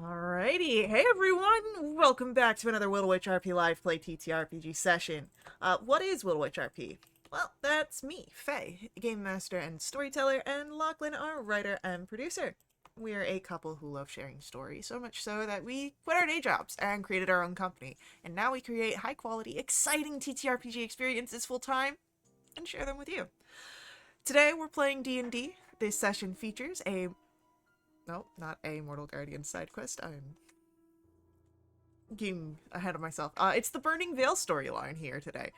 Alrighty, hey everyone! Welcome back to another Wildewitch RP Live Play TTRPG session. What is Wildewitch RP? Well, that's me, Faye, game master and storyteller, and Lachlan, our writer and producer. We are a couple who love sharing stories, so much so that we quit our day jobs and created our own company. And now we create high quality, exciting TTRPG experiences full time and share them with you. Today we're playing D&D. This session features a no, not a Mortal Guardian side quest. I'm getting ahead of myself. It's the Burning Veil storyline here today.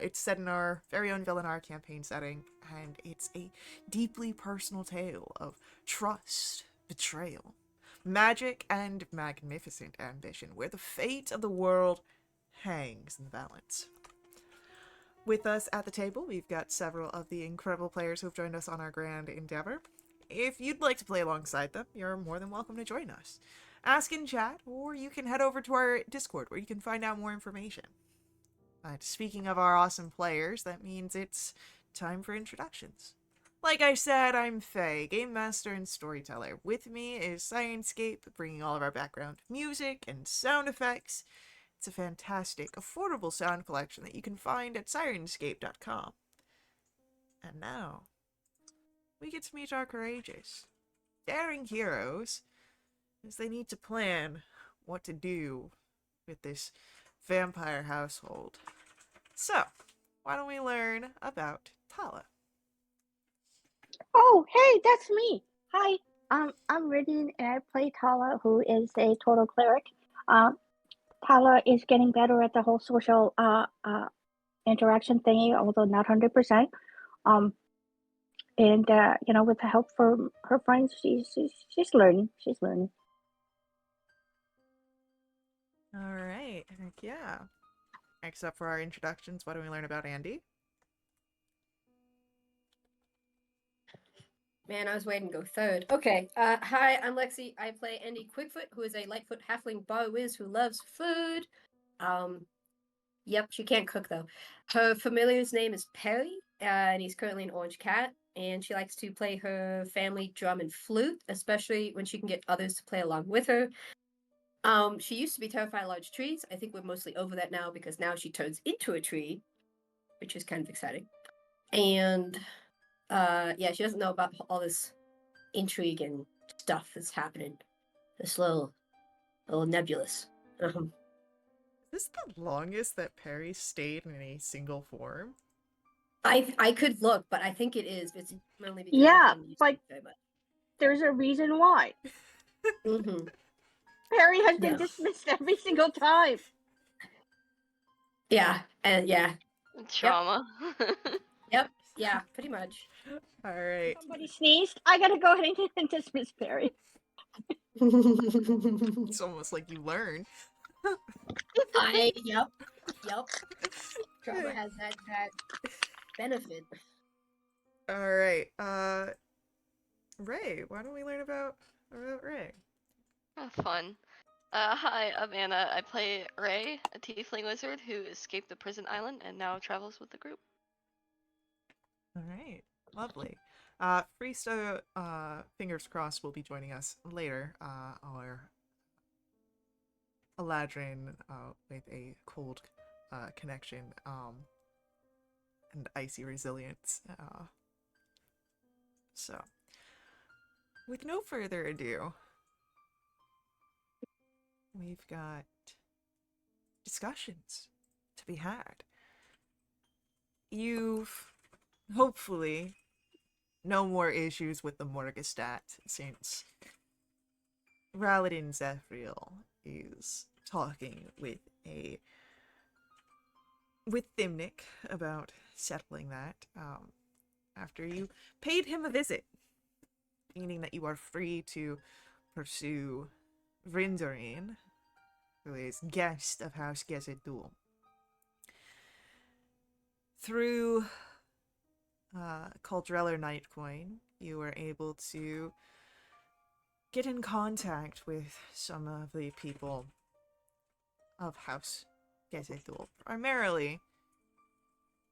It's set in our very own Villanara campaign setting, and it's a deeply personal tale of trust, betrayal, magic, and magnificent ambition, where the fate of the world hangs in the balance. With us at the table, we've got several of the incredible players who have joined us on our grand endeavor. If you'd like to play alongside them, you're more than welcome to join us. Ask in chat, or you can head over to our Discord where you can find out more information. But speaking of our awesome players, that means it's time for introductions. Like I said, I'm Faye, game master and storyteller. With me is Sirenscape, bringing all of our background music and sound effects. It's a fantastic, affordable sound collection that you can find at sirenscape.com. And now, we get to meet our courageous, daring heroes as they need to plan what to do with this vampire household. So, why don't we learn about Tala? Oh, hey, that's me. Hi, I'm Ridden, and I play Tala, who is a total cleric. Tala is getting better at the whole social interaction thingy, although not 100%. And with the help from her friends, she's learning. She's learning. All right, heck yeah. Except for our introductions, why don't we learn about Andy? Man, I was waiting to go third. Okay. Hi, I'm Lexi. I play Andy Quickfoot, who is a Lightfoot halfling bar whiz who loves food. Yep, she can't cook though. Her familiar's name is Perry, and he's currently an orange cat. And she likes to play her family drum and flute, especially when she can get others to play along with her. She used to be terrified of large trees. I think we're mostly over that now because now she turns into a tree, which is kind of exciting. And yeah, she doesn't know about all this intrigue and stuff that's happening. This little nebulous. Is this the longest that Perry stayed in a single form? I could look, but I think it is. It's mainly because Yeah, I didn't use but it very much. there's a reason why. Mm-hmm. Perry has been Yeah. dismissed every single time. Yeah, and yeah. Trauma. Yep. Yeah, pretty much. All right. Somebody sneezed. I gotta go ahead and dismiss Perry. It's almost like you learn. Yep. Trauma has that benefit. All right. Ray, why don't we learn about Ray? Oh, fun. Hi, I'm Anna. I play Ray, a tiefling wizard who escaped the prison island and now travels with the group. All right. Lovely. Freesta, fingers crossed, will be joining us later. Our Eladrin, with a cold connection, and icy resilience. So, with no further ado, we've got discussions to be had. You've hopefully no more issues with the Morgestat since Raladin Zephril is talking with Thimnic about settling that after you paid him a visit, meaning that you are free to pursue Vrindarin, who is guest of House Gezidul. Through Caldrellar Nightcoin, you were able to get in contact with some of the people of House Gezidul, primarily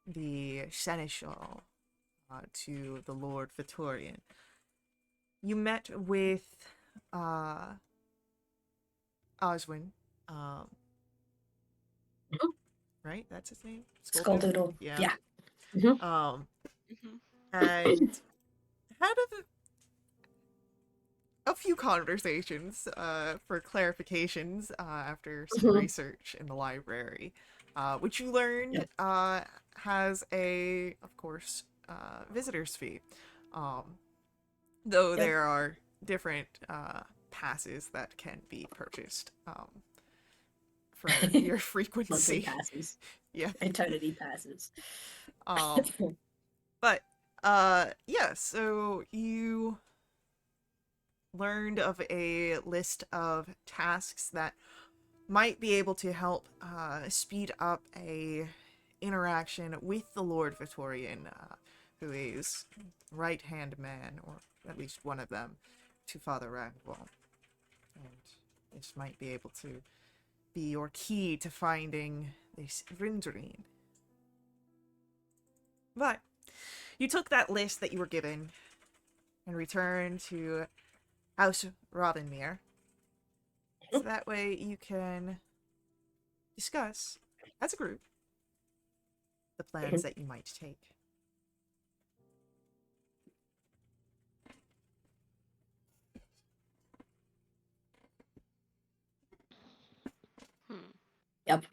the Seneschal to the Lord Vittorian. You met with Oswin, Mhm. right? That's his name? Skuldoodle. Yeah. Yeah. Mhm. Mhm. And had a few conversations for clarifications after some Mhm. research in the library, which you learned Yep. has of course, visitor's fee. Though Yep. there are different passes that can be purchased for your Monthly frequency. passes. Yeah. Eternity passes. Um, but yeah, so you learned of a list of tasks that might be able to help speed up a interaction with the Lord Victorian, who is right hand man, or at least one of them, to Father Ragwell. And this might be able to be your key to finding this Rindrain. But you took that list that you were given and returned to House Robinmere, so that way you can discuss, as a group, the plans that you might take. Hmm. Yep.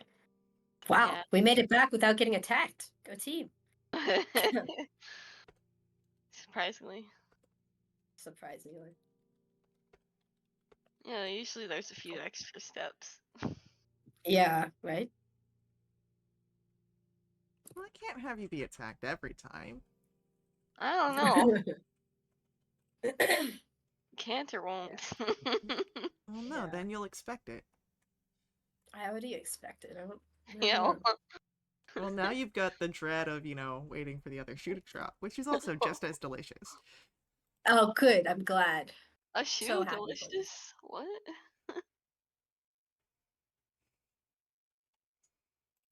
Wow, Yeah. we made it back without getting attacked. Go team. Surprisingly. Surprisingly. Yeah, usually there's a few extra steps. Yeah, right? Well, I can't have you be attacked every time. I don't know. Can't or won't. Well, no, Yeah. then you'll expect it. I already expected. I don't You know. know. Well, now you've got the dread of, waiting for the other shoe to drop, which is also just as delicious. Oh, good. I'm glad. A So shoe happy for you. delicious? What?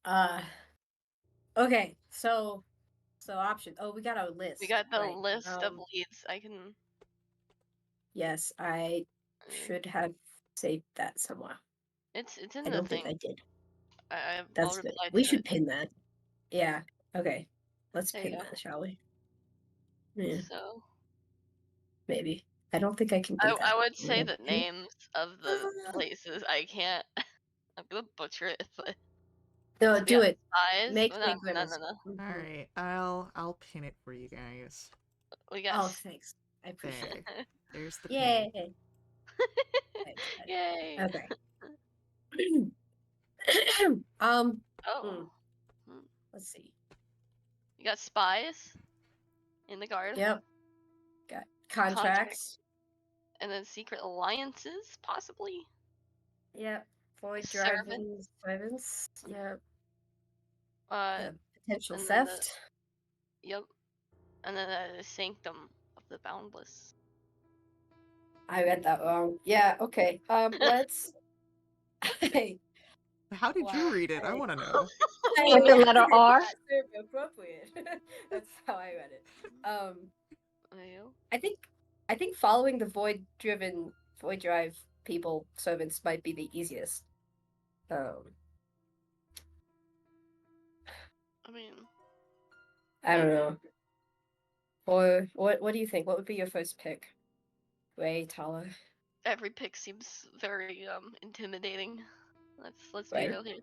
Uh, okay. So option. Oh, we got our We list, got the right? list of leads. I can. Yes, I should have saved that somewhere. It's in I the don't think thing. I did. I'll That's good. reply We to it. should pin that. Yeah. Okay. Let's There you pin go. that, shall we? Yeah, So maybe. I don't think I can do that. I would say Yeah. the names of the places. I can't. I'm gonna butcher it. But No, so we do got it. spies. Make No, me no, grimace. no, no. Mhm. Alright, I'll pin it for you guys. We got. Oh, thanks. I appreciate There. it. There's the pin. Yay. Thanks, buddy. Yay. Okay. Oh. Hmm. Let's see. You got spies in the guard. Yep. Got Contract. contracts. And then secret alliances, possibly. Yep. Void Servant. driving servants. Yep. Uh, Potential and then theft. yep. And then the sanctum of the boundless. I read that wrong. Yeah, okay. Let's How did you read it? I want to know. With the letter R? That's very appropriate. That's how I read it. I think following the void drive people servants might be the easiest. I mean, I don't know. Or what do you think? What would be your first pick? Ray, Tala? every pick seems very intimidating. Let's be Right. real here.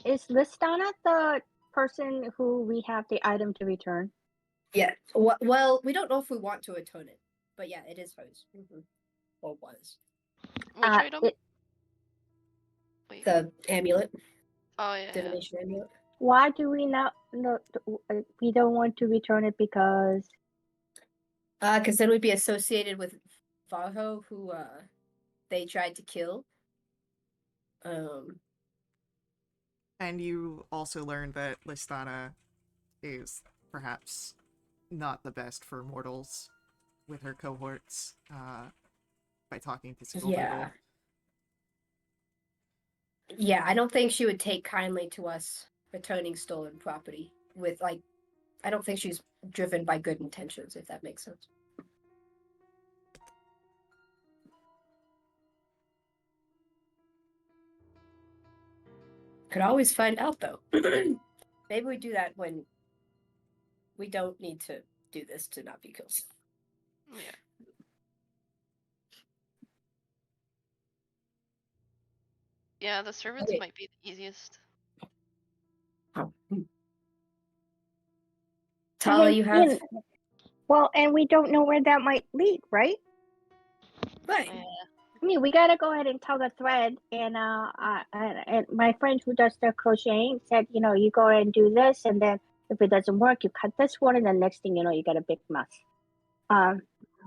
Is Listana the person who we have the item to return? Yeah. Well, we don't know if we want to return it, but yeah, it is hers. Or was. Which item? Wait. The amulet. Oh yeah. Divination amulet. Why do we not? No, we don't want to return it because. Because then we'd be associated with Vaho, who they tried to kill. And you also learned that Listana is perhaps not the best for mortals with her cohorts by talking to single people. Yeah, I don't think she would take kindly to us returning stolen property with I don't think she's driven by good intentions, if that makes sense. Could always find out though. Maybe we do that when we don't need to do this to not be killed. Yeah. Yeah, the servants Okay. might be the easiest. Tala, And, you have well, and we don't know where that might lead, right? right. Yeah. I mean, we gotta go ahead and tell the thread. And and my friend who does the crocheting said, you go ahead and do this, and then if it doesn't work, you cut this one, and the next thing you know, you got a big mess.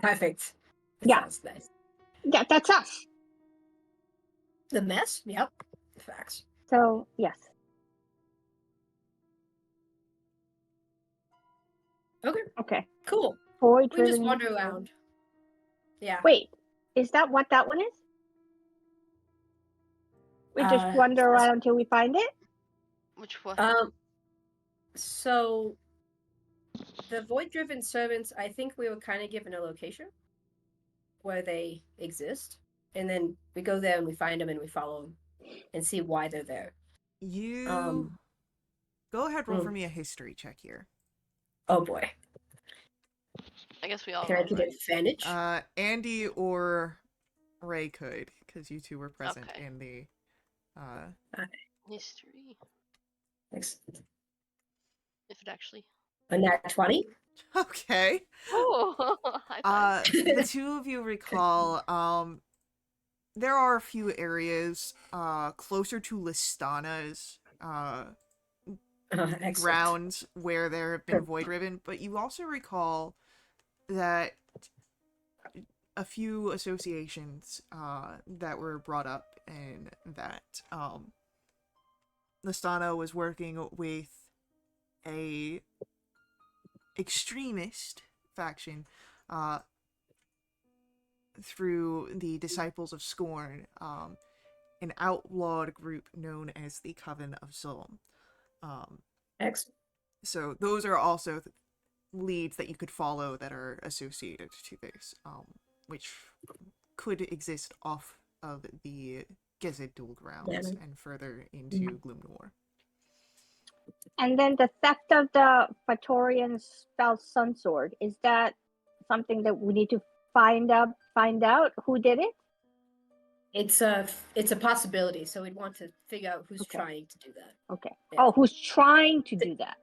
Perfect. That Yeah. sounds nice. Yeah, that's us. The mess? Yep. Facts. So yes. Okay. Okay. Cool. Void We can just driven. wander around. Yeah. Wait, is that what that one is? We just wander around until we find it? Which one? So the void-driven servants, I think we were kind of given a location where they exist, and then we go there and we find them and we follow them and see why they're there. You go ahead, roll for mm. me a history check here. Oh boy. I guess we all Can I rolled, get right? advantage? Andy or Ray could, because you two were present Okay. in the History. Excellent. If it actually. A nat 20? Okay. Oh, high five. The two of you recall, there are a few areas, closer to Listana's, Excellent. grounds where there have been void riven, but you also recall that a few associations, that were brought up, and that, Listana was working with a extremist faction through the Disciples of Scorn, an outlawed group known as the Coven of Zulm. Excellent. So those are also leads that you could follow that are associated to this, which could exist off of the Gezid dual grounds and further into Gloom Noir. And then the theft of the Praetorian spell Sunsword, is that something that we need to find out who did it? It's a possibility, so we'd want to figure out who's Okay. trying to do that. Okay. Yeah. Oh, who's trying to do that?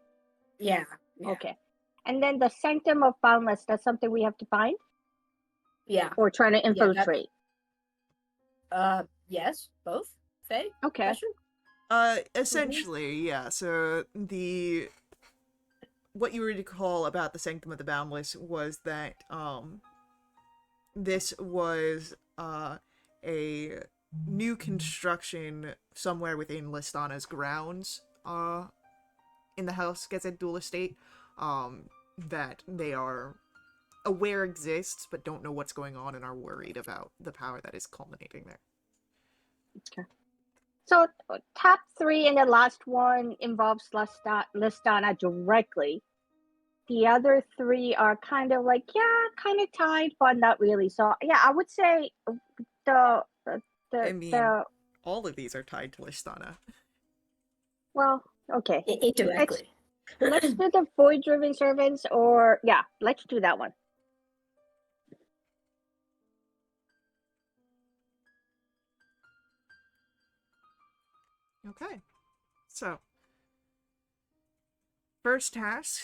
Yeah. Okay. And then the Sanctum of Boundless, that's something we have to find? Yeah. Or trying to infiltrate? Yes, both. Faye? Okay. Question? Essentially, yeah. So what you recall about the Sanctum of the Boundless was that this was a new construction somewhere within Listana's grounds in the House Gezed Dual Estate that they are aware exists but don't know what's going on and are worried about the power that is culminating there. Okay. So top 3 and the last one involves Listana directly. The other 3 are kind of like, kind of tied, but not really. So yeah, I would say all of these are tied to Listana. Well, okay. Indirectly. Let's do the void-driven servants, or let's do that one. Okay. So, first task,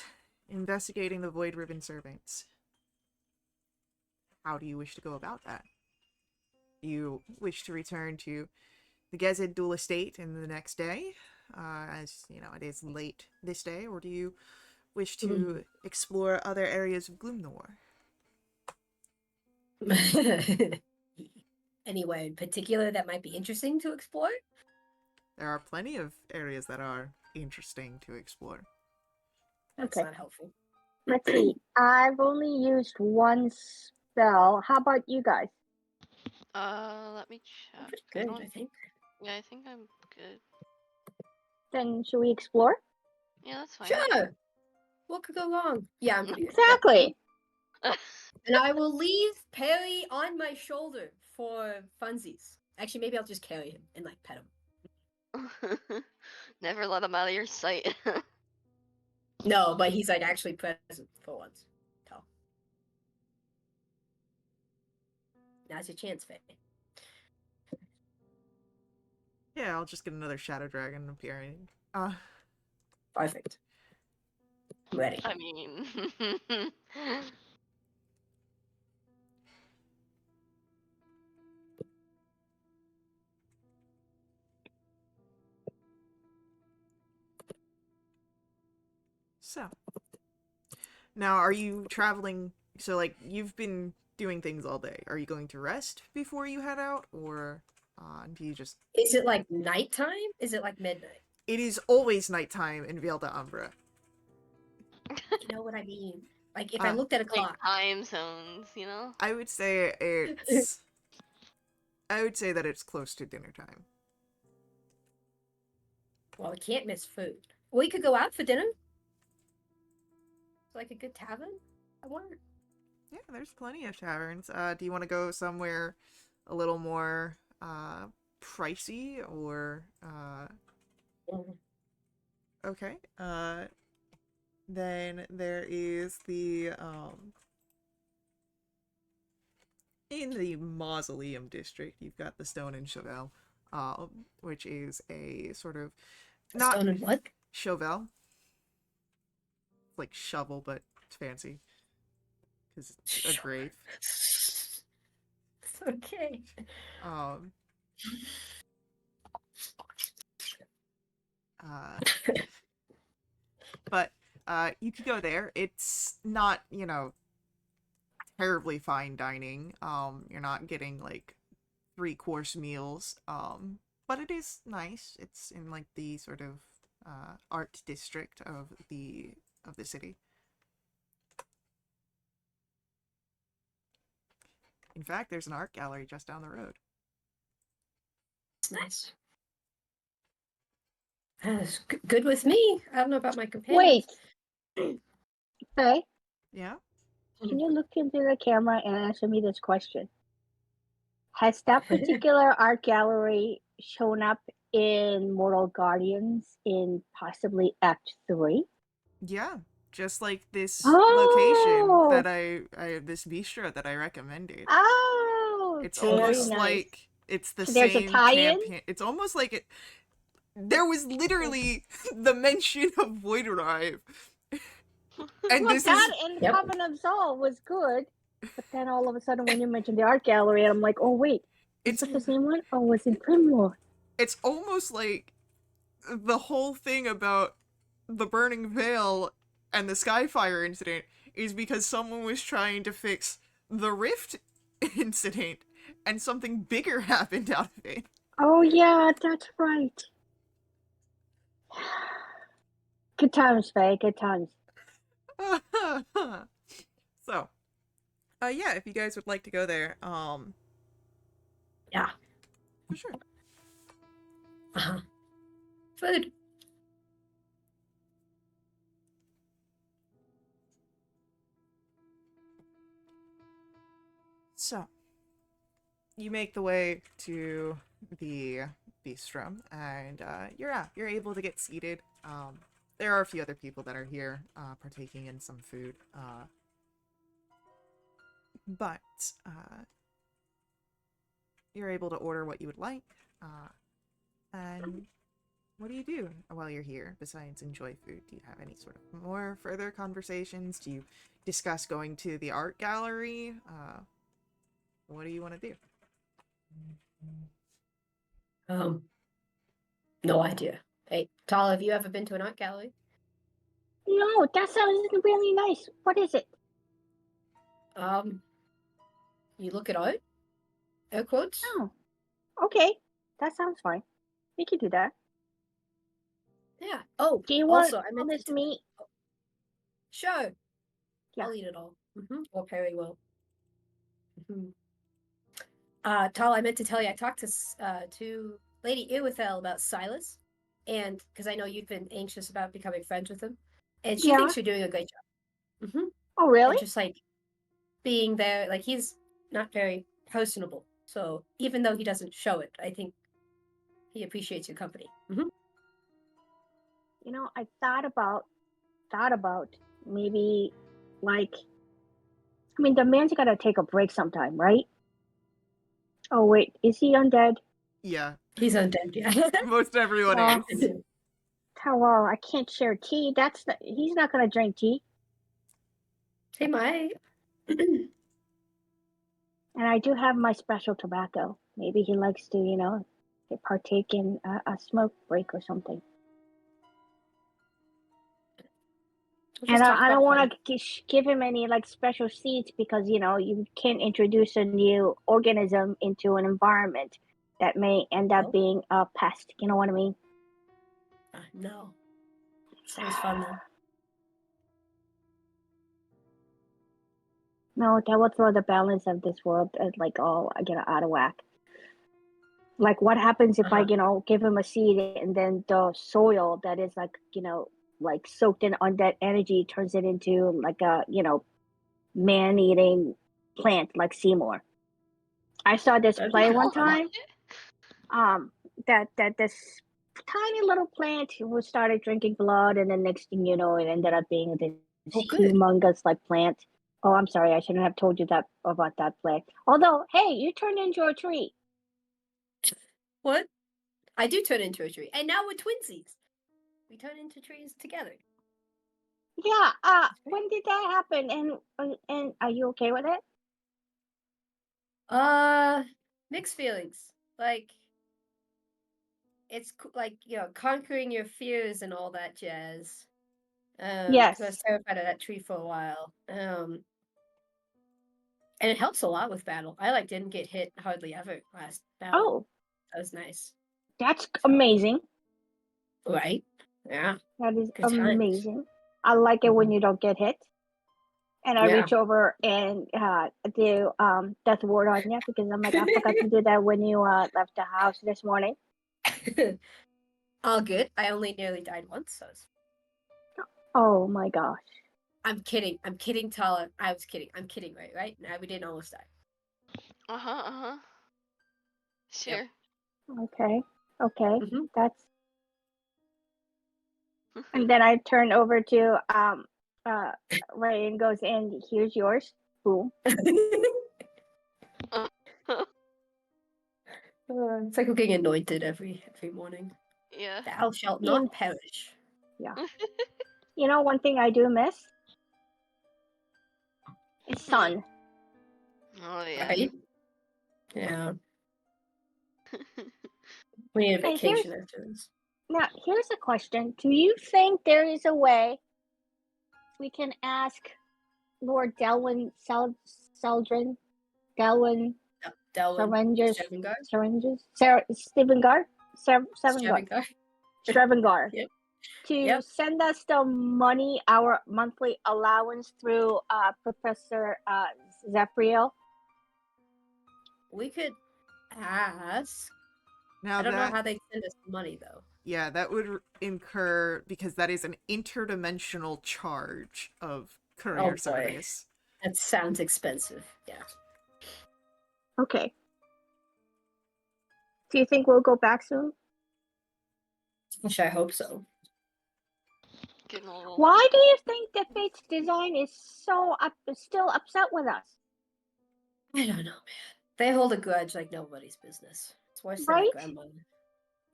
investigating the void riven servants. How do you wish to go about that? Do you wish to return to the Gezid Dual Estate in the next day, as it is late this day, or do you wish to explore other areas of Gloom Noir? Anywhere in particular that might be interesting to explore? There are plenty of areas that are interesting to explore. That's Okay. not helpful. Let's see. I've only used one spell. How about you guys? Let me check. Good, I think. Yeah, I think I'm good. Then should we explore? Yeah, that's fine. Sure. What could go wrong? Yeah, I'm pretty good. Exactly. And I will leave Perry on my shoulder for funsies. Actually, maybe I'll just carry him and pet him. Never let him out of your sight. No, but he's like actually present for once. Tal. Now's your chance, Faye. Yeah, I'll just get another shadow dragon appearing. Perfect. I'm ready. I mean, So, now are you traveling? So, like, you've been doing things all day. Are you going to rest before you head out, or do you just? Is it like nighttime? Is it like midnight? It is always nighttime in Vale d'Umbra. You know what I mean? Like if I Uh, looked at a like clock. time zones, you know? I would say it's. I would say that it's close to dinner time. Well, we can't miss food. We could go out for dinner. Like a good tavern. I wonder. Yeah, there's plenty of taverns. Do you want to go somewhere a little more pricey or okay. Then there is the in the Mausoleum district, you've got the Stone and Chauvel, which is a sort of not Stone and what? Chauvel, like shovel, but it's fancy because it's a grave. It's okay. Um, uh, but you could go there. It's not, terribly fine dining. You're not getting like 3-course meals. But it is nice. It's in like the sort of art district of the city. In fact, there's an art gallery just down the road. It's nice. That's good with me. I don't know about my companions. Wait, Faye, Yeah. can you look into the camera and answer me this question? Has that particular art gallery shown up in Mortal Guardians in possibly Act 3? Yeah. Just like this Oh! location that I this bistro that I recommended. Oh, It's very almost nice. like it's the So there's a same tie-in? campaign. It's almost like it. There was literally the mention of Void Arrive. And Well, this that is and Yep. Coven of Sol was good, but then all of a sudden when you mentioned the art gallery, I'm like, oh wait, is it's it the same one? Oh, it's in Primrose. it's almost like the whole thing about the burning veil and the Skyfire incident is because someone was trying to fix the Rift incident and something bigger happened out of it. Oh yeah, that's right. Good times, Faye. Good times. So, yeah, if you guys would like to go there, Yeah. for sure. Uh-huh. Food. So, you make the way to the bistro, and you're able to get seated. There are a few other people that are here, partaking in some food. But you're able to order what you would like. And what do you do while you're here besides enjoy food? Do you have any sort of more further conversations? Do you discuss going to the art gallery? What do you want to do? No idea. Hey, Tala, have you ever been to an art gallery? No, that sounds really nice. What is it? You look at art? Air quotes? Oh, okay. That sounds fine. We can do that. Yeah. Oh, Do you also, want I meant this to... meat? Sure. Yeah. I'll eat it all. Or very well. Tala, I meant to tell you, I talked to Lady Iwithel about Silas, and because I know you've been anxious about becoming friends with him, and she Yeah. thinks you're doing a great job. Oh, really? And just like being there, like he's not very personable, so even though he doesn't show it, I think He appreciates your company. You know, I thought about maybe like, I mean, the man's got to take a break sometime, right? Oh wait, is he undead? Yeah, He's undead. Yeah. most everyone Well, is. well, I can't share tea. He's not gonna drink tea. He might. And I do have my special tobacco. Maybe he likes to, you know, partake in a smoke break or something. We'll And just talk I about don't fun. want to give him any like special seeds because you know you can't introduce a new organism into an environment that may end up Oh. being a pest. You know what I mean? No. Sounds fun though. No, that would throw the balance of this world like all out of whack. Like what happens if I, you know, give him a seed and then the soil that is like, you know, like soaked in undead energy turns it into like a, you know, man-eating plant like Seymour. I saw this That'd be play kinda one fun. time. That this tiny little plant was started drinking blood, and the next thing you know, it ended up being this Oh, good. humongous like plant. Oh, I'm sorry, I shouldn't have told you that about that play. Although, hey, you turned into a tree. What? I do turn into a tree, and now we're twinsies. We turn into trees together. Yeah. When did that happen? And are you okay with it? Mixed feelings. Like it's like, you know, conquering your fears and all that jazz. Yes. Because I was terrified of that tree for a while. And it helps a lot with battle. I like didn't get hit hardly ever last battle. Oh, That was nice. that's amazing. Right? Yeah. That is Good times. amazing. I like it when you don't get hit. And I Yeah. reach over and do death ward on you because I'm like, I forgot to do that when you left the house this morning. All good. I only nearly died once, so Oh my gosh. I'm kidding. I'm kidding, Tala. I was kidding. I'm kidding, right? Now we didn't almost die. Sure. Okay. Okay. Mhm. That's. And then I turn over to Ray and goes, and here's yours. Boom. It's like we're getting anointed every morning. Yeah. Thou shalt not perish. Yeah. You know, one thing I do miss is sun. Oh yeah. Right? Yeah. We need a And vacation after this. Now, here's a question. Do you think there is a way we can ask Lord Delwyn Seldrin, Delwyn Delwyn Stevengar, Yep. to Yep. send us the money, our monthly allowance through Professor Zephyriel? We could ask. Now I don't know how they send us money though. Yeah, that would incur, because that is an interdimensional charge of courier boy. service. That sounds expensive. Yeah. Okay. Do you think we'll go back soon? Which I hope so. Why do you think that Fate's design is so still upset with us? I don't know, man. They hold a grudge like nobody's business. It's worse than my Right? grandmother.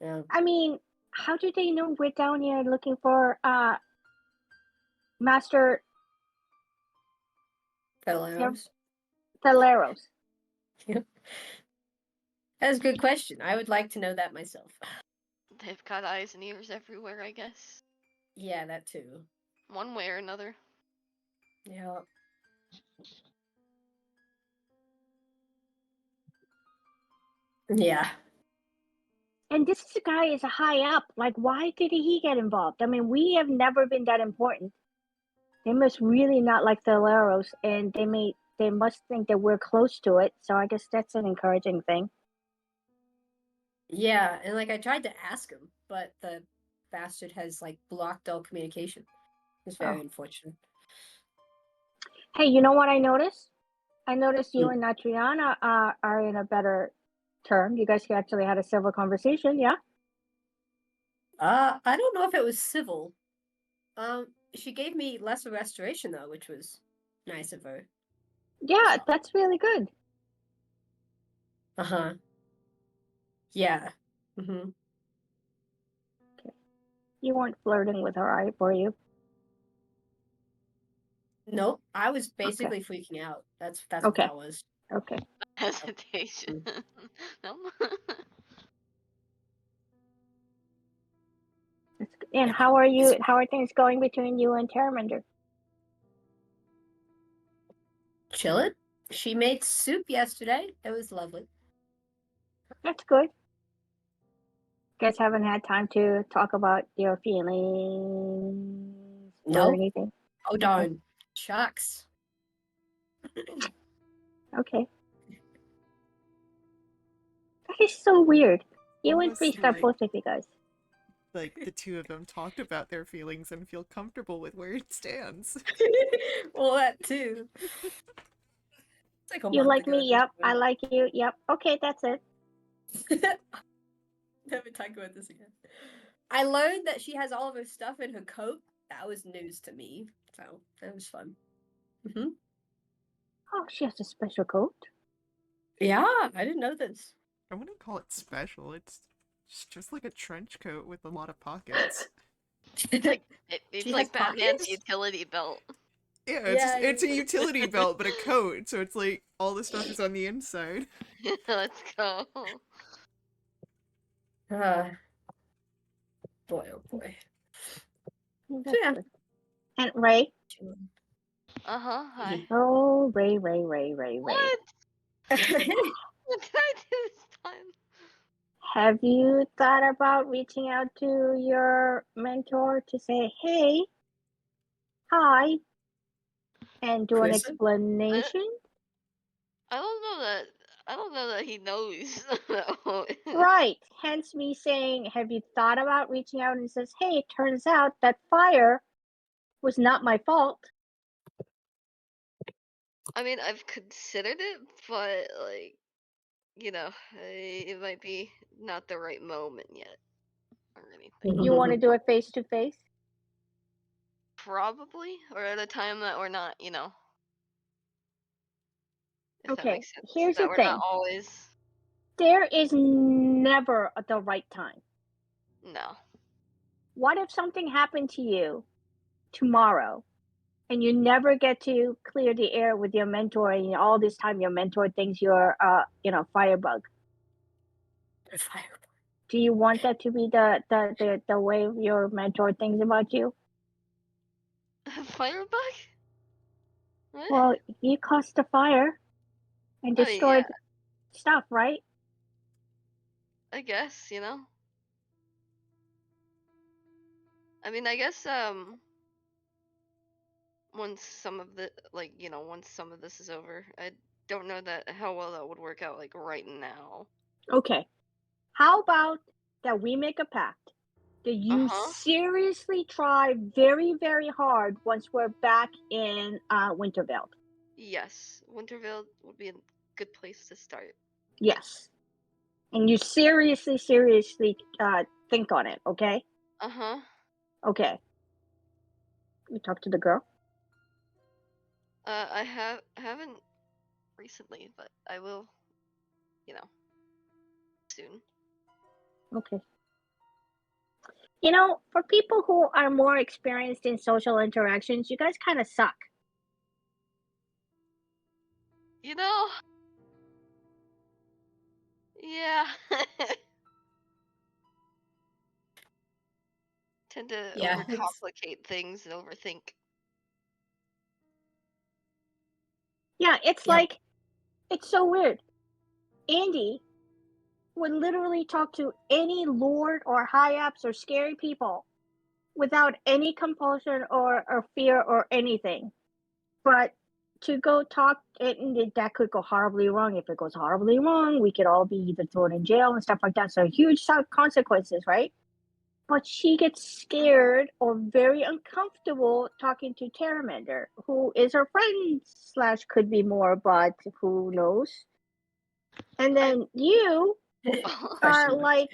Yeah. I mean, how do they know we're down here looking for Master Felaros? Theleros? Yep. That's a good question. I would like to know that myself. They've got eyes and ears everywhere, I guess. Yeah, that too. One way or another. Yeah. Yeah. And this guy is a high up. Like, why did he get involved? I mean, we have never been that important. They must really not like Theleros, and they must think that we're close to it. So I guess that's an encouraging thing. Yeah, and like I tried to ask him, but the bastard has like blocked all communication. It's very unfortunate. Hey, you know what I noticed? I noticed you and Natriana are in a better term. You guys actually had a civil conversation, yeah? I don't know if it was civil. She gave me lesser restoration though, which was nice of her. Yeah, that's really good. Uh-huh. Yeah. Mm-hmm. You weren't flirting with her, right? Were you? Nope. I was basically freaking out. That's what Okay. that was. Okay. Hesitation. No. That's good. And Yeah. how are you? How are things going between you and Terramander? Chillin'. She made soup yesterday. It was lovely. That's good. Guys haven't had time to talk about your feelings or Nope. anything. Oh darn. Shucks. Okay. That is so weird. You and Almost Freeze got like- both of you guys. Like the two of them talked about their feelings and feel comfortable with where it stands. Well, that too. It's like a You month like ago me? at this Yep. I point. like you. Yep. Okay, that's it. Never talk about this again. I learned that she has all of her stuff in her coat. That was news to me. So that was fun. Mm-hmm. Oh, she has a special coat. Yeah, I didn't know this. I wouldn't call it special. It's just like a trench coat with a lot of pockets. It's like She like has Batman's pockets? utility belt. Yeah, Yeah, it's a yeah. utility belt, but a coat, so it's like all the stuff is on the inside. Let's go. Uh, boy, oh boy. Oh, So that's yeah. good. And Ray. Uh huh. Hi. Oh, Ray. What? What did I do this time? Have you thought about reaching out to your mentor to say, hey, hi, and do an Kristen? explanation? I don't know that. I don't know that he knows. Right. Hence me saying, have you thought about reaching out and says, hey, it turns out that fire was not my fault. I mean, I've considered it, but like, it might be not the right moment yet, or anything. You want to do it face to face? Probably, or at a time that we're not, if that Okay, makes sense. here's That the we're thing. not always. There is never the right time. No. What if something happened to you tomorrow and you never get to clear the air with your mentor, and all this time your mentor thinks you're firebug? Do you want that to be the way your mentor thinks about you? Firebug? What? Well, you caused the fire and I mean, destroyed yeah, stuff, right? I guess, I mean, I guess, once some of once some of this is over, I don't know how well that would work out, like, right now. Okay. How about that we make a pact that you Uh-huh. seriously try very, very hard once we're back in Winterveld? Yes, Winterville would be a good place to start. Yes. And you seriously think on it, okay? Uh-huh. Okay. You talk to the girl? I haven't recently, but I will, soon. Okay. For people who are more experienced in social interactions, you guys kind of suck. Yeah. Tend to Yeah, overcomplicate things and overthink. Yeah, it's Yep. like, it's so weird. Andy would literally talk to any lord or high-ups or scary people without any compulsion or fear or anything. But to go talk, and that could go horribly wrong. If it goes horribly wrong, we could all be either thrown in jail and stuff like that. So huge consequences, right? But she gets scared or very uncomfortable talking to Terramander, who is her friend / could be more, but who knows? And then you are Question mark. like,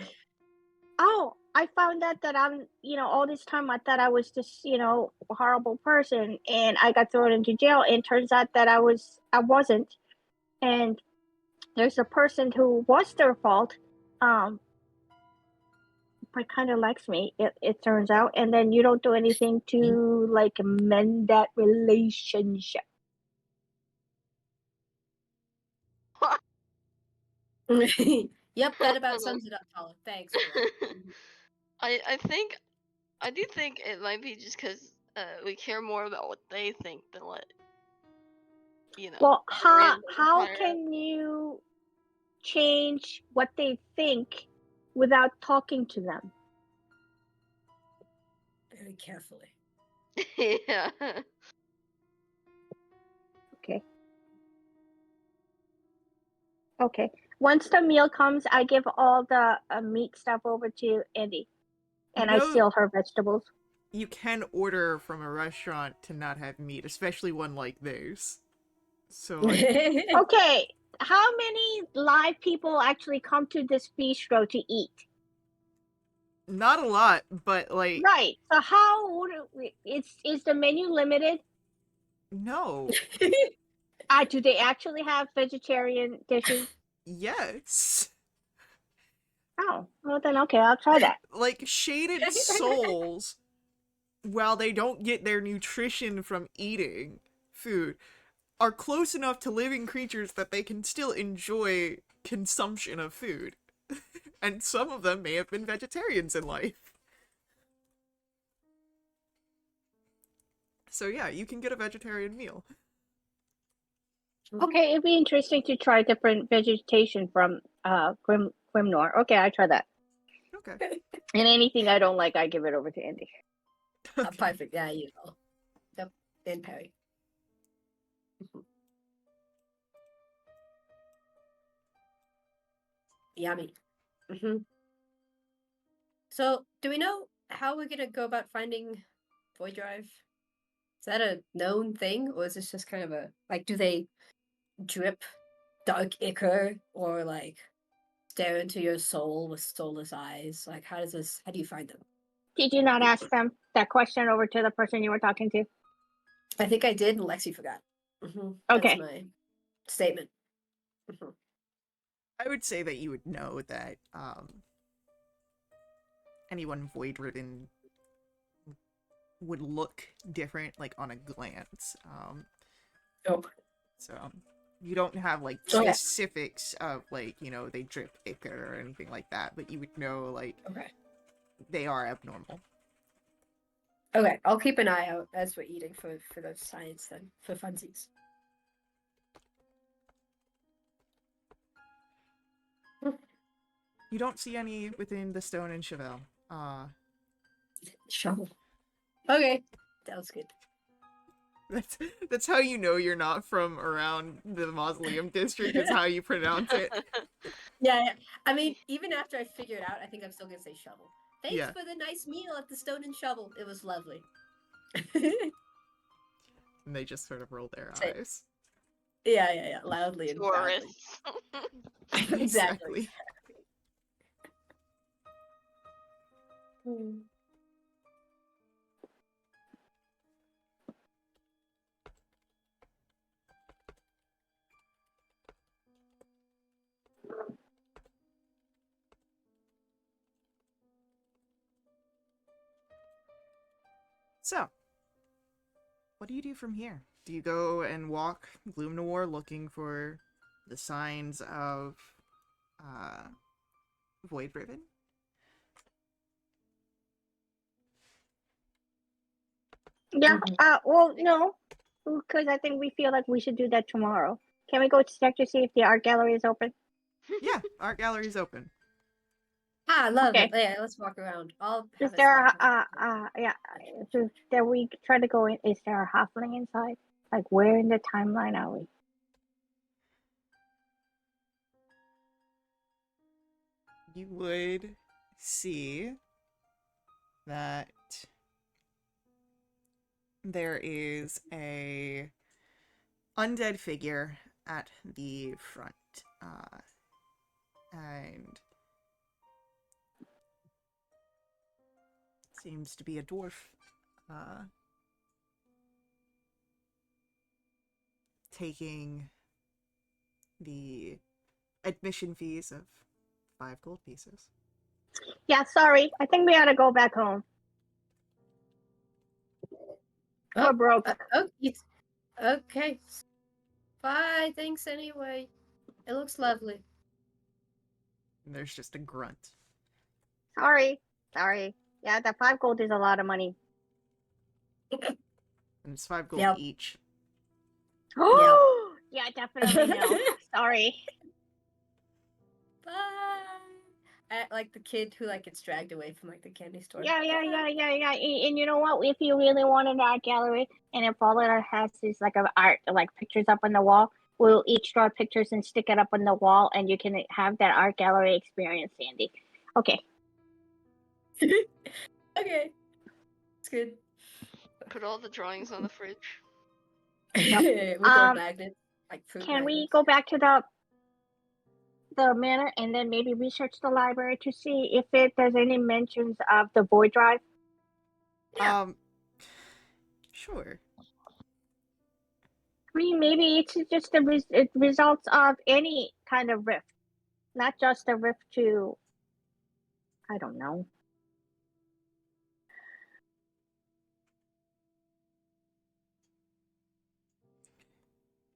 oh, I found out that I'm, all this time I thought I was this, a horrible person, and I got thrown into jail. And turns out that I wasn't. And there's a person who was their fault, but kind of likes me. It turns out, and then you don't do anything to like mend that relationship. Yep, that about sums it up, Paula. Thanks for that. I do think it might be just because we care more about what they think than what Well, the how random how higher up. can you change what they think without talking to them? Very carefully. Yeah. Okay. Once the meal comes, I give all the meat stuff over to Andy, and I steal her vegetables. You can order from a restaurant to not have meat, especially one like this. So, like, Okay, how many live people actually come to this bistro to eat? not a lot, but like, Right. So how would is the menu limited? no. Do they actually have vegetarian dishes? Yes. Oh, well then okay, I'll try that. Like, shaded souls, while they don't get their nutrition from eating food, are close enough to living creatures that they can still enjoy consumption of food. And some of them may have been vegetarians in life. So yeah, you can get a vegetarian meal. Okay, it'd be interesting to try different vegetation from Grimnor. Okay, I try that. Okay. And anything I don't like, I give it over to Andy. Perfect. Yeah, you know. Yep. And Perry. Yummy. So, do we know how we're gonna go about finding Void Drive? Is that a known thing, or is this just kind of a like? Do they drip dark ichor, or like stare into your soul with soulless eyes? Like, how do you find them? Did you not ask them that question over to the person you were talking to? I think I did, and Lexi forgot. Okay. That's my statement. I would say that you would know that anyone void-ridden would look different, like, on a glance. Oh. So you don't have, like, Okay. specifics of, like, they drip ichor or anything like that, but you would know, like, Okay. they are abnormal. Okay, I'll keep an eye out as we're eating for those signs then, for funsies. You don't see any within the stone and Chevelle. Shovel. Okay, that was good. That's how you know you're not from around the Mausoleum District, is how you pronounce it. Yeah. I mean, even after I figure it out, I think I'm still gonna say shovel. Thanks Yeah. for the nice meal at the Stone and Shovel. It was lovely. And they just sort of roll their Say- eyes. Yeah, loudly and proudly. Tourists. Exactly. So, what do you do from here? Do you go and walk Gloom Noir looking for the signs of Void Riven? Yeah. Well, no, because I think we feel like we should do that tomorrow. Can we go check to see if the art gallery is open? Yeah, art gallery's open. I love Okay. it. Yeah, let's walk around. I'll Is have a there snack. yeah? So that we try to go in. Is there a halfling inside? Like, where in the timeline are we? You would see that there is a undead figure at the front, and Seems to be a dwarf. Taking the admission fees of 5 gold pieces. Yeah, sorry. I think we ought to go back home. We're broke. Okay. Bye. Thanks anyway. It looks lovely. And there's just a grunt. Sorry. Yeah, that 5 gold is a lot of money. And it's 5 gold Yep. each. Oh, yeah, definitely no. Sorry. Bye. Like the kid who like gets dragged away from like the candy store. Yeah. And you know what? If you really want an art gallery, and if all it has is like a art, like pictures up on the wall, we'll each draw pictures and stick it up on the wall, and you can have that art gallery experience, Sandy. Okay. Okay. It's good. Put all the drawings on the fridge. With little magnets, like fruit Can we magnets. go back to the manor and then maybe research the library to see if there's any mentions of the void drive? Yeah. Sure. I mean, maybe it's just the results of any kind of rift, not just a rift to, I don't know.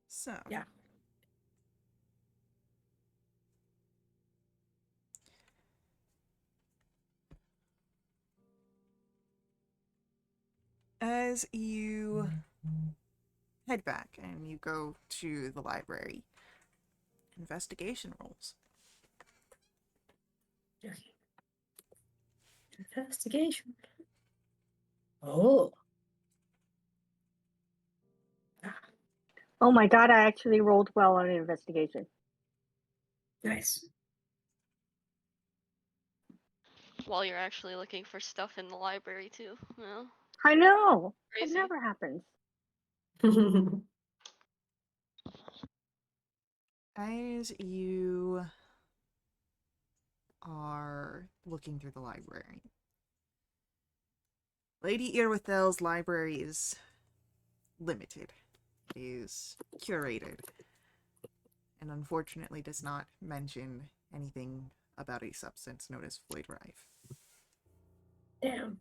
So. Yeah. As you head back and you go to the library, investigation rolls. Investigation. Oh. Oh my god, I actually rolled well on an investigation. Nice. While you're actually looking for stuff in the library too. Yeah. I know. Crazy. It never happens. As you are looking through the library, Lady Irwithel's library is limited, is curated, and unfortunately does not mention anything about a substance known as void rife. Damn.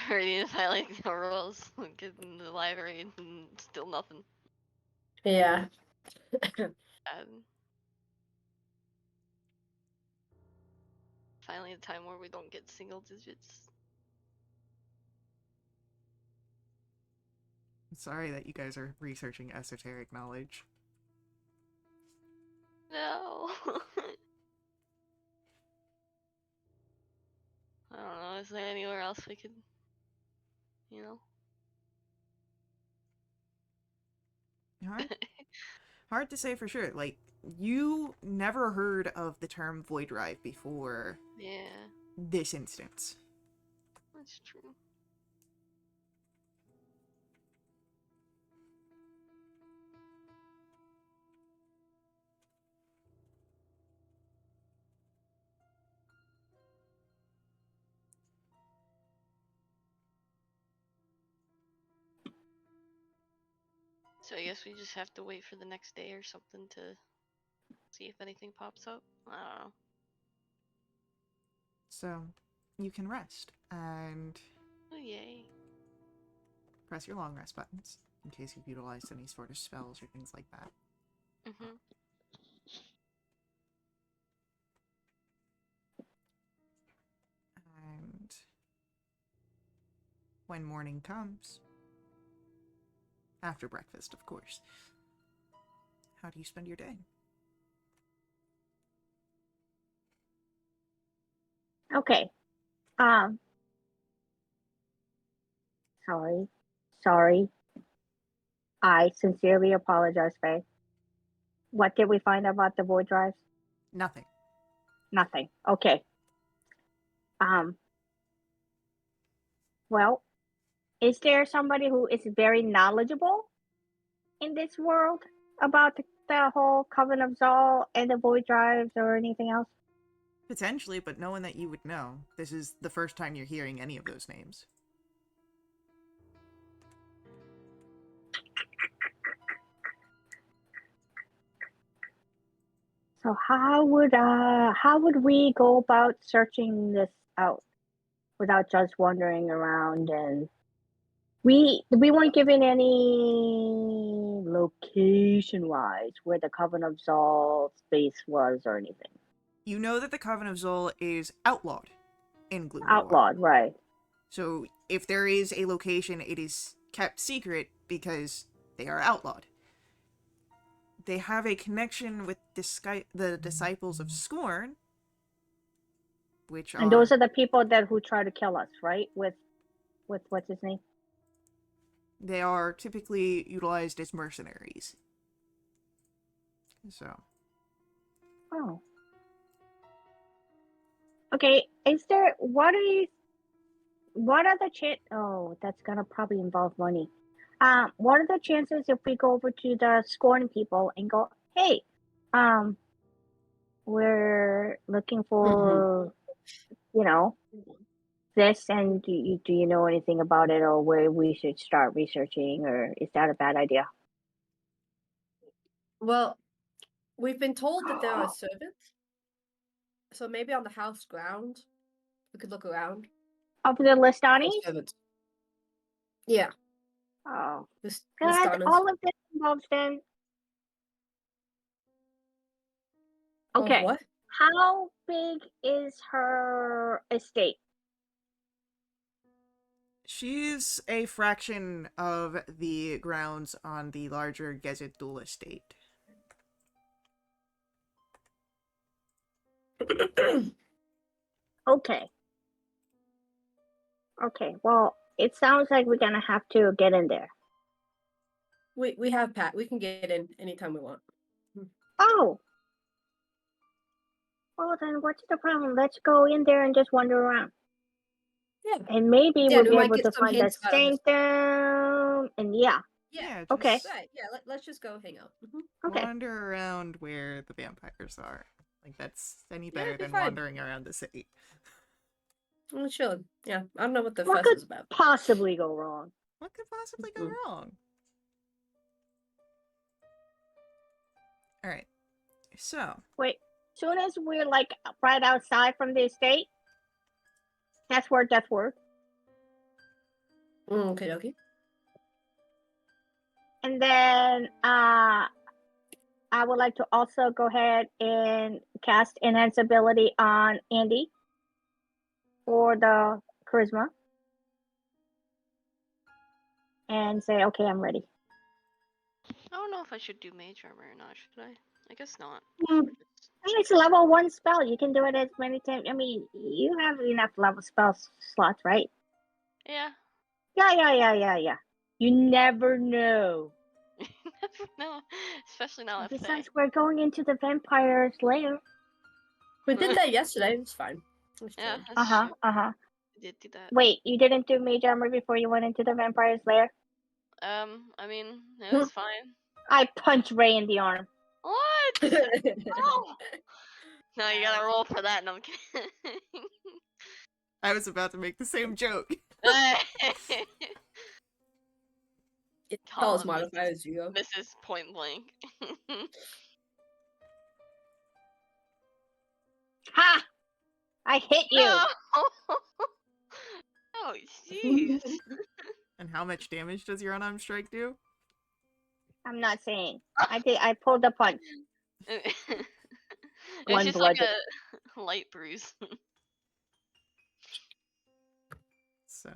Ready to violate the rules. Get in the library and still nothing. Yeah. Finally a time where we don't get single digits. I'm sorry that you guys are researching esoteric knowledge. No. I don't know, is there anywhere else we could, you know? Hard to say for sure. Like, you never heard of the term void drive before Yeah, this instance. that's true. So I guess we just have to wait for the next day or something to see if anything pops up. I don't know. So, you can rest and Oh, yay. press your long rest buttons in case you've utilized any sort of spells or things like that. Mm-hmm. And when morning comes, after breakfast, of course, how do you spend your day? Okay. Sorry. I sincerely apologize, Faye. What did we find about the void drives? Nothing. Nothing. Okay. Well, is there somebody who is very knowledgeable in this world about the whole Coven of Zal and the Void Drives or anything else? Potentially, but no one that you would know. This is the first time you're hearing any of those names. So how would we go about searching this out without just wandering around? And we weren't given any location wise where the Coven of Zal space was or anything. You know that the Coven of Zol is outlawed in Gloomlore. Outlawed, right? So if there is a location, it is kept secret because they are outlawed. They have a connection with the Disciples of Scorn, which are... And those are the people who try to kill us, right? With what's his name? They are typically utilized as mercenaries. So... Oh. Okay, what are the oh, that's gonna probably involve money. What are the chances if we go over to the Scorn people and go, hey, we're looking for, this, and do you know anything about it, or where we should start researching, or is that a bad idea? Well, we've been told that there are servants, so maybe on the house ground we could look around. Of the Listanis? Servants. Yeah. Oh, This God, Listanas. all of this involves then. Okay. What? How big is her estate? She's a fraction of the grounds on the larger Gezidul estate. Okay. Okay, well, it sounds like we're gonna have to get in there. We have Pat. We can get in anytime we want. Oh! Well, then what's the problem? Let's go in there and just wander around. Yeah. And maybe Yeah, we'll we be might able get to some find the hints about this. sanctum, and yeah. Yeah. Okay. Right. Yeah. Let's just go hang out. Okay. Wander around where the vampires are. Like, that's any Yeah, better it'd be than fine. wandering around the city. I'm chilling. Yeah. I don't know what the What fuss could is about. possibly go wrong? What could possibly go wrong? Alright. So, Wait, soon as we're like right outside from the estate, that's word. Okay, okay. And then I would like to also go ahead and cast Enhance ability on Andy for the charisma. And say, okay, I'm ready. I don't know if I should do mage armor or not, should I? I guess not. I mean, it's a level 1 spell. You can do it as many times. I mean, you have enough level spell slots, right? Yeah. Yeah. You never know. No, especially now if Besides, we're going into the vampire's lair. We did that yesterday. It was fine. It was Yeah, chilling. that's true. Uh-huh. I did do that. Wait, you didn't do mage armor before you went into the vampire's lair? I mean, it was fine. I punched Ray in the arm. What? No! No, you gotta roll for that, no, I'm kidding. I was about to make the same joke. Tell us modifier as you go. This is point blank. Ha! I hit you! No! Oh, jeez. And how much damage does your unarmed strike do? I'm not saying. I pulled a punch. It's One just blood. like a light bruise. So...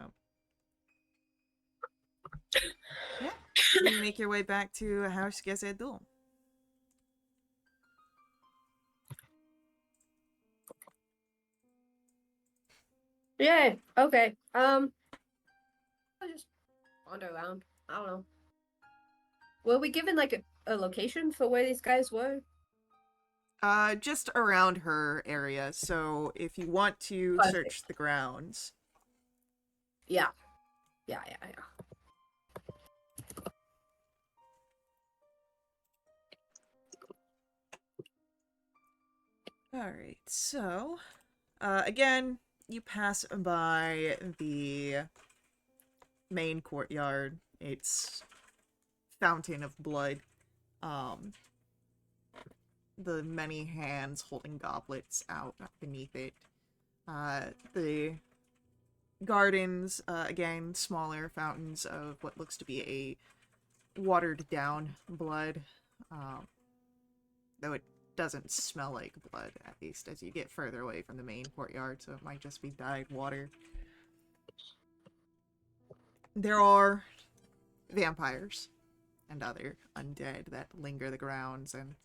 yeah. You make your way back to House Gezedul. Yay. Okay. I'll just wander around. I don't know. Were we given like a location for where these guys were? Just around her area. So if you want to Perfect. search the grounds. Yeah. Yeah. Alright, so, again, you pass by the main courtyard. It's fountain of blood. The many hands holding goblets out beneath it. The gardens, again, smaller fountains of what looks to be a watered down blood. Though it doesn't smell like blood, at least as you get further away from the main courtyard, so it might just be dyed water. There are vampires and other undead that linger the grounds and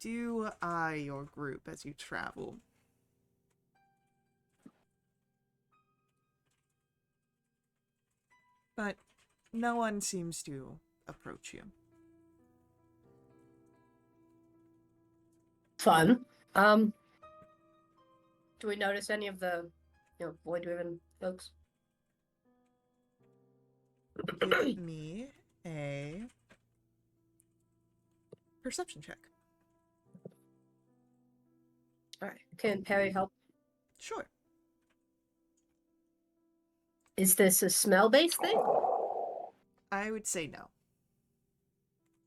do eye your group as you travel. But no one seems to approach you. Fun. Do we notice any of the, void-driven folks? Give me a perception check. All right. Can Perry help? Sure. Is this a smell-based thing? I would say no.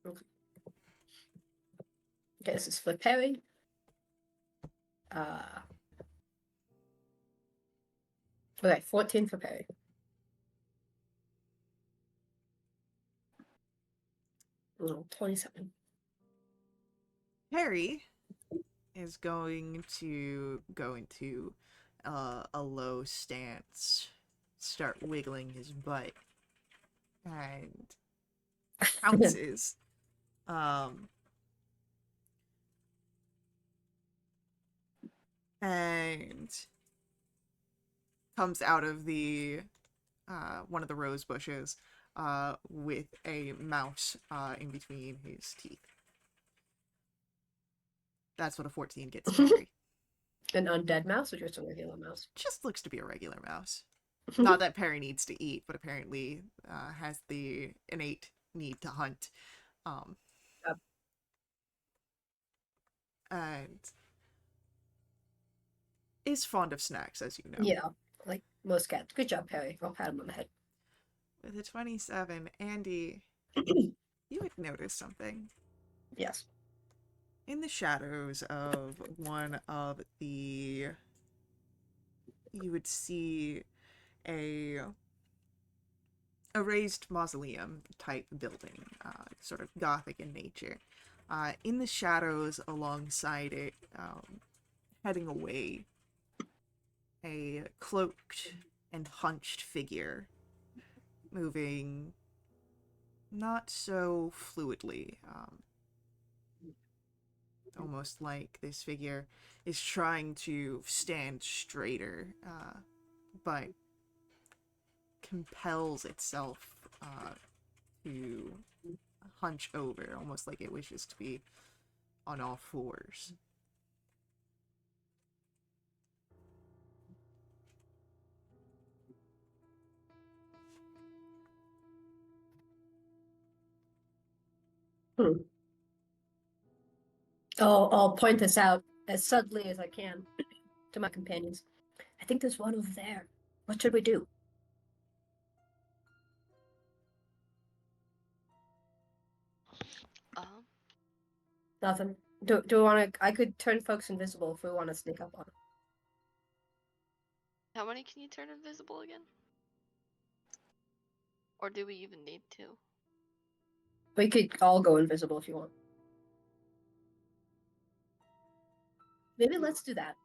Okay, this is for Perry. Okay, 14 for Perry. Oh, 27. Harry is going to go into a low stance, start wiggling his butt, and pounces. And comes out of the one of the rose bushes with a mouse in between his teeth. That's what a 14 gets Harry. An undead mouse or just a regular mouse? Just looks to be a regular mouse. Not that Perry needs to eat, but apparently has the innate need to hunt. Yep. And is fond of snacks, as you know. Yeah, like most cats. Good job, Perry. I'll pat him on the head. With a 27, Andy, you would notice something. Yes. In the shadows of one of the... You would see a raised mausoleum type building, sort of gothic in nature. In the shadows alongside it, heading away, a cloaked and hunched figure, moving not so fluidly, almost like this figure is trying to stand straighter, but compels itself to hunch over, almost like it wishes to be on all fours. I'll point this out as subtly as I can to my companions. I think there's one over there. What should we do? Nothing. Do we want to? I could turn folks invisible if we want to sneak up on them. How many can you turn invisible again? Or do we even need to? We could all go invisible if you want. Maybe let's do that.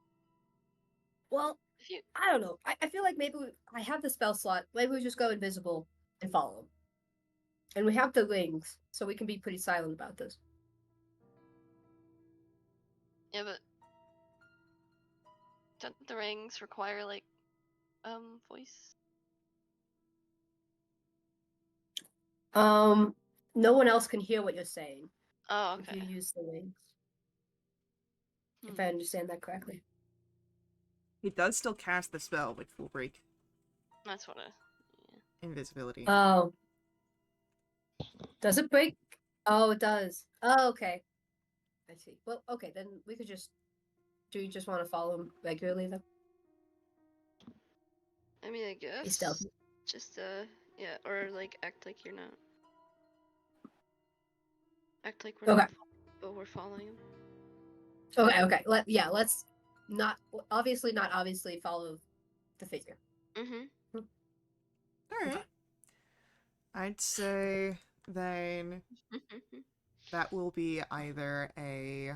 Well, If you I don't know. I feel like maybe I have the spell slot. Maybe we just go invisible and follow them. And we have the wings, so we can be pretty silent about this. Yeah, but don't the rings require like voice? No one else can hear what you're saying Oh, if okay. you use the wings. If I understand that correctly. He does still cast the spell, which will break. That's what I... invisibility. Oh. Does it break? Oh, it does. Oh, okay. I see. Well, okay, then we could just. Do you just want to follow him regularly, though? I mean, I He's guess. stealthy. Just, yeah, or, like, act like you're not. Act like we're Okay. not, but we're following him. Okay. Let's not obviously follow the figure. Mm-hmm. All right. I'd say then that will be either a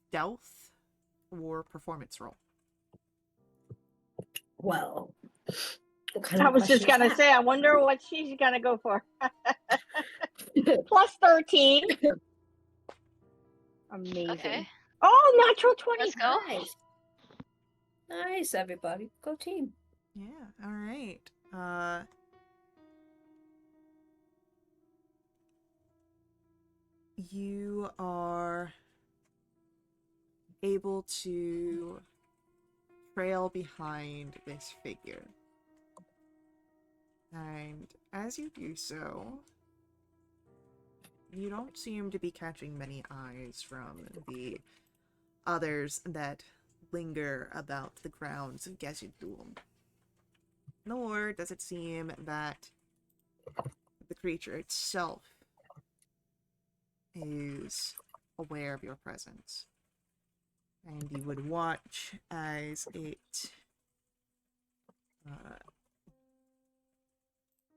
stealth or performance roll. Well, what kind I of was just question is gonna that? say, I wonder what she's gonna go for. Plus 13. Amazing. Okay. Oh, natural 20. Let's go. Nice, everybody. Go team. Yeah. All right. You are able to trail behind this figure. And as you do so, you don't seem to be catching many eyes from the others that linger about the grounds of Gezidul. Nor does it seem that the creature itself is aware of your presence. And you would watch as it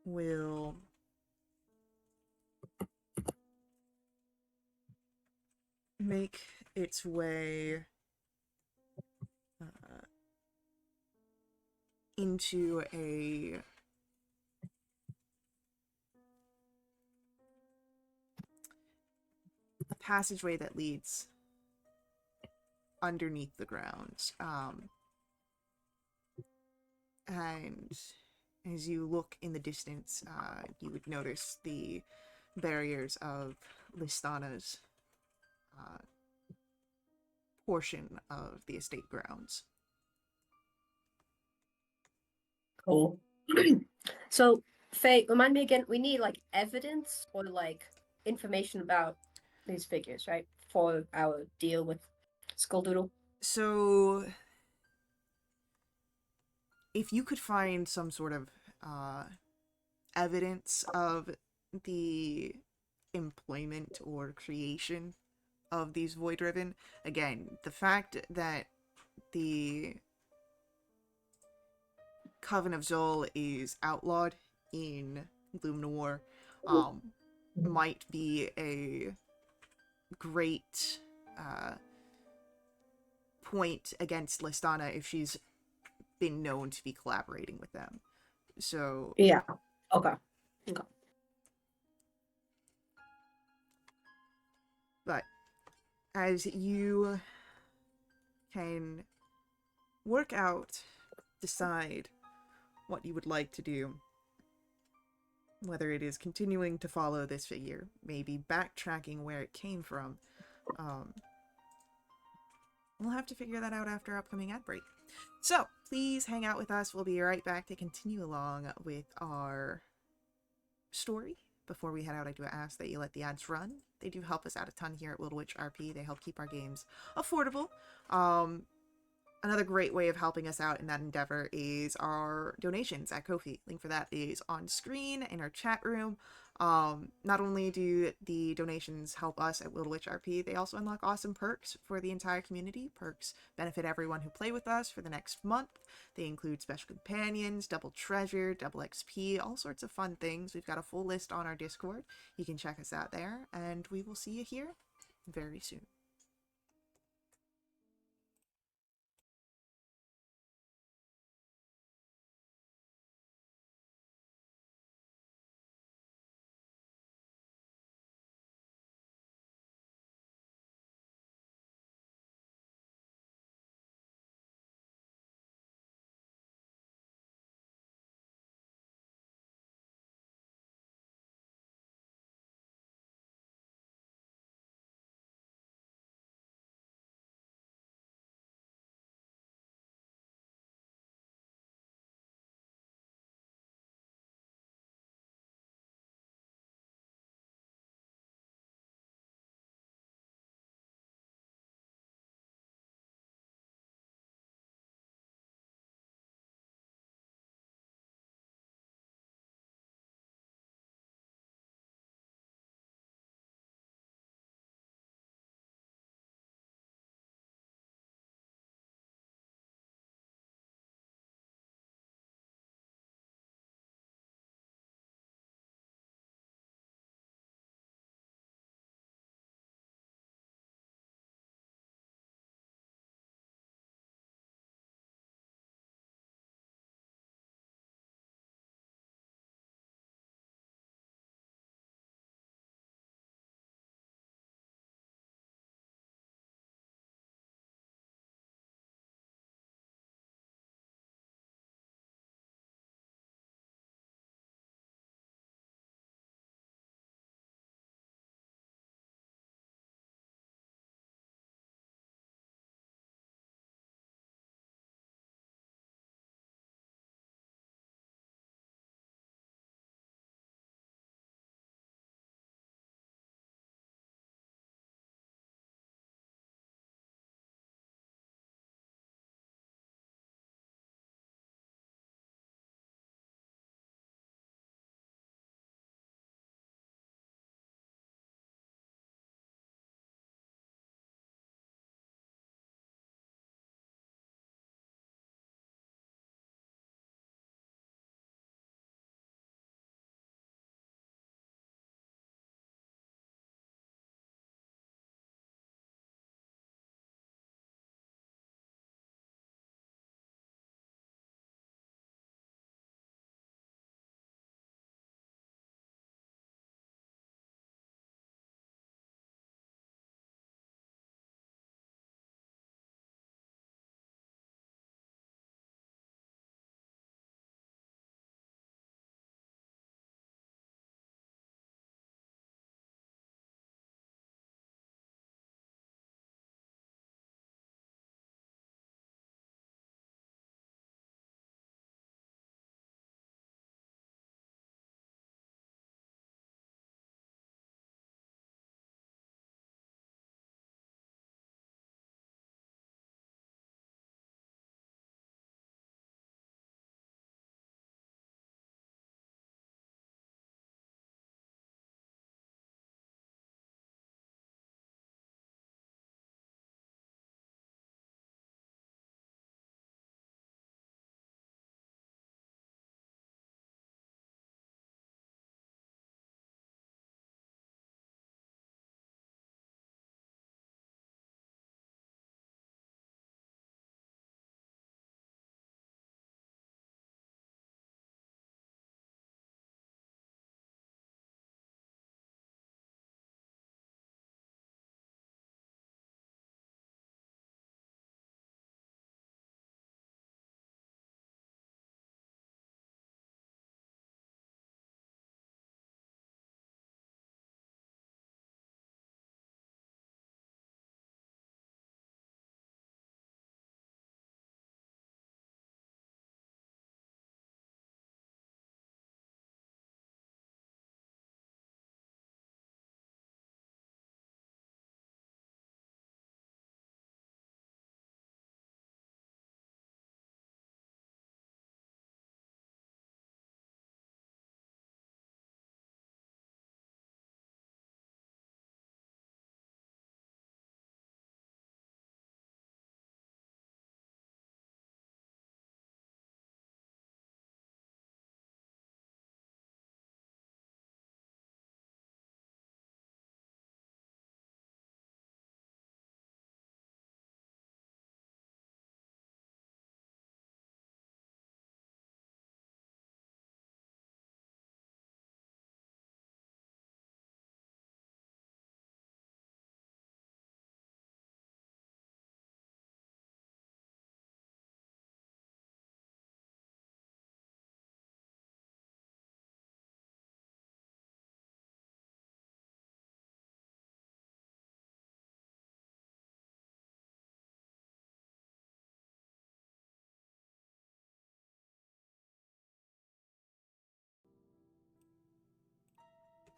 will make its way into a passageway that leads underneath the grounds. And as you look in the distance, you would notice the barriers of Listana's portion of the estate grounds. Cool. So, Faye, remind me again. We need like evidence or like information about these figures, right? For our deal with Skuldoodle. So, if you could find some sort of evidence of the employment or creation of these Void Riven, again, the fact that the Coven of Zol is outlawed in Gloom Noir might be a great point against Listana if she's been known to be collaborating with them. So Yeah. Okay. But as you can work out, decide what you would like to do, whether it is continuing to follow this figure, maybe backtracking where it came from, we'll have to figure that out after upcoming ad break. So, please hang out with us. We'll be right back to continue along with our story. Before we head out, I do ask that you let the ads run. They do help us out a ton here at Wildewitch RP. They help keep our games affordable. Another great way of helping us out in that endeavor is our donations at Ko-fi. Link for that is on screen in our chat room. Not only do the donations help us at Wildewitch RP, they also unlock awesome perks for the entire community. Perks benefit everyone who play with us for the next month. They include special companions, double treasure, double XP, all sorts of fun things. We've got a full list on our Discord. You can check us out there, and we will see you here very soon.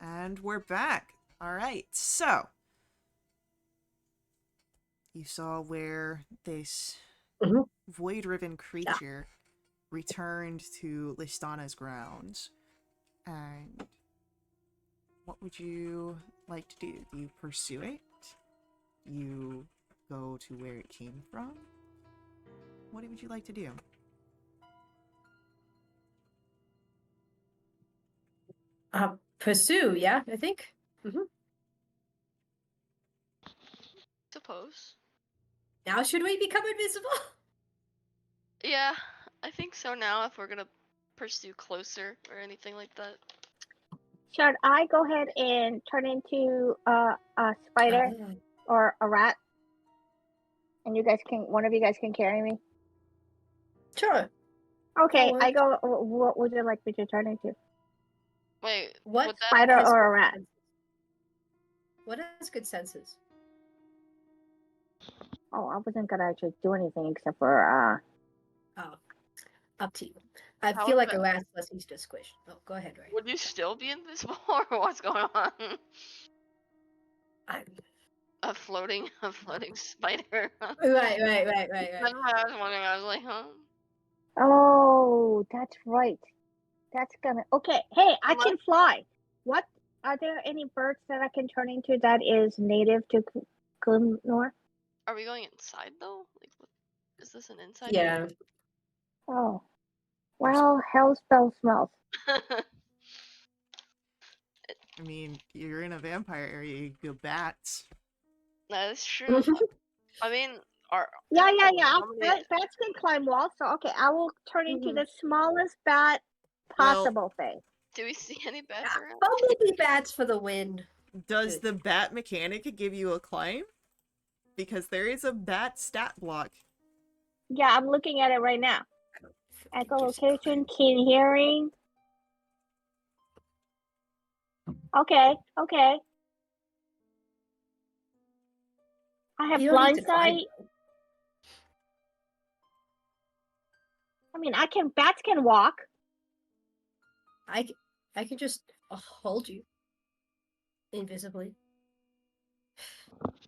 And we're back. All right, so you saw where this Mhm. void-riven creature returned to Listana's grounds. And what would you like to do? Do you pursue it? You go to where it came from? What would you like to do? Pursue, yeah, I think. Suppose. Now should we become invisible? Yeah, I think so now if we're gonna pursue closer or anything like that. Should I go ahead and turn into a spider or a rat? And one of you guys can carry me? Sure. Okay, That I go, what would you like me to turn into? Wait, What would that Spider has or a good rat? senses? What has good senses? Oh, I wasn't gonna actually do anything except for, Oh, up to you. I How feel like about- a rat's less easy to squish. Oh, go ahead, Ray. would you still be invisible or what's going on? I- A floating spider. Right. That's what I was wondering. I was like, huh? oh, that's right. That's gonna, okay, hey, I Unless- can fly. What, are there any birds that I can turn into that is native to Glimnor? Are we going inside though? Like, is this an inside? Yeah. Oh, well, hell spell smells. I mean, you're in a vampire area, you go bats. That is true. I mean, are Yeah. how many- Bats can climb walls, so okay, I will turn into Mhm. the smallest bat possible thing. do we see any bats around? Bumblebee bats for the win. Does Good. the bat mechanic give you a climb? Because there is a bat stat block. Yeah, I'm looking at it right now. Gives Echolocation, keen hearing. Okay. I have You don't need blind to climb, sight. though. I mean, bats can walk. I can just hold you invisibly.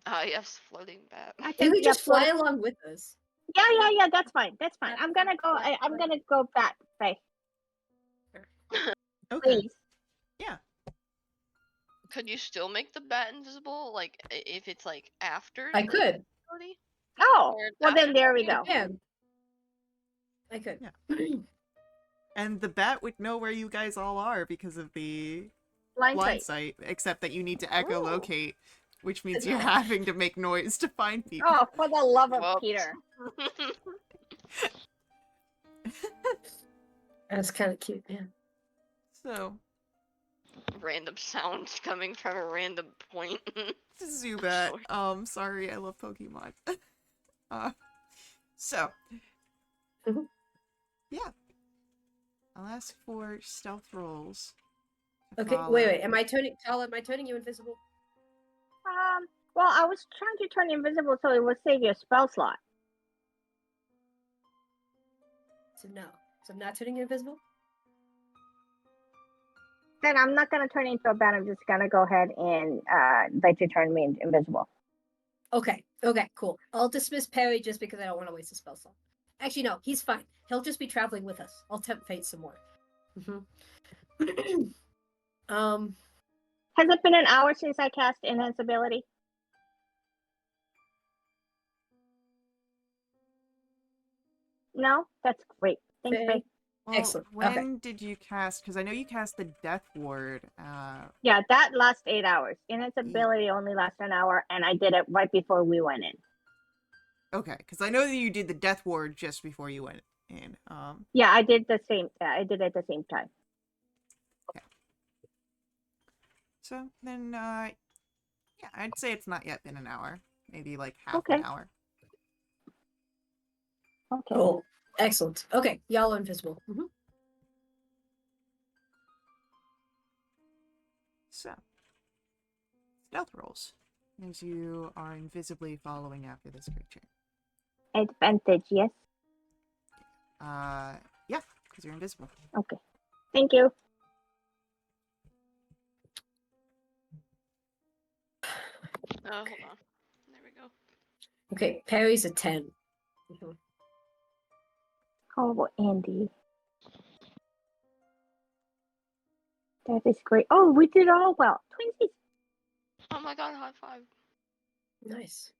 Ah, yes, floating bat. I You can can just fly float. along with us. Yeah, that's fine. Yeah, I'm gonna go, fly, I'm fly. gonna go back. Bye. Okay. Please. Could you still make the bat invisible? Like, if it's like after I the could. ability? Oh, Or well then after there we the go. can. I could. Yeah. And the bat would know where you guys all are because of the Blind blind sight. sight, except that you need to echolocate, which means Yeah. you're having to make noise to find people. Oh, for the love of Whoops. Peter. That's kind of cute, yeah. So, Random sounds coming from a random point. Zubat, Sorry. sorry, I love Pokemon. So, Mhm. yeah. I'll ask for stealth rolls. to Okay, follow. wait. Am I turning you invisible? Well, I was trying to turn invisible so it would save you a spell slot. So no. So I'm not turning you invisible? Then I'm not gonna turn into a bat. I'm just gonna go ahead and let you turn me invisible. Okay, cool. I'll dismiss Perry just because I don't want to waste a spell slot. Actually, no, he's fine. He'll just be traveling with us. I'll tempt fate some more. Has it been an hour since I cast invincibility? No? That's great. Thanks, Okay. Faye. Well, Excellent, when okay. did you cast? Because I know you cast the Death Ward. Yeah, that lasts 8 hours. Invincibility only lasts an hour, and I did it right before we went in. Okay, because I know that you did the Death Ward just before you went in. Yeah, I did the same. I did it at the same time. So then, yeah, I'd say it's not yet been an hour. Maybe like half Okay. an hour. Okay. Cool. Excellent. Okay, y'all are invisible. So, stealth rolls. As you are invisibly following after this creature. Advantage, yes. Yeah, because you're invisible. Okay. Thank you. Hold on. There we go. Okay, Perry's a 10. How about Andy? That is great. Oh, we did all well. Twinsies. Oh my god, high five. Nice.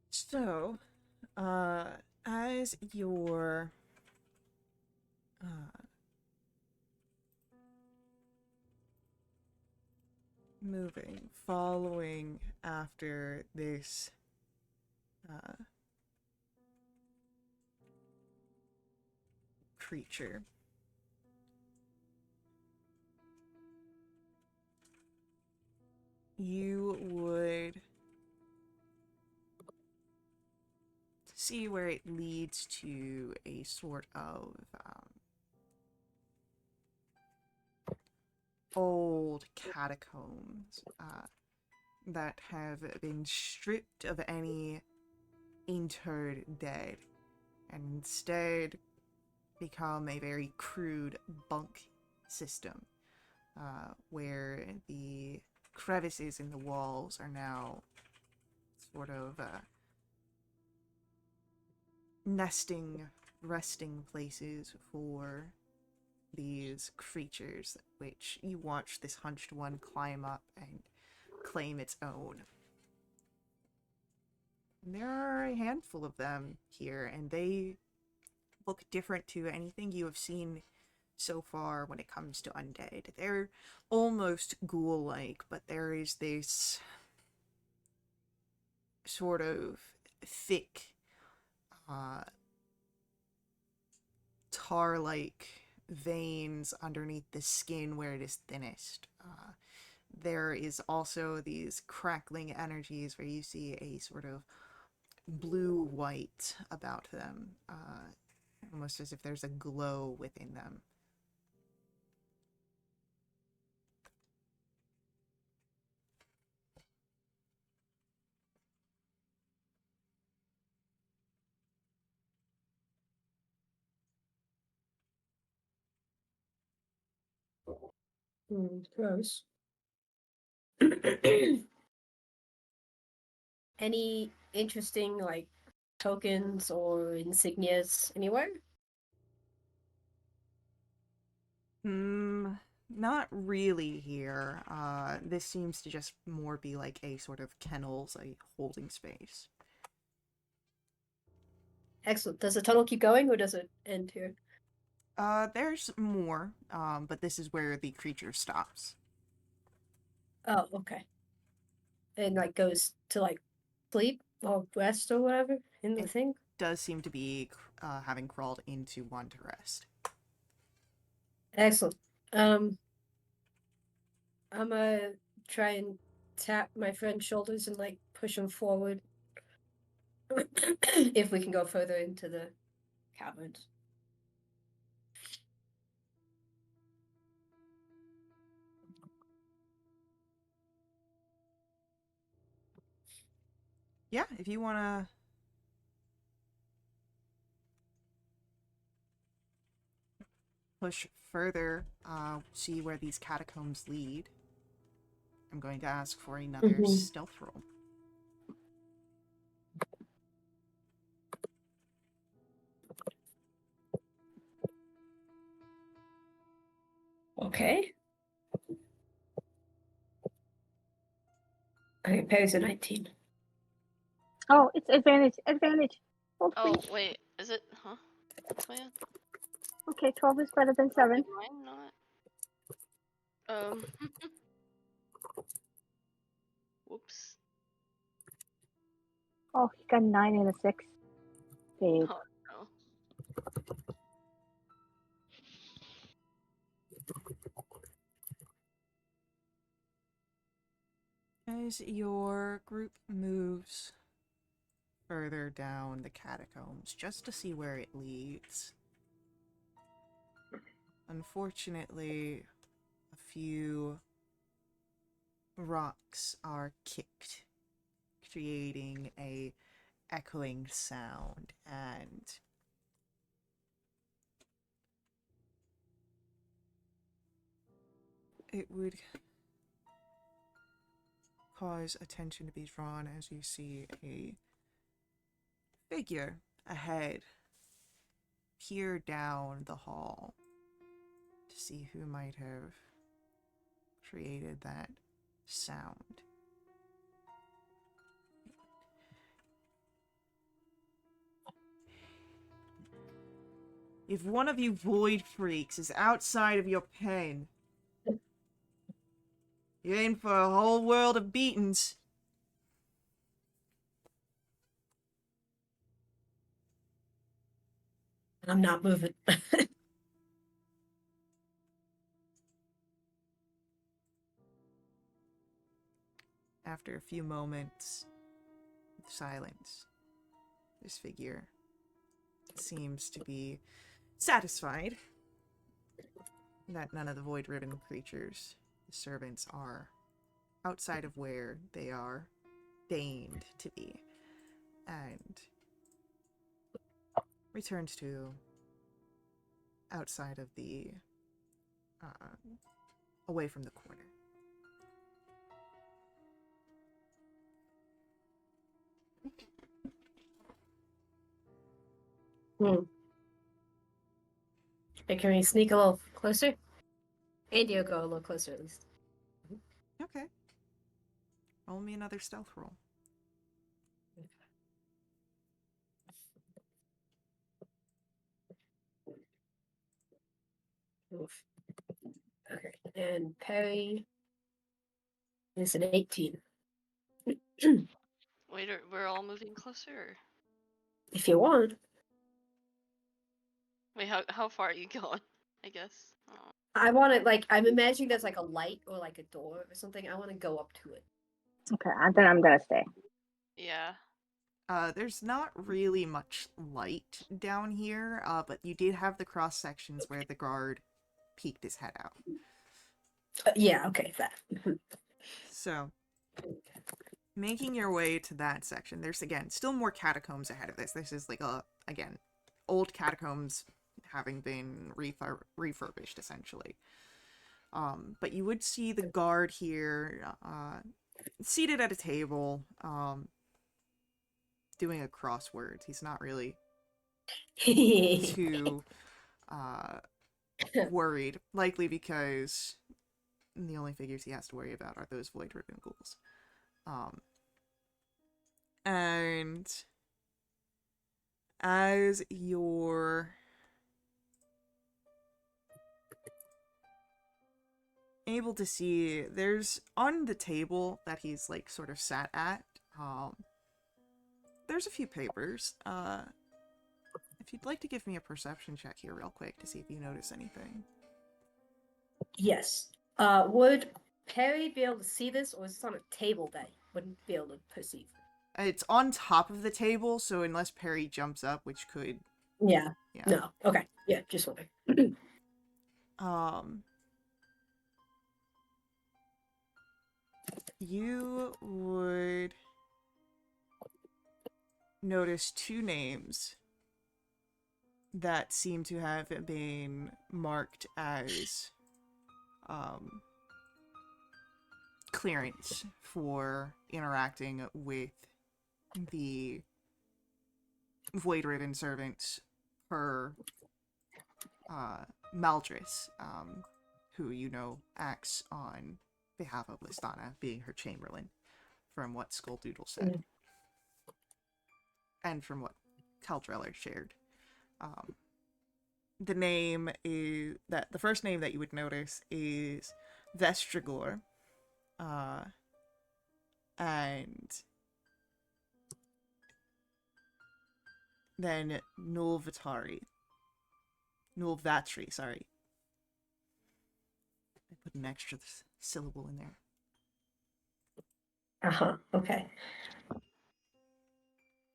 So, as you're moving, following after this creature, you would see where it leads to a sort of old catacombs that have been stripped of any interred dead and instead become a very crude bunk system where the crevices in the walls are now sort of resting places for these creatures, which you watch this hunched one climb up and claim its own. And there are a handful of them here, and they look different to anything you have seen so far when it comes to undead. They're almost ghoul-like, but there is this sort of thick, tar-like veins underneath the skin where it is thinnest. There is also these crackling energies where you see a sort of blue-white about them, almost as if there's a glow within them. Gross. Any interesting, like, tokens or insignias anywhere? Not really here. This seems to just more be like a sort of kennels, a holding space. Excellent. Does the tunnel keep going or does it end here? There's more, but this is where the creature stops. Oh, okay. And like goes to like sleep or rest or whatever in the It thing? does seem to be having crawled into one to rest. Excellent. I'm gonna try and tap my friend's shoulders and like push him forward if we can go further into the caverns. Yeah, if you want to push further, see where these catacombs lead, I'm going to ask for another stealth roll. Okay. Okay, Perry's a 19. Oh, it's advantage. Advantage. Hold Oh, please. wait. Is it? Huh? What's my ad? Okay, 12 is better than Oh, 7. wait, mine not. Whoops. Oh, he got 9 and a 6. Babe. Oh, no. As your group moves further down the catacombs, just to see where it leads, unfortunately, a few rocks are kicked, creating a echoing sound, and it would cause attention to be drawn as you see a figure ahead peer down the hall to see who might have created that sound. If one of you void freaks is outside of your pen, you're in for a whole world of beatings. I'm not moving. After a few moments of silence, this figure seems to be satisfied that none of the Void Ribbon creatures, the servants, are outside of where they are deigned to be, and returns to outside of the away from the corner. Hey, can we sneak a little closer? And you go a little closer at least. Okay. Roll me another stealth roll. Oof. Okay. And Perry is an 18. Wait, we're all moving closer? Or... If you want. Wait, how far are you going? I guess. Oh. I want to, like, I'm imagining there's like a light or like a door or something. I want to go up to it. Okay, then I'm gonna stay. Yeah. There's not really much light down here, but you did have the cross sections where the guard peeked his head out. Yeah, okay, that. So, making your way to that section, there's again still more catacombs ahead of this. This is like again, old catacombs having been refurbished essentially. But you would see the guard here, seated at a table, doing a crossword. He's not really too worried, likely because the only figures he has to worry about are those Void Ribbon ghouls. And as you're able to see, there's on the table that he's like sort of sat at, there's a few papers. If you'd like to give me a perception check here real quick to see if you notice anything. Yes. Would Perry be able to see this, or is this on a table that he wouldn't be able to perceive? It's on top of the table, so unless Perry jumps up, which could... Yeah. Yeah. No. Okay. Yeah, just wondering. You would notice two names that seem to have been marked as clearance for interacting with the Void Ribbon servants per Maldris, who you know acts on behalf of Listana, being her chamberlain, from what Skulldoodle said. And from what Caldreller shared. The name is that the first name that you would notice is Vestrigor, and then Nulvatri, sorry. I put an extra syllable in there. Uh-huh. Okay.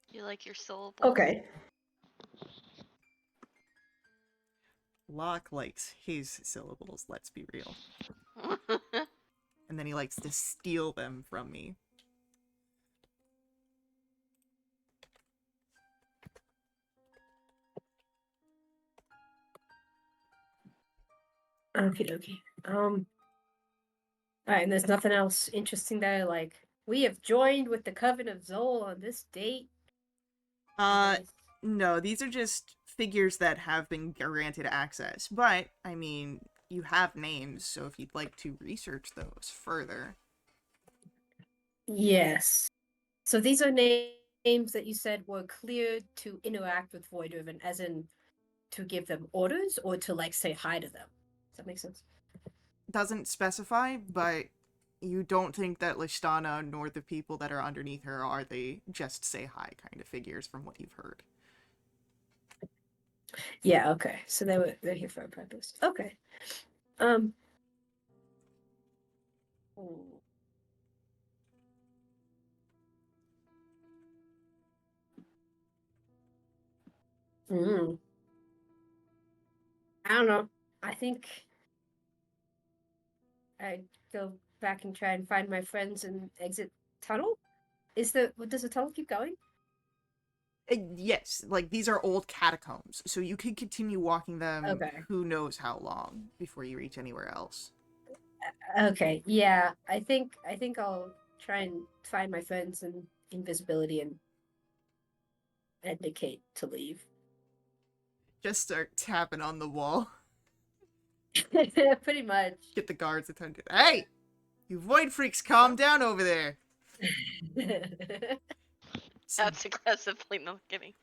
You like your syllable? Okay. Locke likes his syllables, let's be real. And then he likes to steal them from me. Okie dokie. Alright, and there's nothing else interesting there, like, we have joined with the Coven of Zol on this date. Nice. No, these are just figures that have been granted access. But, I mean, you have names, so if you'd like to research those further. Yes. So these are names that you said were cleared to interact with Void Riven, as in to give them orders or to, like, say hi to them. Does that make sense? Doesn't specify, but you don't think that Lishtana nor the people that are underneath her are the just say hi kind of figures from what you've heard. Yeah, okay. So they're here for a purpose. Okay. Um mm, I don't know. I think I'd go back and try and find my friends and exit tunnel. Does the tunnel keep going? Yes, like these are old catacombs, so you could continue walking them Okay. who knows how long before you reach anywhere else. Okay. Yeah. I think I'll try and find my friends and invisibility and indicate to leave. Just start tapping on the wall. Pretty much. Get the guards' attention. Hey! You void freaks, calm down over there. That's aggressively not kidding.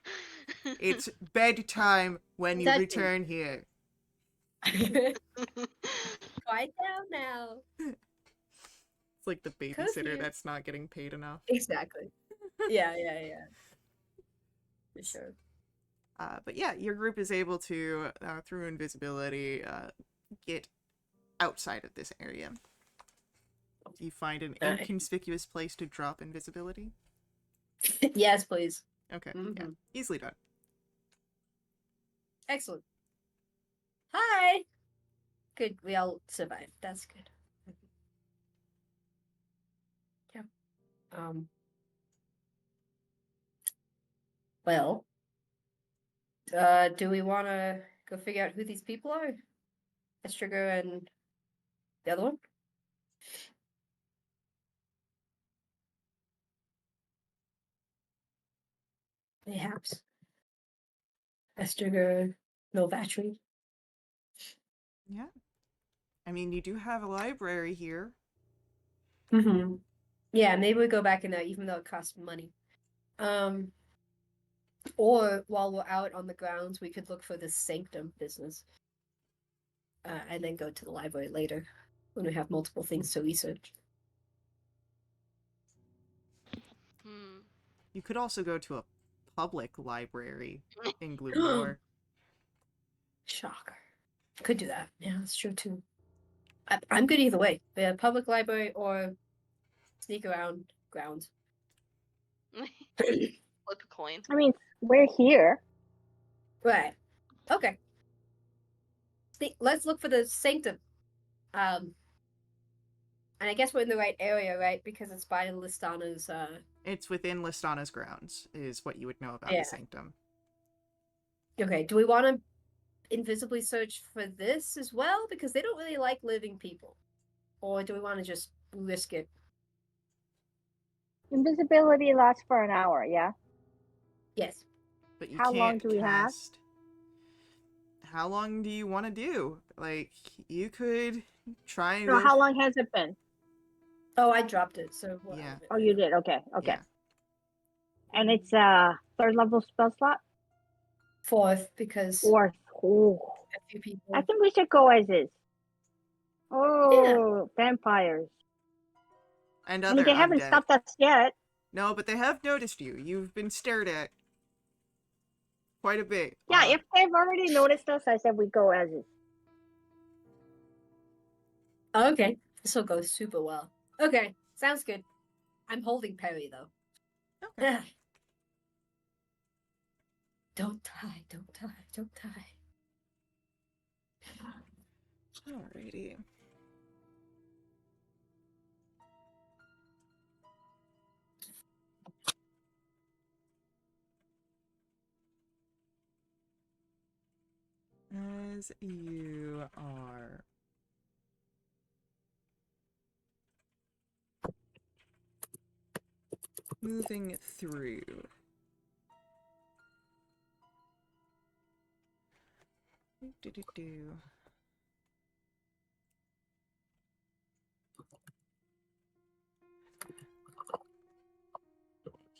It's bedtime when you Exactly. return here. Quiet down now. It's like the babysitter Curfew. that's not getting paid enough. Exactly. Yeah. For sure. But yeah, your group is able to, through invisibility, get outside of this area. Do you find an Nice. inconspicuous place to drop invisibility? Yes, please. Okay, yeah, Mhm. easily done. Excellent. Hi. Good. We all survived. That's good. Yeah. Well, do we want to go figure out who these people are? Estriger and the other one? Perhaps. Estriger, Novatri. Yeah. I mean, you do have a library here. Mm-hmm. Yeah, maybe we go back in there, even though it costs money. Or while we're out on the grounds, we could look for the sanctum business. And then go to the library later when we have multiple things to research. Hmm. You could also go to a public library in Gloomlore. Shocker. Could do that. Yeah, that's true too. I'm good either way. The public library or sneak around grounds. Flip a coin. I mean, we're here. Right. Okay. Let's look for the sanctum. And I guess we're in the right area, right? Because it's by Listana's. It's within Listana's grounds, is what you would know about Yeah. the sanctum. Okay. Do we want to invisibly search for this as well? Because they don't really like living people. Or do we want to just risk it? Invisibility lasts for an hour, yeah? Yes. But you How long can't do we have? cast. How long do you want to do? Like, you could try and So go. how long has it been? Oh, I dropped it. So Yeah. Oh, you did? Okay. Yeah. And it's a third level spell slot? Fourth, because Fourth. Ooh. a few people. I think we should go as is. Oh, vampires. And I other mean, they haven't undead. stopped us yet. No, but they have noticed you. You've been stared at quite a bit. Yeah, if they've already noticed us, I said we go as is. Okay, this will go super well. Okay, sounds good. I'm holding Perry though. Okay. Don't die, don't die, don't die. Alrighty. As you are moving through. Do.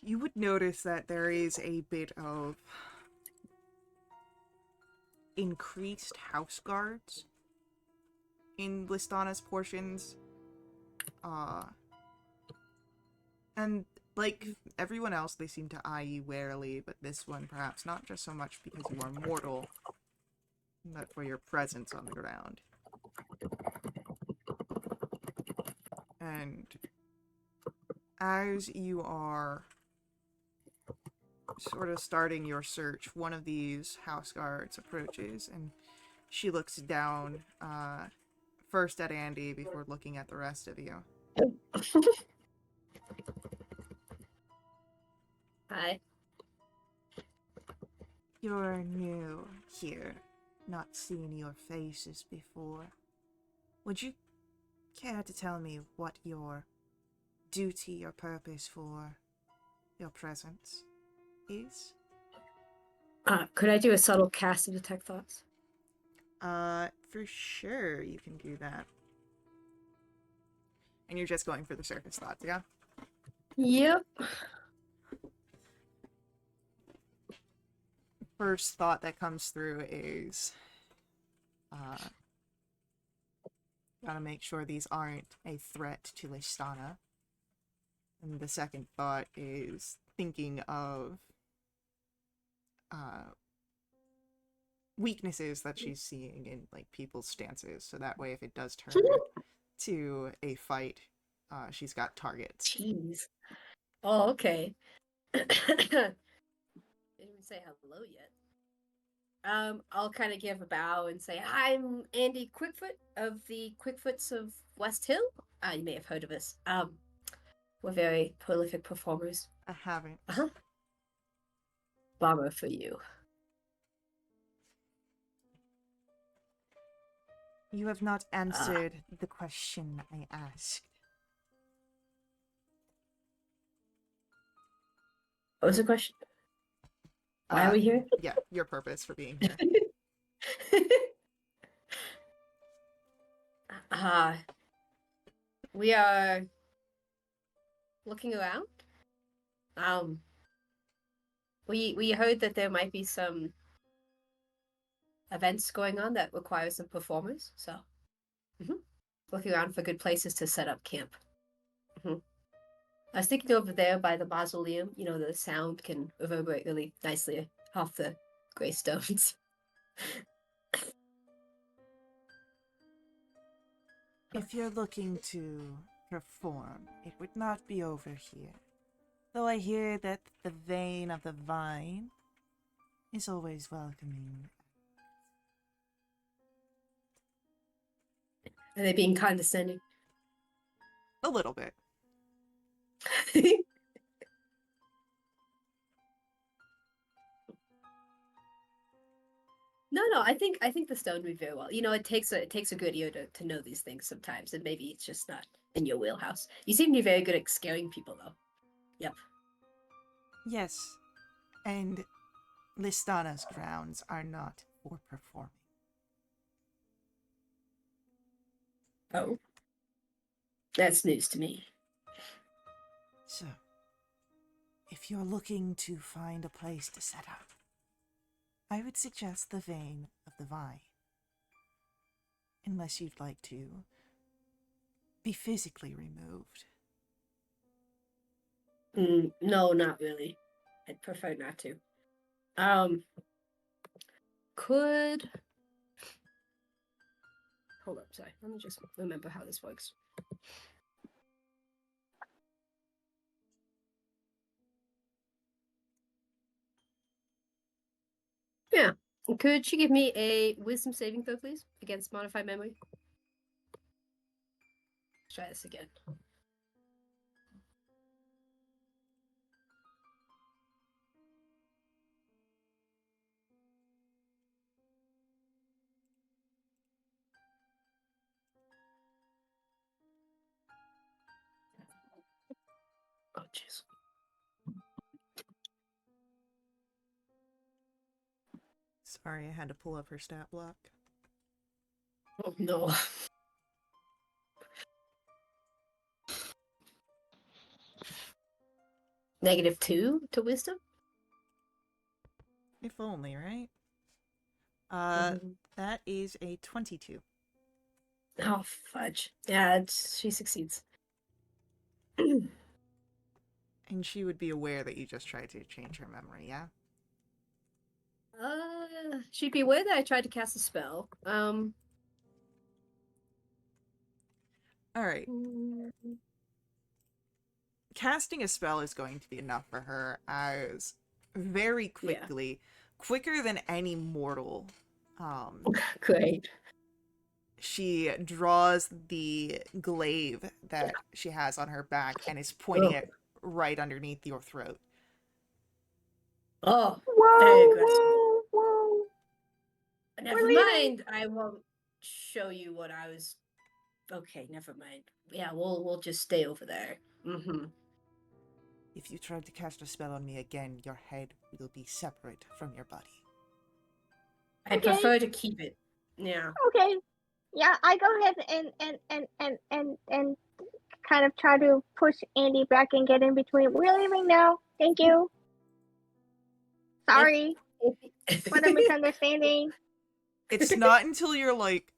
You would notice that there is a bit of increased house guards in Listana's portions. And like everyone else, they seem to eye you warily, but this one perhaps not just so much because you are mortal, but for your presence on the ground. And as you are sort of starting your search, one of these house guards approaches, and she looks down, first at Andy before looking at the rest of you. Hi. You're new here, not seen your faces before. Would you care to tell me what your duty or purpose for your presence is? Could I do a subtle cast to detect thoughts? For sure you can do that. And you're just going for the surface thoughts, yeah? Yep. First thought that comes through is, gotta make sure these aren't a threat to Listana. And the second thought is thinking of, weaknesses that she's seeing in, like, people's stances. So that way, if it does turn to a fight, she's got targets. Jeez. Oh, okay. Didn't even say hello yet. I'll kind of give a bow and say, I'm Andy Quickfoot of the Quickfoots of West Hill. You may have heard of us. We're very prolific performers. I haven't. Bummer for you. You have not answered the question I asked. What was the question? Why are we here? Yeah, your purpose for being here. We are looking around. We heard that there might be some events going on that require some performers, so looking around for good places to set up camp. I was thinking over there by the mausoleum, you know, the sound can reverberate really nicely off the grey stones. If you're looking to perform, it would not be over here. Though I hear that the vein of the vine is always welcoming. Are they being condescending? A little bit. No, I think the stone would be very well. You know, it takes a good ear to know these things sometimes, and maybe it's just not in your wheelhouse. You seem to be very good at scaring people, though. Yep. Yes, and Listana's grounds are not for performing. Oh, that's news to me. So, if you're looking to find a place to set up, I would suggest the vein of the vine. Unless you'd like to be physically removed. No, not really. I'd prefer not to. Could hold up. Sorry, let me just remember how this works. Yeah. Could she give me a wisdom saving throw, please, against modified memory? Let's try this again. Oh, jeez. Aria had to pull up her stat block. Oh no. -2 to wisdom? If only, right? Mhm. That is a 22. Oh, fudge. Yeah, she succeeds. And she would be aware that you just tried to change her memory, yeah? She'd be aware that I tried to cast a spell. Alright. Casting a spell is going to be enough for her, as very quickly, quicker than any mortal, Great. she draws the glaive that she has on her back and is pointing it right underneath your throat. Oh, Whoa, very aggressive. whoa, whoa. Never We're leaving. mind. I won't show you what I was. Okay, never mind. Yeah, we'll just stay over there. Mm-hmm. If you try to cast a spell on me again, your head will be separate from your body. I Okay. prefer to keep it. Yeah. Okay. Yeah, I go ahead and kind of try to push Andy back and get in between. We're leaving now. Thank you. Sorry for the misunderstanding. It's not until you're like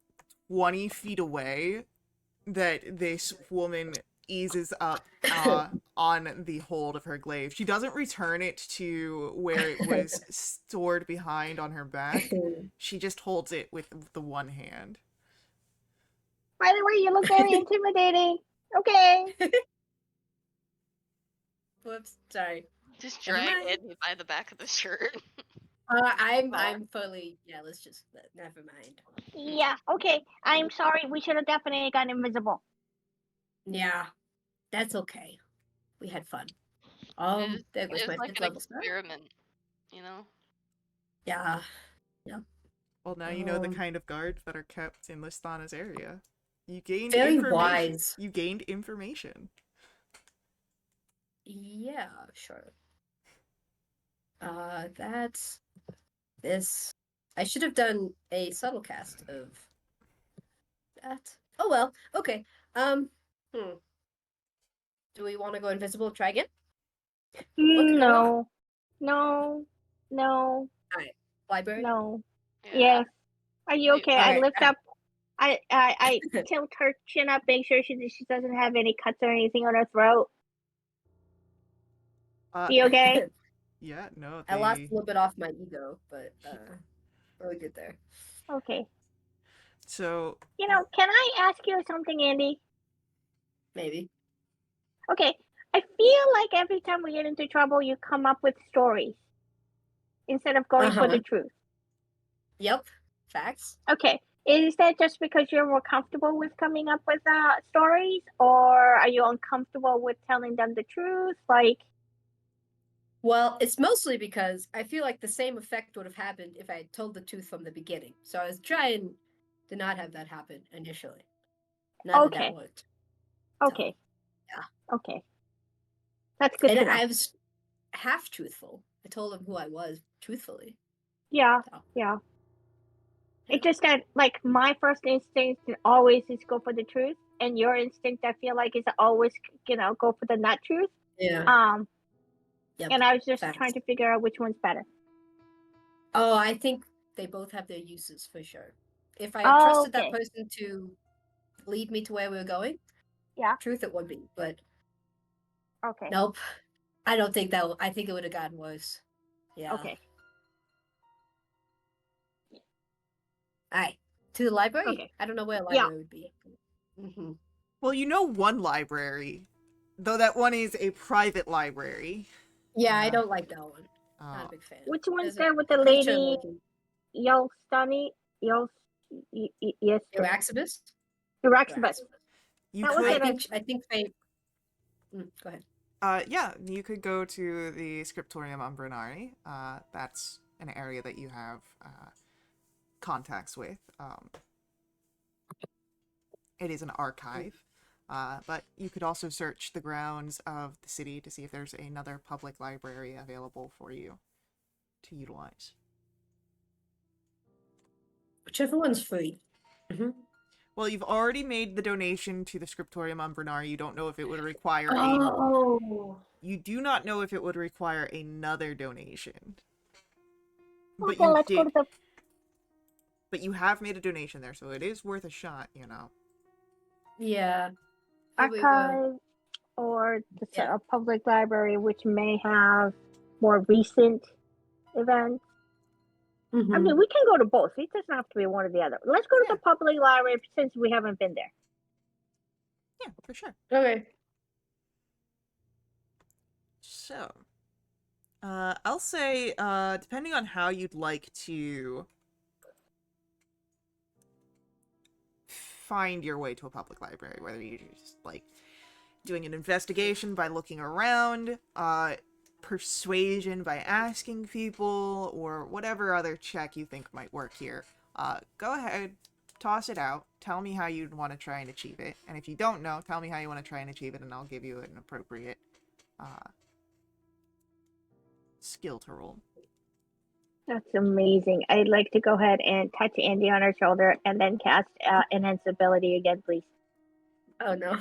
20 feet away that this woman eases up on the hold of her glaive. She doesn't return it to where it was stored behind on her back. She just holds it with the one hand. By the way, you look very intimidating. Okay. Whoops. Sorry. Just Never drag mind. Andy by the back of the shirt. I'm fully. Yeah. Let's just. Never mind. Yeah, okay. I'm sorry. We should have definitely gone invisible. Yeah. That's okay. We had fun. There It goes was my like 5th an level spell. experiment, you know? Yeah. Well, now you know the kind of guards that are kept in Listana's area. You gained Very information. wise. You gained information. Yeah, sure. That's this. I should have done a subtle cast of that. Oh well. Okay. Do we want to go invisible? Try again? What could go wrong? No. Library. No. Yeah. Yes. Are you okay? I Alright, lift up. I tilt her chin up, make sure she doesn't have any cuts or anything on her throat. You okay? Yeah, no, I lost a little bit off my ego, but we're good there. Okay. So, can I ask you something, Andy? Maybe. Okay. I feel like every time we get into trouble, you come up with stories instead of going for the truth. Yep. Facts. Okay. Is that just because you're more comfortable with coming up with stories, or are you uncomfortable with telling them the truth? Well, it's mostly because I feel like the same effect would have happened if I had told the truth from the beginning. So I was trying to not have that happen initially. Not that worked. Okay. So, yeah. Okay. That's good to know. I was half truthful. I told him who I was truthfully. Yeah. So. Yeah. It's just that, my first instinct always is go for the truth, and your instinct, I feel like, is always, go for the not truth. Yeah. Yep. And I was just trying to figure out which one's better. Oh, I think they both have their uses for sure. If I had trusted that person to lead me to where we were going, truth it would be. But nope, I don't think that. I think it would have gotten worse. Yeah. Okay. All right, to the library. Okay. I don't know where a library would be. Mm-hmm. Well, you know one library, though that one is a private library. Yeah, I don't like that one. Not a big fan. Which one's there with the lady? Yolstani? Yes. Araxibus? Araxibus. I think they. Go ahead. Yeah, you could go to the Scriptorium Umbranari. That's an area that you have contacts with. It is an archive. But you could also search the grounds of the city to see if there's another public library available for you to utilize. Whichever one's free. Well, you've already made the donation to the Scriptorium Umbranar. You don't know if it would require Oh. You do not know if it would require another donation. But Okay, you let's go did. to the But you have made a donation there, so it is worth a shot, you know. Yeah. Here we go. archive or the Yeah. public library, which may have more recent events. I Mhm. mean, we can go to both. It doesn't have to be one or the other. Let's go to Yeah. the public library since we haven't been there. Yeah, for sure. Okay. So, I'll say, depending on how you'd like to find your way to a public library, whether you're just, like, doing an investigation by looking around, persuasion by asking people, or whatever other check you think might work here, go ahead, toss it out, tell me how you'd want to try and achieve it, and if you don't know, tell me how you want to try and achieve it, and I'll give you an appropriate, skill to roll. That's amazing. I'd like to go ahead and touch Andy on her shoulder and then cast Enhance Ability again, please. Oh no.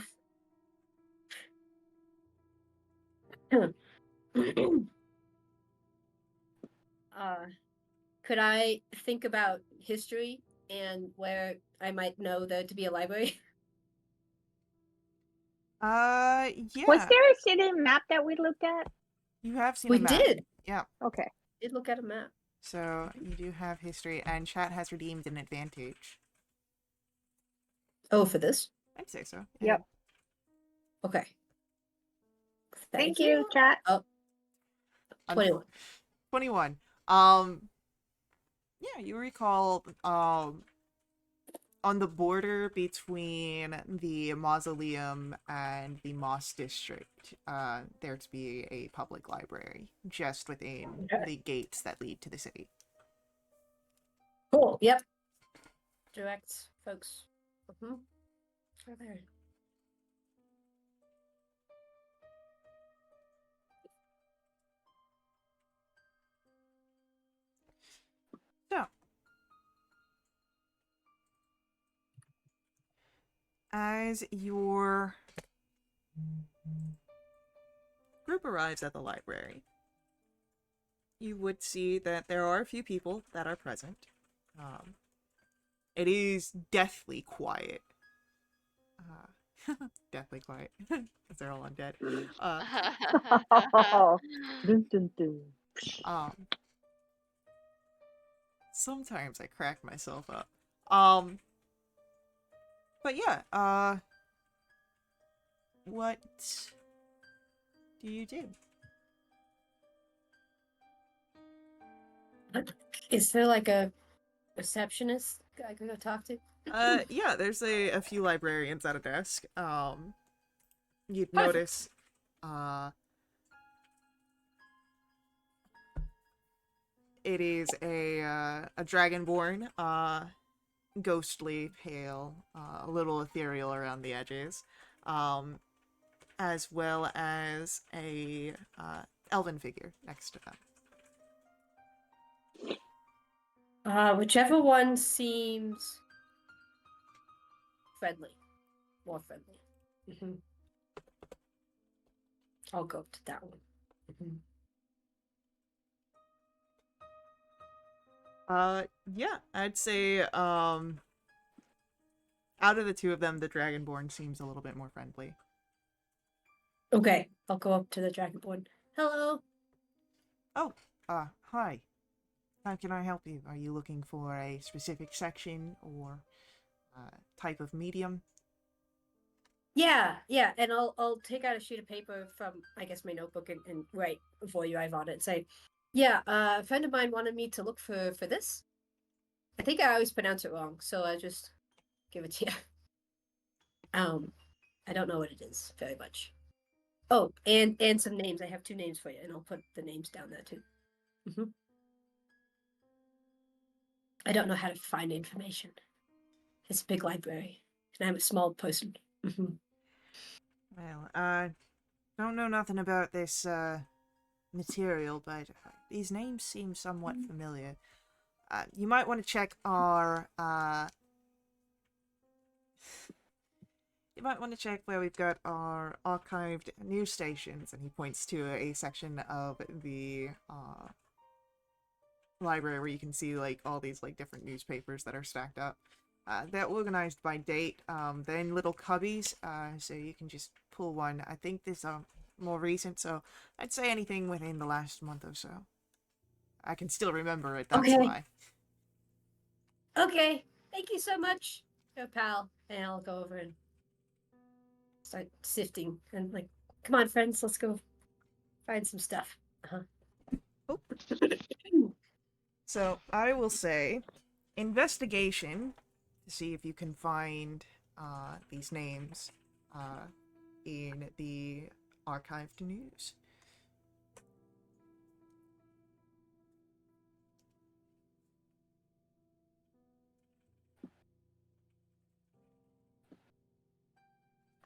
Could I think about history and where I might know there to be a library? Yeah. Was there a city map that we looked at? You have seen We a map. did. Yeah. Okay. Did look at a map. So, you do have history, and chat has redeemed an advantage. Oh, for this? I'd say so. Yep. Okay. Thank you, chat. Oh. 21. 21. Yeah, you recall, on the border between the mausoleum and the Moss District, there to be a public library just within Okay. the gates that lead to the city. Cool. Yep. Direct folks. Right there. So, as your group arrives at the library, you would see that there are a few people that are present. It is deathly quiet. Deathly quiet. Because they're all undead. Dun, dun, dun. Sometimes I crack myself up. But yeah, what do you do? Is there like a receptionist I could go talk to? Yeah, there's a few librarians at a desk. You'd Perfect. notice, it is a dragonborn, ghostly, pale, a little ethereal around the edges, as well as a elven figure next to them. Whichever one seems friendly. More friendly. I'll go to that one. Yeah, I'd say, out of the two of them, the dragonborn seems a little bit more friendly. Okay, I'll go up to the dragonborn. Hello. Oh, hi. How can I help you? Are you looking for a specific section or type of medium? Yeah, and I'll take out a sheet of paper from I guess my notebook and write before you arrive on it and say, yeah, a friend of mine wanted me to look for this. I think I always pronounce it wrong, so I just give it to you. I don't know what it is very much. Oh, and some names. I have 2 names for you, and I'll put the names down there too. I don't know how to find information. It's a big library, and I'm a small person. Well, I don't know nothing about this material, but these names seem somewhat familiar. You might want to check our you might want to check where we've got our archived news stations, and he points to a section of the library where you can see like all these like different newspapers that are stacked up. They're organized by date. They're in little cubbies, so you can just pull one. I think this more recent, so I'd say anything within the last month or so. I can still remember it, that's Okay. why. Okay, thank you so much, pal. And I'll go over and start sifting and like, come on, friends, let's go find some stuff. Oh. So I will say investigation to see if you can find these names in the archived news.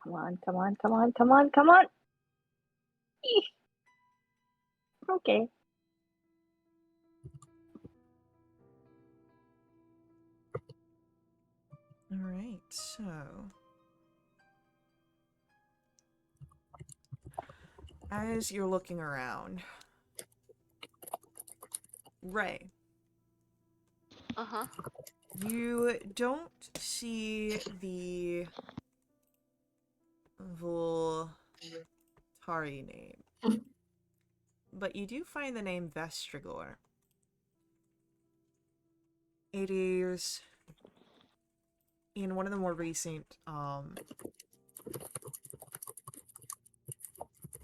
Come on, come on, come on, come on, come on. Eesh. Okay. Alright, so as you're looking around, Ray, Uh-huh. you don't see the Voltari name, but you do find the name Vestrigor. It is in one of the more recent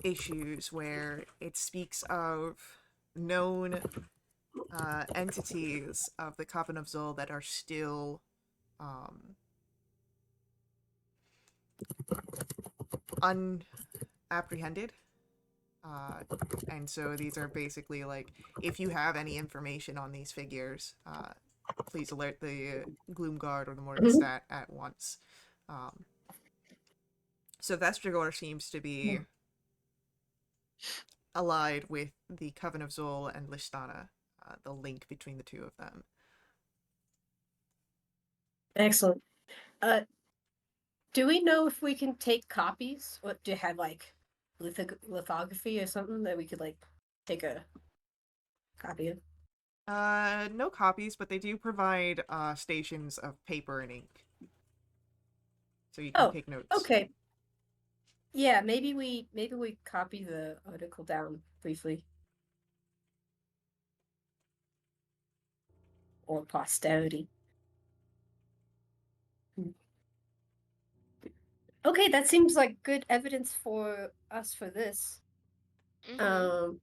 issues where it speaks of known entities of the Coven of Zol that are still unapprehended. And so these are basically like, if you have any information on these figures, please alert the Gloom Guard or the Morgenstadt at once. So Vestrigor seems to be allied with the Coven of Zol and Listana, the link between the two of them. Excellent. Do we know if we can take copies? What do you have, like lithography or something that we could like take a copy of? No copies, but they do provide stations of paper and ink, so you can Oh, take notes. okay. Yeah, maybe we copy the article down briefly. Or posterity. Okay, that seems like good evidence for us for this. Mhm.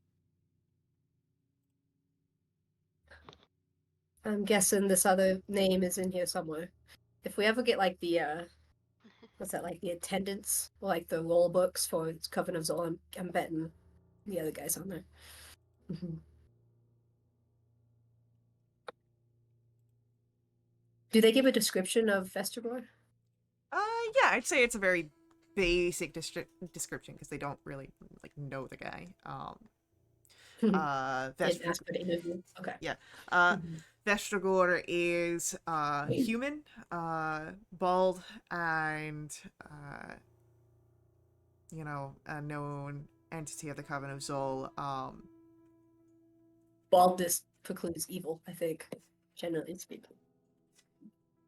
I'm guessing this other name is in here somewhere. If we ever get like the what's that, like the attendance or like the roll books for Coven of Zol, I'm betting the other guy's on there. Do they give a description of Vestergaard? Yeah, I'd say it's a very basic description because they don't really like know the guy. Didn't ask for the interview. Okay. Yeah. Mhm. Vestragor is human, bald, and a known entity of the Coven of Zol. Baldness precludes evil, I think, generally speaking.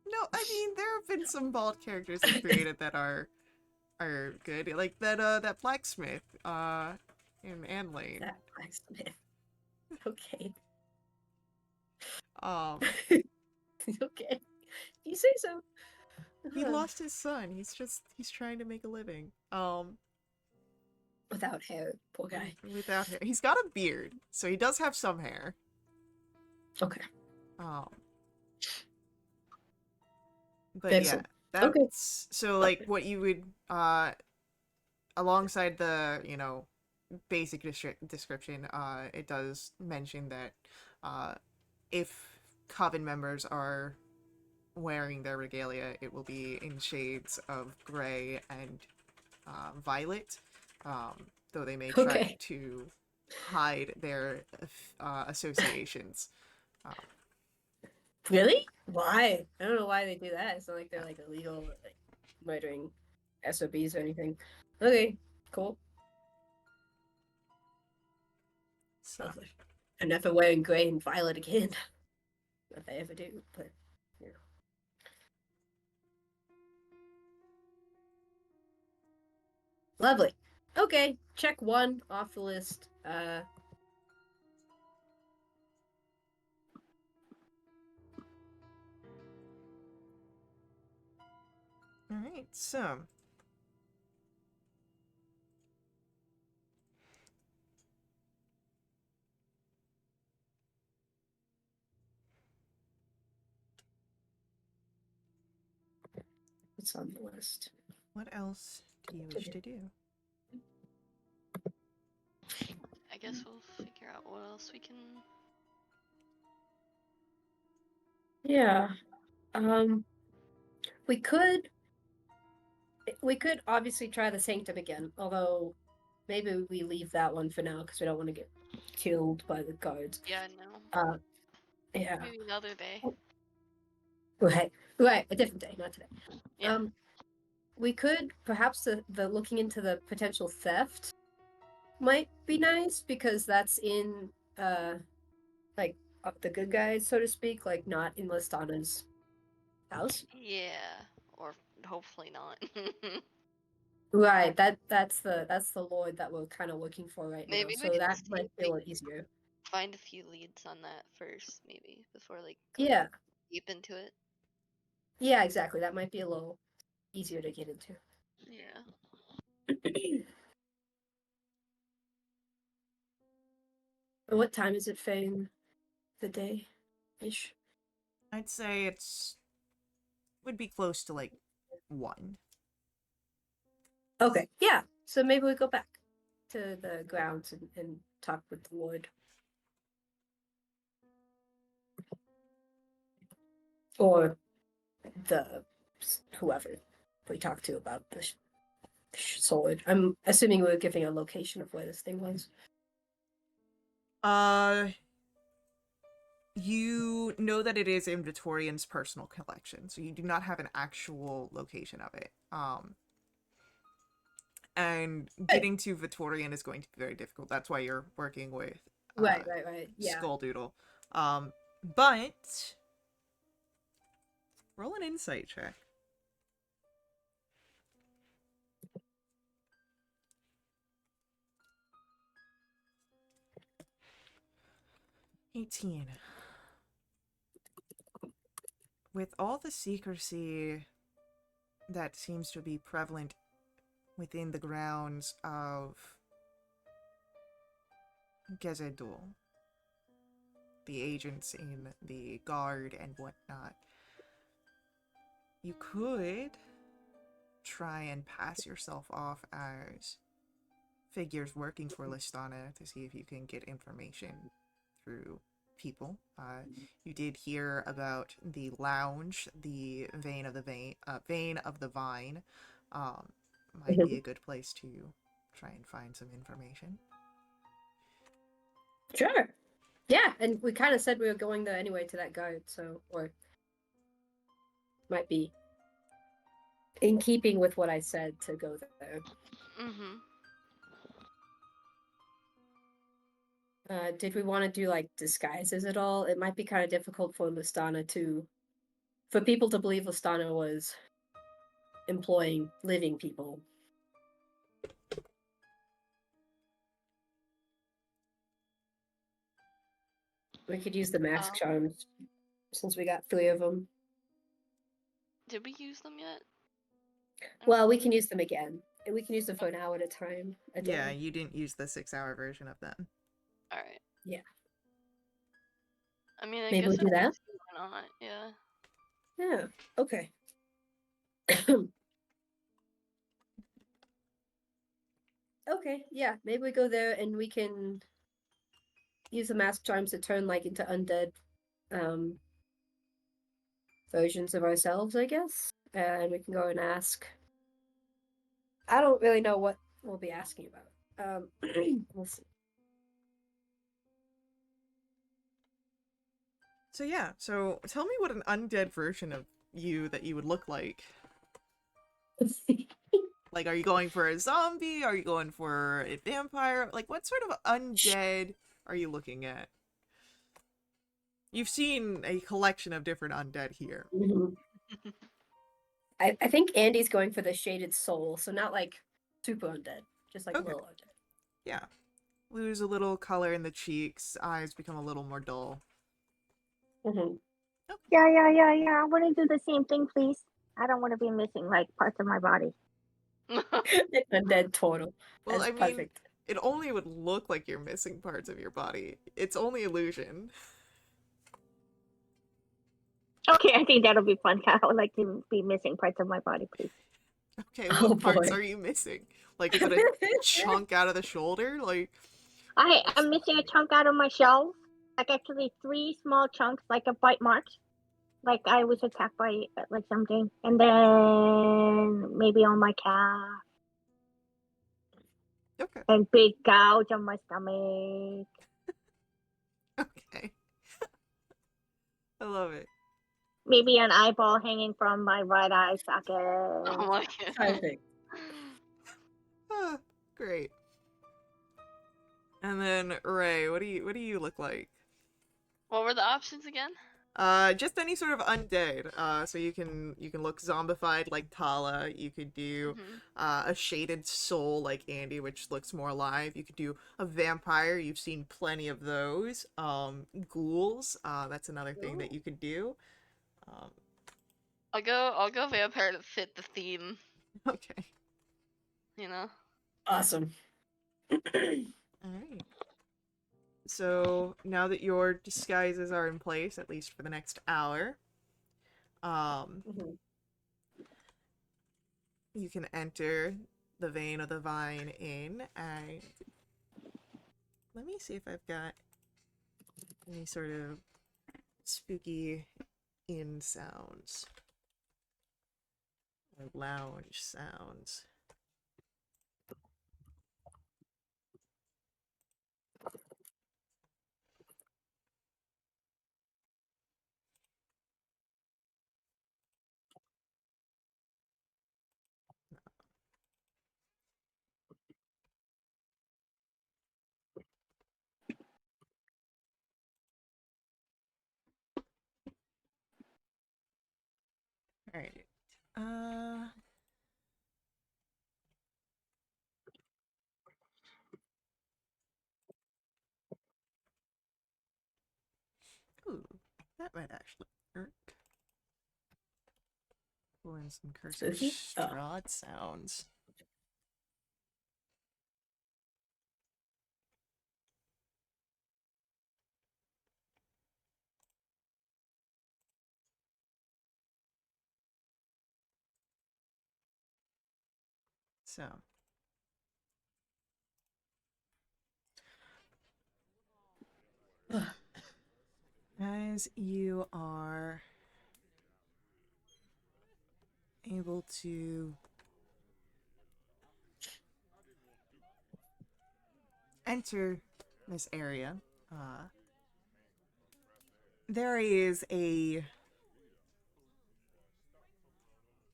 No, I mean there have been some bald characters I've created that are good, like that blacksmith in Anne Lane. That blacksmith. Okay. Okay. You say so. He lost his son. He's trying to make a living. Without hair, poor guy. Without hair. He's got a beard, so he does have some hair. Okay. But Excellent. yeah, that's Okay. so like what you would alongside the, basic description, it does mention that if Coven members are wearing their regalia, it will be in shades of gray and violet, though they may try to hide their associations. Really? Why? I don't know why they do that. It's not like they're like illegal like, murdering SOBs or anything. Okay, cool. So, Lovely. And never wearing grey and violet again. If they ever do, but you know. Lovely. Okay, check 1 off the list. all right, so what's on the list? what else do you wish to do? I guess we'll figure out what else we can. Yeah. We could obviously try the Sanctum again, although maybe we leave that one for now because we don't want to get killed by the guards. Yeah, no. Yeah. Maybe another day. Right, a different day, not today. Yeah. We could perhaps the looking into the potential theft might be nice because that's in like the good guys, so to speak, like not in Listana's house. Yeah. Or hopefully not. Right, that's the lord that we're kind of looking for right now. Maybe we So can that see might if be a we little easier. find a few leads on that first, maybe, before like going Yeah, deep into it. yeah, exactly. That might be a little easier to get into. Yeah. What time is it, Fane? The day ish. I'd say would be close to like 1. Okay, yeah. So maybe we go back to the grounds and talk with the lord. Or the whoever we talked to about the sword. I'm assuming we were giving a location of where this thing was. You know that it is in Victorian's personal collection, so you do not have an actual location of it. And getting to Victorian is going to be very difficult. That's why you're working with Right. Yeah. Skulldoodle. But roll an insight check. 18. With all the secrecy that seems to be prevalent within the grounds of Gezedul, the agents in the guard and whatnot, you could try and pass yourself off as figures working for Listana to see if you can get information through people. You did hear about the lounge, the vein of the vine. Might be a good place to try and find some information. Sure. Yeah, and we kind of said we were going there anyway to that guard, so or might be in keeping with what I said to go there. Mm-hmm. Did we want to do like disguises at all? It might be kind of difficult for people to believe Listana was employing living people. We could use the mask charms since we got 3 of them. Did we use them yet? Well, we can use them again. And we can use them for an hour at a time. Yeah, you didn't use the 6-hour version of them. Alright. Yeah. I mean, I Maybe guess we do that? why not? Yeah. Yeah. Okay. Okay, yeah. Maybe we go there and we can use the mask charms to turn like into undead versions of ourselves, I guess. And we can go and ask. I don't really know what we'll be asking about. We'll see. So yeah, so tell me what an undead version of you that you would look like. Like, are you going for a zombie? Are you going for a vampire? Like, what sort of undead are you looking at? You've seen a collection of different undead here. Mhm. I think Andy's going for the shaded soul, so not like super undead, just like a Okay. little undead. Yeah. Lose a little color in the cheeks, eyes become a little more dull. Mm-hmm. Yeah. I want to do the same thing, please. I don't want to be missing like parts of my body. Undead total. Well, That's I mean, perfect. it only would look like you're missing parts of your body. It's only illusion. Okay, I think that'll be fun. I would like to be missing parts of my body, please. Okay, Oh what parts boy. are you missing? Like, is it a chunk out of the shoulder? Like, I'm missing a chunk out of my shell. Like actually 3 small chunks, like a bite marks. Like I was attacked by like something. And then maybe on my calf. okay, And big gouge on my stomach. okay. I love it. Maybe an eyeball hanging from my right eye Oh socket. my god. Perfect. Ah, great. And then Ray, what do you look like? What were the options again? Just any sort of undead. So you can look zombified like Tala. You could do Mhm. a shaded soul like Andy, which looks more alive. You could do a vampire. You've seen plenty of those. Ghouls. That's another thing that you could do. Um, I'll go vampire to fit the theme, okay. you know? Awesome. All right. So now that your disguises are in place, at least for the next hour, Mhm. you can enter the Vein of the Vine Inn. And let me see if I've got any sort of spooky inn sounds or lounge sounds. All right. Uh, ooh, that might actually work. Pull in some cursed Spooky? Oh. Strahd sounds. So, as you are able to enter this area, there is a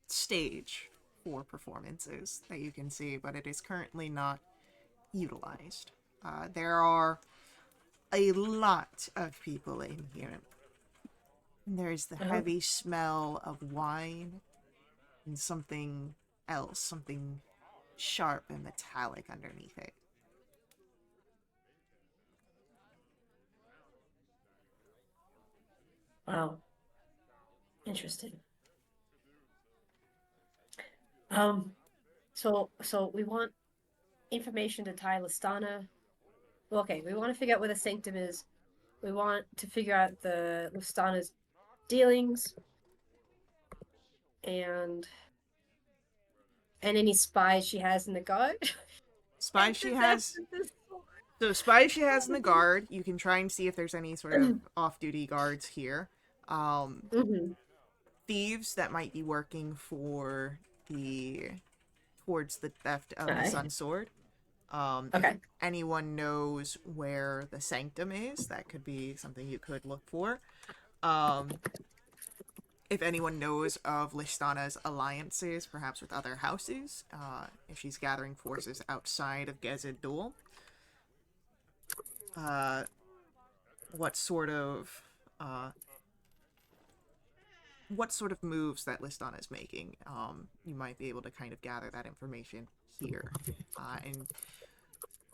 stage for performances that you can see, but it is currently not utilized. There are a lot of people in here. There's the Oh. heavy smell of wine and something else, something sharp and metallic underneath it. Wow. Interesting. So we want information to tie Listana. Well, okay, we want to figure out where the sanctum is. We want to figure out the Listana's dealings and any spies she has in the guard. Spies she has So spies she has in the guard, you can try and see if there's any sort of off-duty guards here. Mm-hmm. Thieves that might be working for the towards the theft of the Okay. Sun Sword. If Okay. anyone knows where the sanctum is, that could be something you could look for. if anyone knows of Listana's alliances, perhaps with other houses, if she's gathering forces outside of Gezid Duel, what sort of moves that Listana is making. You might be able to kind of gather that information here, and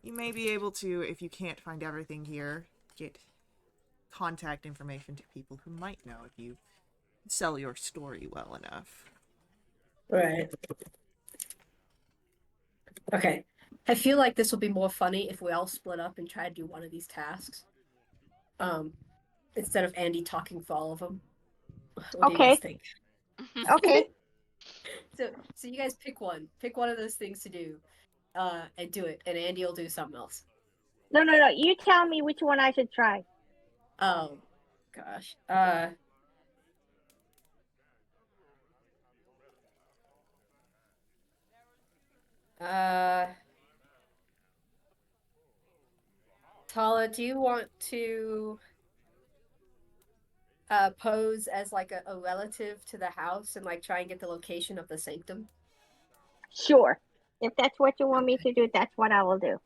you may be able to, if you can't find everything here, get contact information to people who might know if you sell your story well enough. Right. Okay. I feel like this will be more funny if we all split up and try to do one of these tasks. Instead of Andy talking for all of them. What do you guys Okay. think? Okay. So you guys pick one. Pick one of those things to do, and do it. And Andy will do something else. No. You tell me which one I should try. Oh, gosh. Tala, do you want to pose as like a relative to the house and like try and get the location of the sanctum? Sure. If that's what you want me to do, that's what I will do.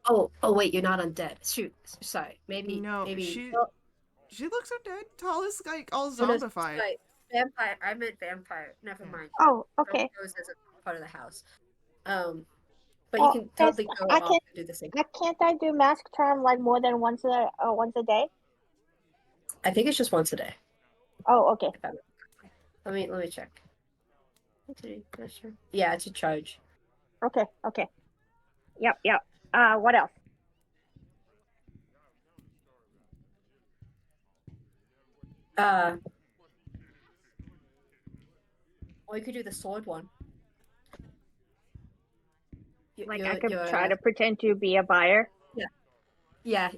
Oh, wait, you're not undead. Shoot, sorry. Maybe, No, maybe. she looks undead. Tallest, like, all Oh, no, zombified. sorry. Vampire. I meant vampire. Never mind. Oh, okay. Pose as a part of the house. But you Well, can totally go I off can. and do the same. Can't I do mask charm like more than once a day? I think it's just once a day. Oh, okay. Let me check. Yeah, it's a charge. Okay. Yep. What else? Or you could do the sword one. Like I could try to pretend to be a buyer. Yeah.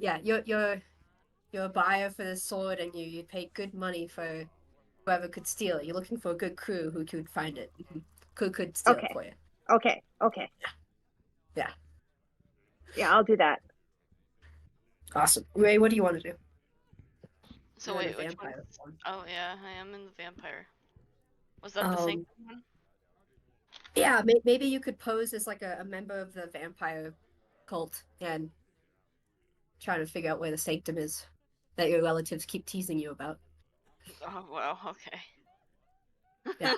You're a buyer for the sword, and you pay good money for whoever could steal it. You're looking for a good crew who could find it, could steal it for you. Okay. Yeah. Yeah, I'll do that. Awesome. Ray, what do you want to do? So You're in wait, the which one? vampire form. Oh yeah, I am in the vampire. Was that the same one? Yeah, maybe you could pose as like a member of the vampire cult and try to figure out where the sanctum is that your relatives keep teasing you about. Oh wow, okay. Yeah.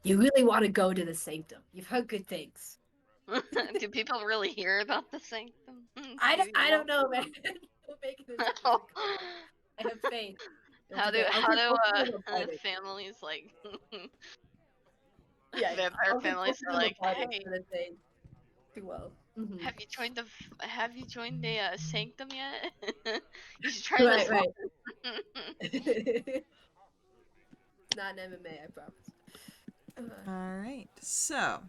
You really want to go to the sanctum. You've heard good things. Do people really hear about the sanctum? I don't know, man. Don't make this No. I have faith. How do families like yeah, vampire families are like, hey, too well. have you joined the sanctum yet? You should try Right, this right. one. Not an MMA, I promise. Alright, so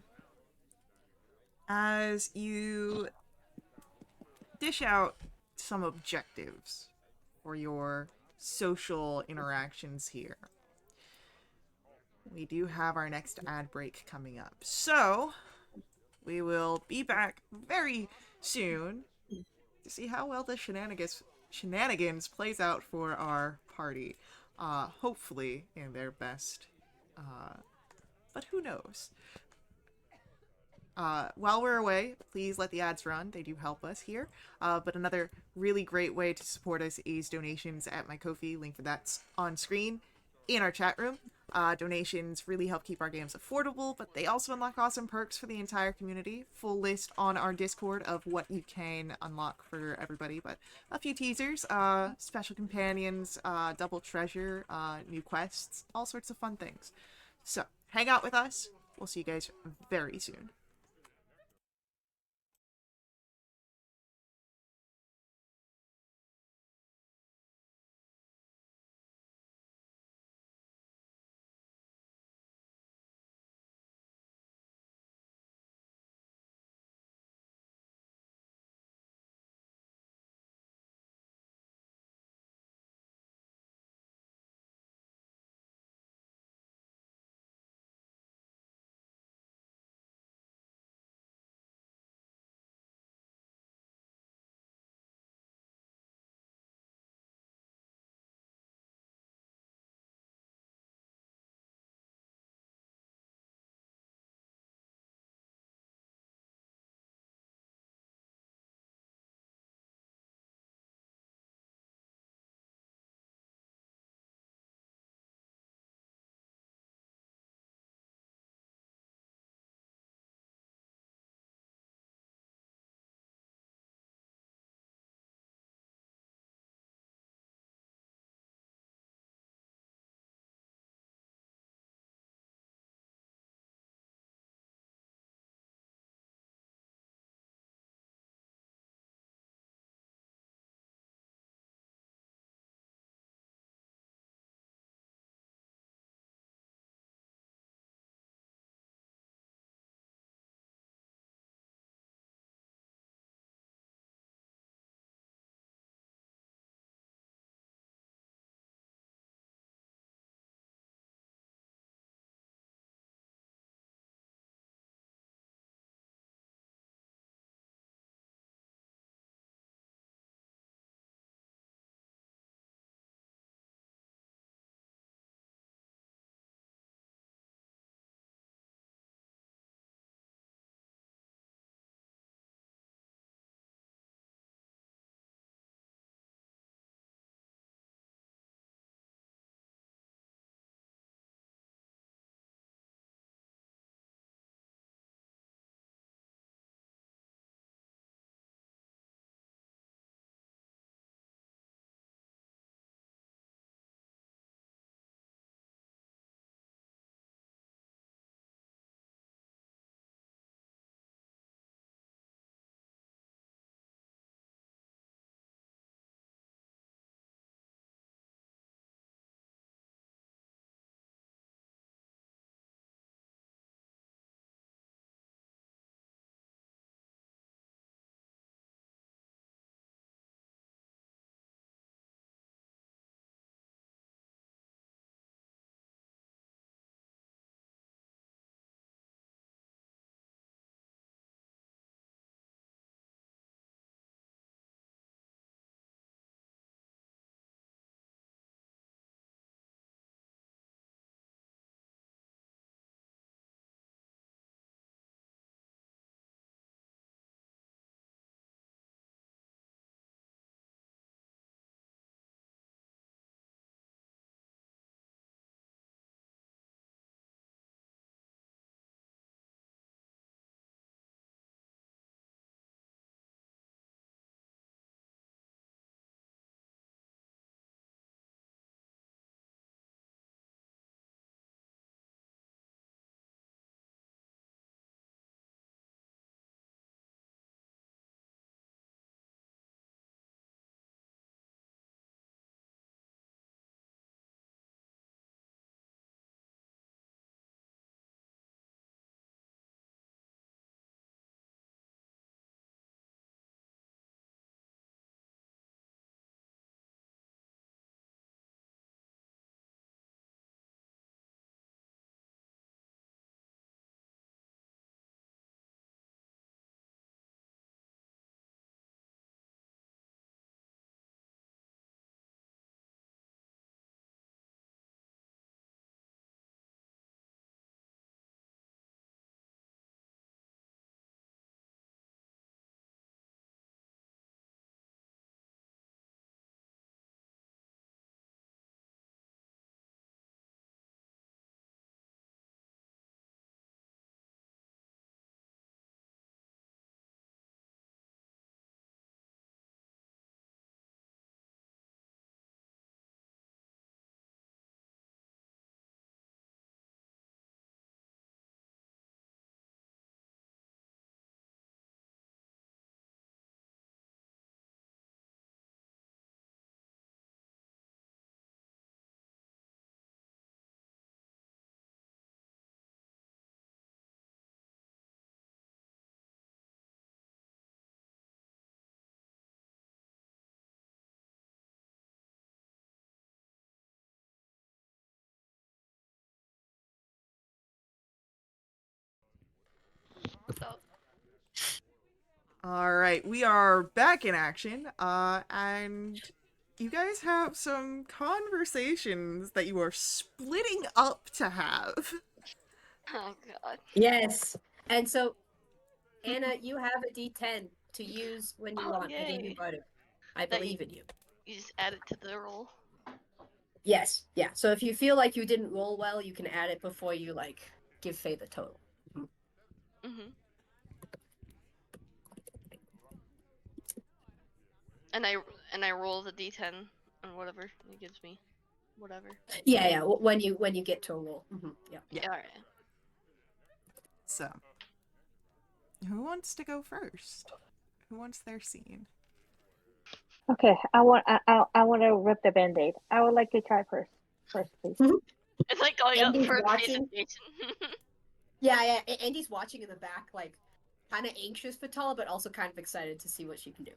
as you dish out some objectives for your social interactions here, we do have our next ad break coming up. So, we will be back very soon to see how well the shenanigans plays out for our party. Hopefully in their best, but who knows. While we're away, please let the ads run. They do help us here. But another really great way to support us is donations at my Ko-fi. Link for that's on screen in our chat room. Donations really help keep our games affordable, but they also unlock awesome perks for the entire community. Full list on our Discord of what you can unlock for everybody, but a few teasers, special companions, double treasure, new quests, all sorts of fun things. So, hang out with us. We'll see you guys very soon. What's up? All right, we are back in action, and you guys have some conversations that you are splitting up to have. Oh god. Yes. And so, Anna, you have a D10 to use when you Oh, want. I gave you yay. butter. I That believe in you. You just add it to the roll. Yes. Yeah. So if you feel like you didn't roll well, you can add it before you give Faye the total. Mm-hmm. And I roll the D10 and whatever it gives me. Whatever. Yeah, yeah. When you get to a roll. Yeah. Yeah. Alright. So, who wants to go first? Who wants their scene? Okay, I want to rip the band-aid. I would like to try first, please. It's like going up Andy's for a watching. presentation. Yeah. Andy's watching in the back, kind of anxious for Tala, but also kind of excited to see what she can do.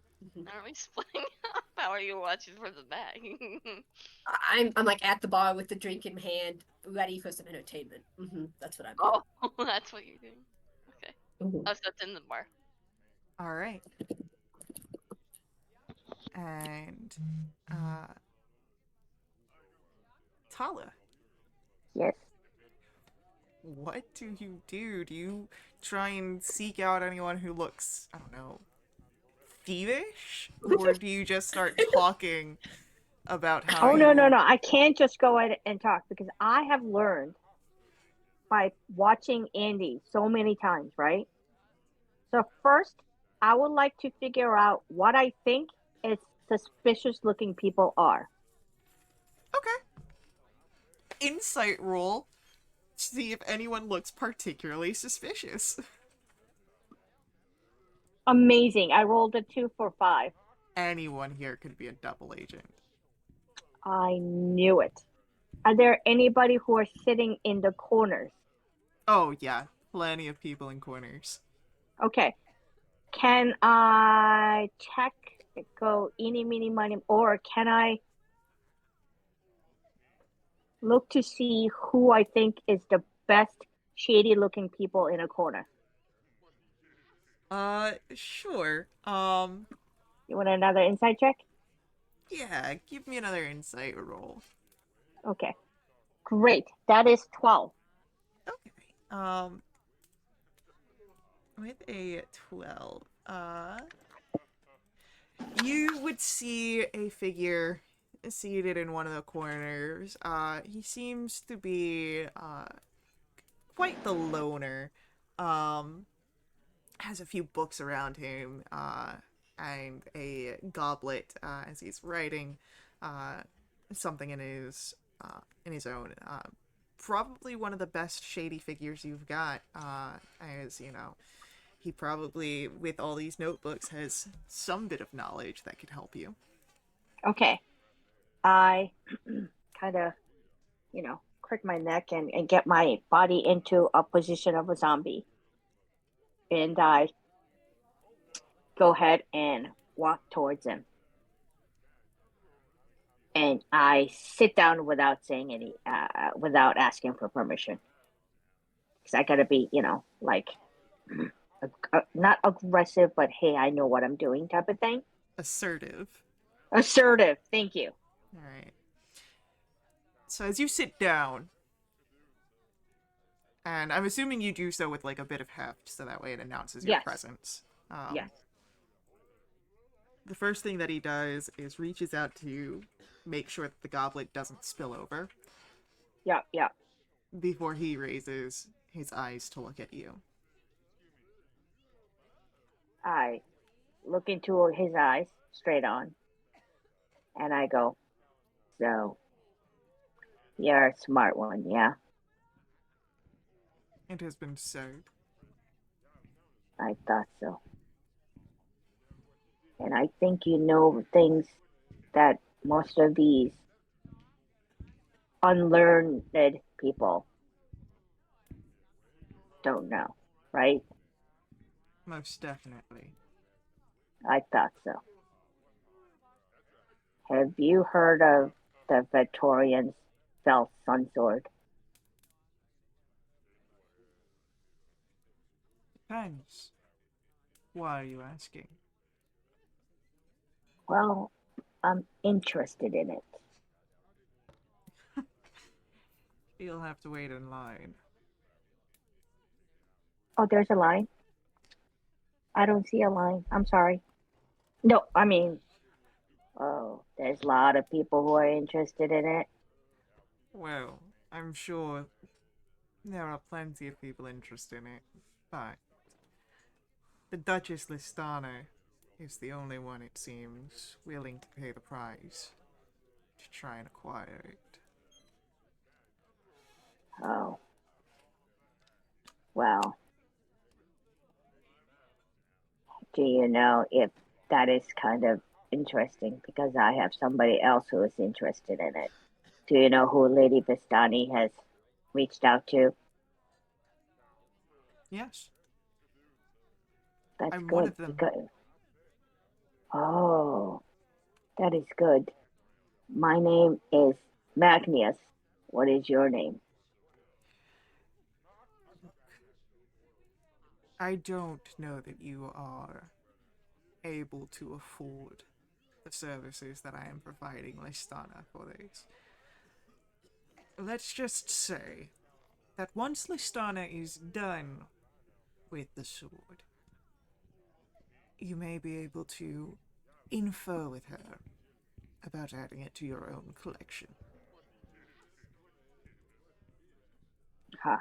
Aren't we splitting up? How are you watching from the back? I'm like at the bar with the drink in hand, ready for some entertainment. That's what I'm doing. Oh, that's what you're doing. Okay. Oh, so it's in the bar. All right. And, Tala, Yes. what do you do? Do you try and seek out anyone who looks, I don't know, thievish? Or do you just start talking about how Oh no, you... I can't just go ahead and talk because I have learned by watching Andy so many times, right? So first, I would like to figure out what I think is suspicious looking people are. Okay. Insight roll. See if anyone looks particularly suspicious. Amazing. I rolled a 2 for 5. Anyone here could be a double agent. I knew it. Are there anybody who are sitting in the corners? Oh, yeah. Plenty of people in corners. Okay. Can I check, go eeny, meeny, miny, or can I look to see who I think is the best shady looking people in a corner? Sure. You want another insight check? Yeah, give me another insight roll. Okay. Great. That is 12. Okay. With a 12, you would see a figure seated in one of the corners. He seems to be, quite the loner. Has a few books around him, and a goblet, as he's writing, something in his own. Probably one of the best shady figures you've got, as, you know, he probably, with all these notebooks, has some bit of knowledge that could help you. Okay. I kind of, crick my neck and get my body into a position of a zombie. And I go ahead and walk towards him. And I sit down without saying without asking for permission. Because I gotta be, not aggressive, but hey, I know what I'm doing type of thing. Assertive. Assertive. Thank you. All right. So as you sit down, and I'm assuming you do so with like a bit of heft, so that way it announces your Yes. presence. Yes. The first thing that he does is reaches out to make sure that the goblet doesn't spill over Yeah. before he raises his eyes to look at you. I look into his eyes straight on, and I go, "So, you're a smart one, yeah? It has been said. I thought so. And I think you know things that most of these unlearned people don't know, right? Most definitely. I thought so. Have you heard of the Victorian self-sun sword?" Depends. Why are you asking? Well, I'm interested in it. You'll have to wait in line. Oh, there's a line? I don't see a line. I'm sorry. No, I mean, oh, there's a lot of people who are interested in it. Well, I'm sure there are plenty of people interested in it, but the Duchess Listana is the only one, it seems, willing to pay the price to try and acquire it. Oh, well, do you know if that is kind of interesting? Because I have somebody else who is interested in it. Do you know who Lady Vistani has reached out to? Yes, That's I'm one good of them. because, oh, that is good. My name is Magnus. What is your name? I don't know that you are able to afford the services that I am providing Listana for this. Let's just say that once Listana is done with the sword, you may be able to infer with her about adding it to your own collection. Huh.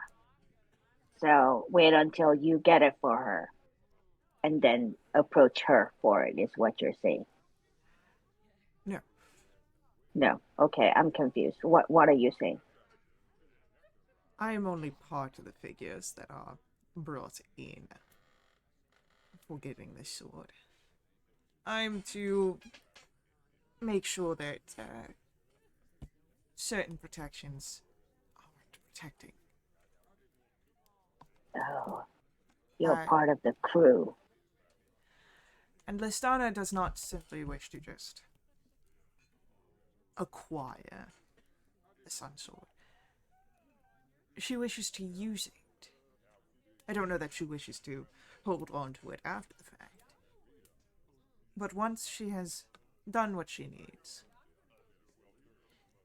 So wait until you get it for her and then approach her for it, is what you're saying. No, No. Okay, I'm confused. What are you saying? I am only part of the figures that are brought in for getting this sword. I'm to make sure that certain protections aren't protecting. Oh, you're Uh, part of the crew. and Listana does not simply wish to just acquire the Sun Sword. She wishes to use it. I don't know that she wishes to hold on to it after the fact. But once she has done what she needs,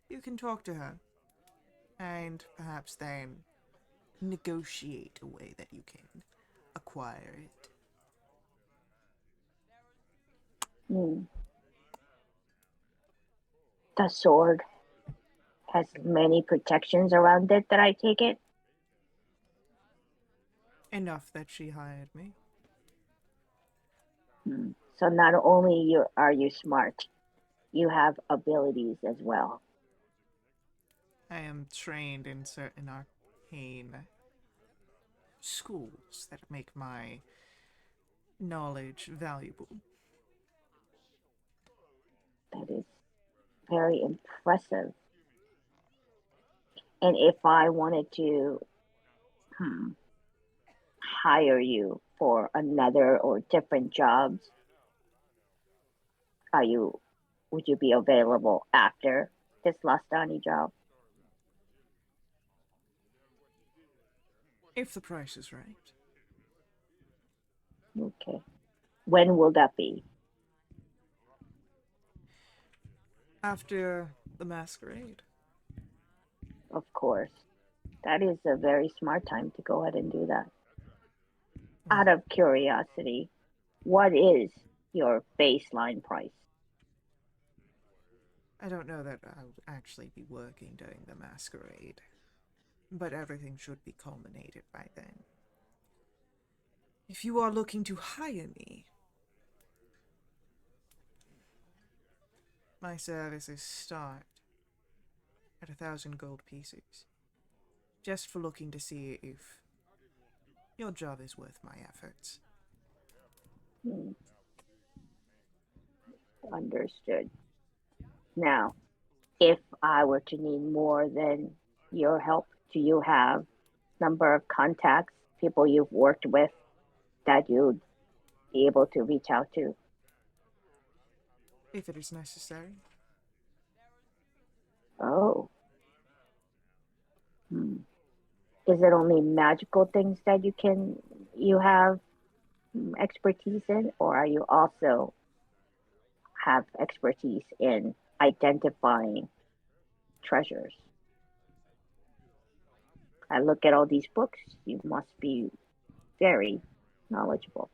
you can talk to her, and perhaps then negotiate a way that you can acquire it. Hmm. The sword has many protections around it that I take it. Enough that she hired me. Hmm. So not only are you smart, you have abilities as well. I am trained in certain arcane schools that make my knowledge valuable. That is very impressive. And if I wanted to hire you for another or different jobs, are you would you be available after this Lastani job? If the price is right. Okay. When will that be? After the masquerade. Of course. That is a very smart time to go ahead and do that. Out of curiosity, what is your baseline price? I don't know that I would actually be working during the masquerade, but everything should be culminated by then. If you are looking to hire me, my services start at 1,000 gold pieces, just for looking to see if your job is worth my efforts. Hmm, understood. Now, if I were to need more than your help, do you have number of contacts, people you've worked with that you'd be able to reach out to? If it is necessary. Oh. Hmm. Is it only magical things that you have expertise in, or are you also have expertise in identifying treasures? I look at all these books. You must be very knowledgeable.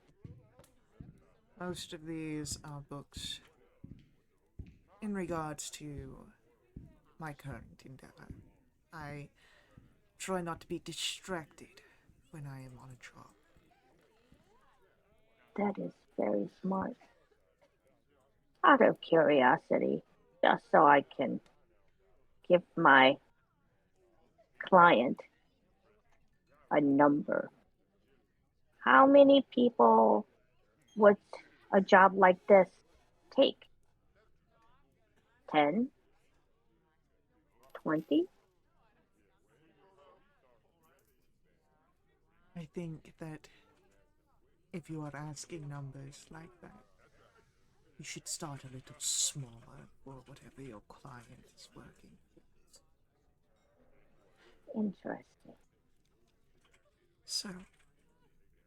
Most of these are books in regards to my current endeavor. I try not to be distracted when I am on a job. That is very smart. Out of curiosity, just so I can give my client a number. How many people would a job like this take? 10? 20? I think that if you are asking numbers like that, you should start a little smaller for whatever your client is working towards. Interesting. So,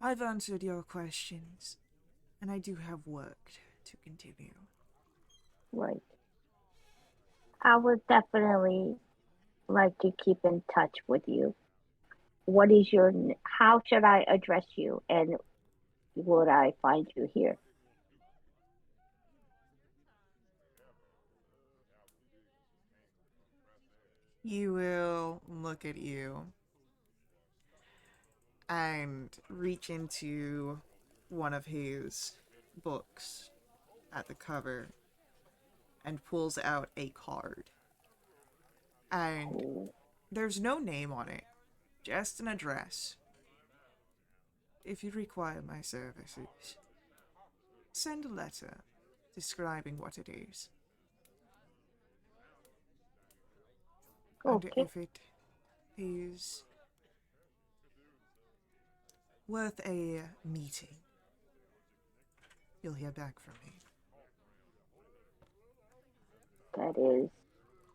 I've answered your questions, and I do have work to continue. Right. I would definitely like to keep in touch with you. What is your, how should I address you, and would I find you here? He will look at you and reach into one of his books at the cover and pulls out a card. And Oh, there's no name on it, just an address. If you require my services, send a letter describing what it is. And okay. if it is worth a meeting, you'll hear back from me. That is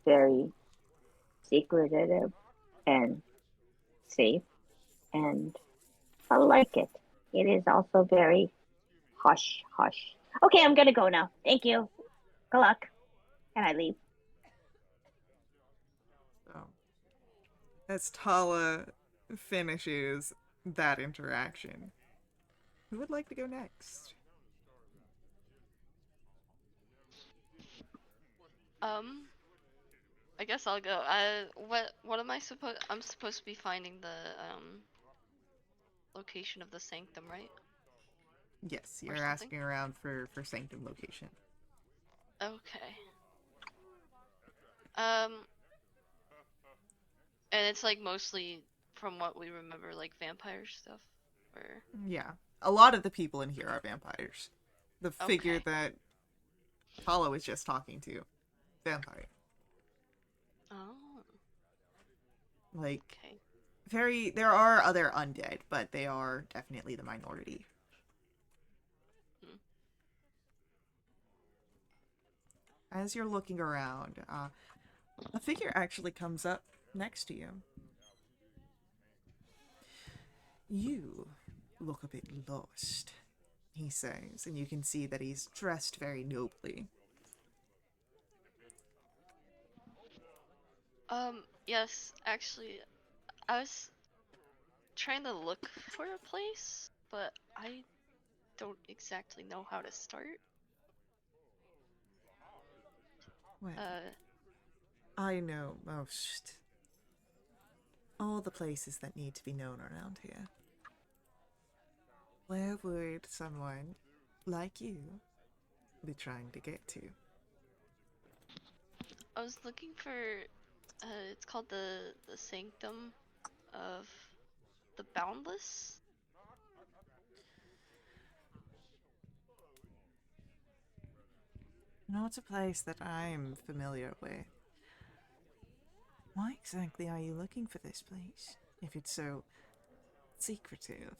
very secretive and safe, and I like it. It is also very hush hush. Okay, I'm gonna go now. Thank you. Good luck. And I leave. So, as Tala finishes that interaction, who would like to go next? Um, I guess I'll go. What am I supposed? I'm supposed to be finding the location of the sanctum, right? Yes, Or you're something? asking around for sanctum location. Okay. Um, and it's like mostly from what we remember, like vampire stuff, or Yeah, a lot of the people in here are vampires. The figure okay. that Tala was just talking to, vampire. Oh, Like, okay. there are other undead, but they are definitely the minority. Hmm. As you're looking around, a figure actually comes up next to you. You look a bit lost, he says, and you can see that he's dressed very nobly. Yes, actually, I was trying to look for a place, but I don't exactly know how to start. Well, Uh, I know most all the places that need to be known around here. Where would someone like you be trying to get to? I was looking for, it's called the Sanctum of the Boundless. No, it's a place that I'm familiar with. Why exactly are you looking for this place, if it's so secretive?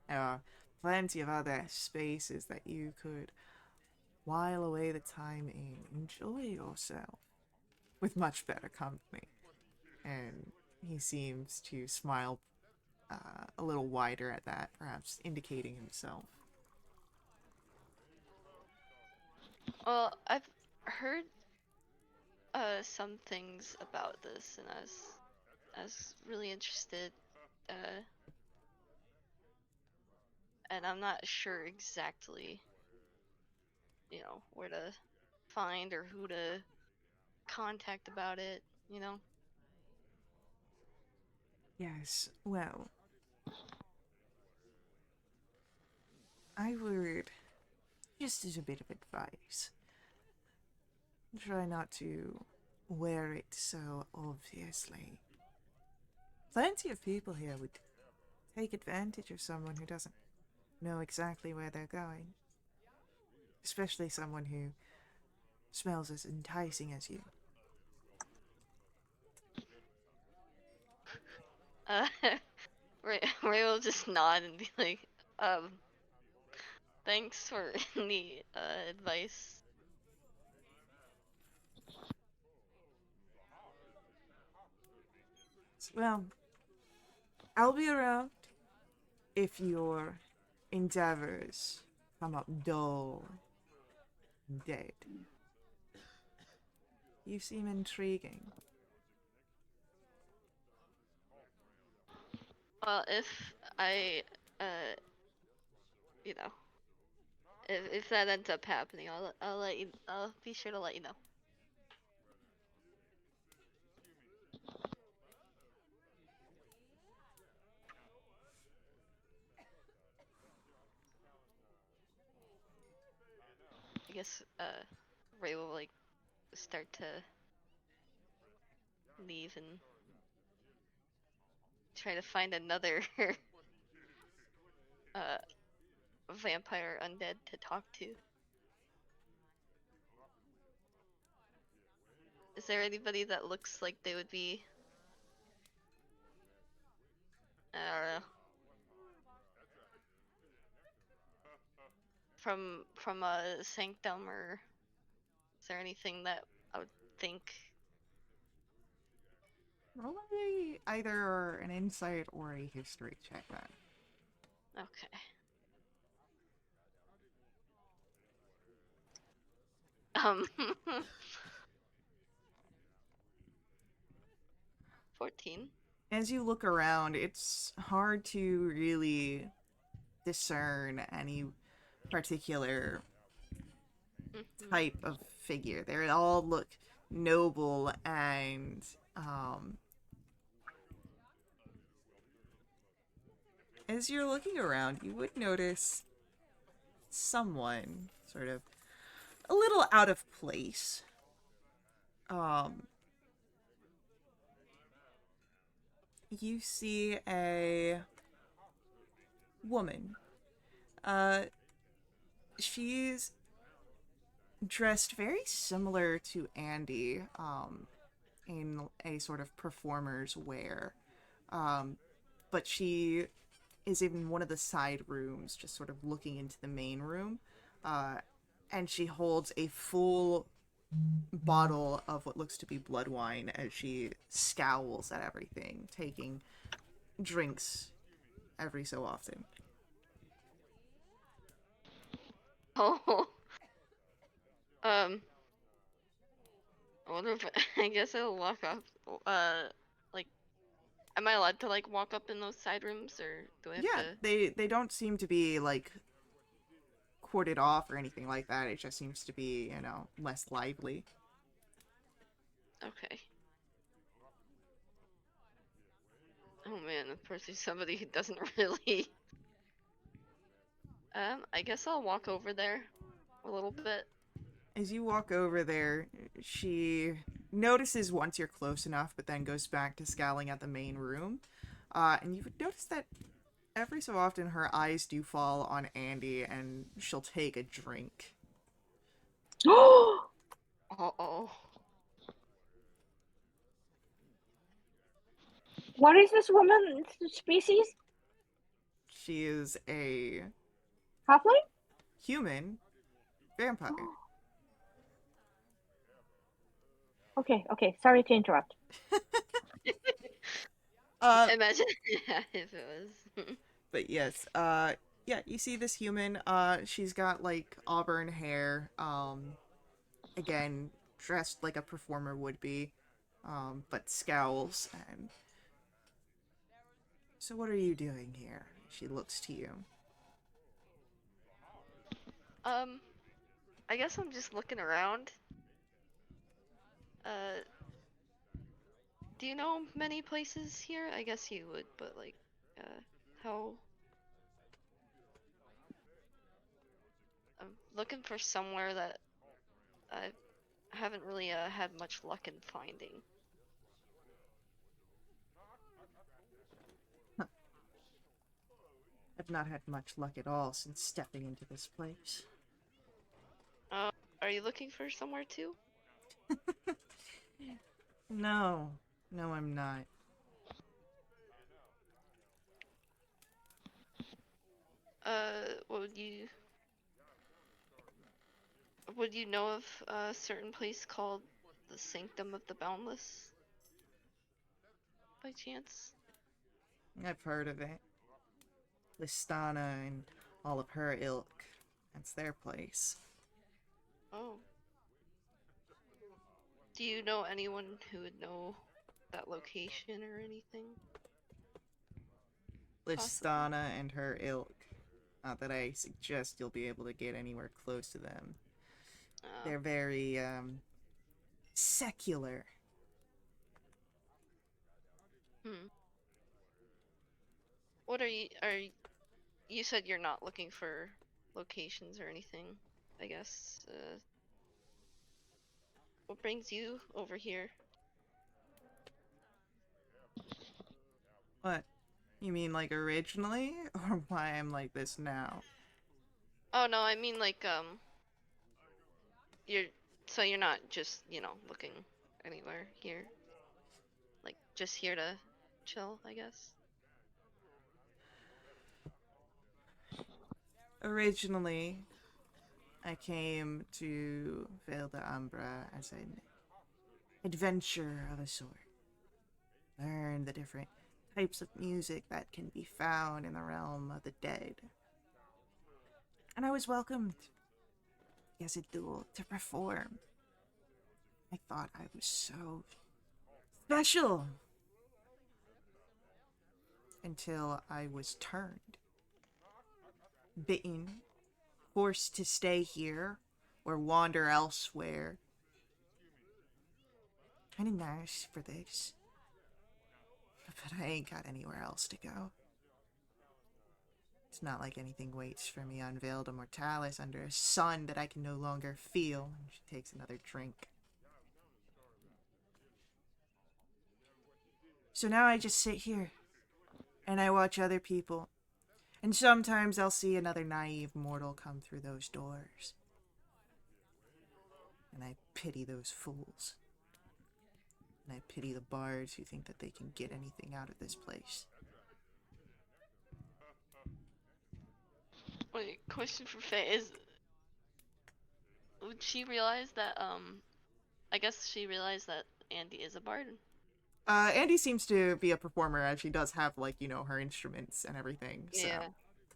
There are plenty of other spaces that you could while away the time in, enjoy yourself, with much better company. And he seems to smile a little wider at that, perhaps indicating himself. Well, I've heard some things about this, and I was really interested. And I'm not sure exactly, where to find or who to contact about it, you know? Yes, well, I would, just as a bit of advice, try not to wear it so obviously. Plenty of people here would take advantage of someone who doesn't know exactly where they're going. Especially someone who smells as enticing as you. Uh, Ray will just nod and be like, thanks for the advice. Well, I'll be around if your endeavors come up dull and dead. You seem intriguing. Well, if I, uh, you know, if that ends up happening, I'll be sure to let you know. I guess, Ray will, like, start to leave and try to find another, uh, vampire undead to talk to. Is there anybody that looks like they would be, I don't know, from a sanctum, or is there anything that I would think? Roll either an insight or a history check then. Okay. Um, 14. As you look around, it's hard to really discern any particular type of figure. They all look noble and as you're looking around, you would notice someone sort of a little out of place. You see a woman. She's dressed very similar to Andy, in a sort of performer's wear. But she is in one of the side rooms, just sort of looking into the main room. And she holds a full bottle of what looks to be blood wine as she scowls at everything, taking drinks every so often. Oh, um, I wonder if I guess I'll walk up. Like, am I allowed to, like, walk up in those side rooms, or do I have Yeah, to? they don't seem to be like corded off or anything like that. It just seems to be, less lively. Okay. Oh man, of course there's somebody who doesn't really. I guess I'll walk over there a little bit. As you walk over there, she notices once you're close enough, but then goes back to scowling at the main room. And you would notice that every so often her eyes do fall on Andy, and she'll take a drink. Uh-oh. What is this woman's species? She is a Halfling? human vampire. Okay, sorry to interrupt. Imagine, yeah, if it was. But yes, yeah, you see this human, she's got like auburn hair, again, dressed like a performer would be, but scowls, and so what are you doing here? She looks to you. um, I guess I'm just looking around. Uh, do you know many places here? I guess you would, but like, how? I'm looking for somewhere that I haven't really had much luck in finding. I've not had much luck at all since stepping into this place. Uh, are you looking for somewhere too? No, no, I'm not. Would you know of a certain place called the Sanctum of the Boundless, by chance? I've heard of it. Listana and all of her ilk. That's their place. Oh. Do you know anyone who would know that location or anything? Possibly. Listana and her ilk. Not that I suggest you'll be able to get anywhere close to them. They're very, secular. Hmm. What you said you're not looking for locations or anything, I guess. What brings you over here? What? You mean like originally? Or why I'm like this now? Oh no, I mean like you're so you're not just, looking anywhere here. Like just here to chill, I guess. Originally, I came to Vale de Ambra as an adventure of a sort. Learn the different types of music that can be found in the realm of the dead. And I was welcomed as a duel to perform. I thought I was so special until I was turned, bitten, forced to stay here or wander elsewhere. I didn't ask for this, but I ain't got anywhere else to go. It's not like anything waits for me on Veiled Immortalis under a sun that I can no longer feel. And she takes another drink. So now I just sit here and I watch other people. And sometimes I'll see another naive mortal come through those doors. And I pity those fools. And I pity the bards who think that they can get anything out of this place. Wait, question for Faye is, would she realize that I guess she realized that Andy is a bard. Andy seems to be a performer as she does have, like, her instruments and everything, so. Yeah.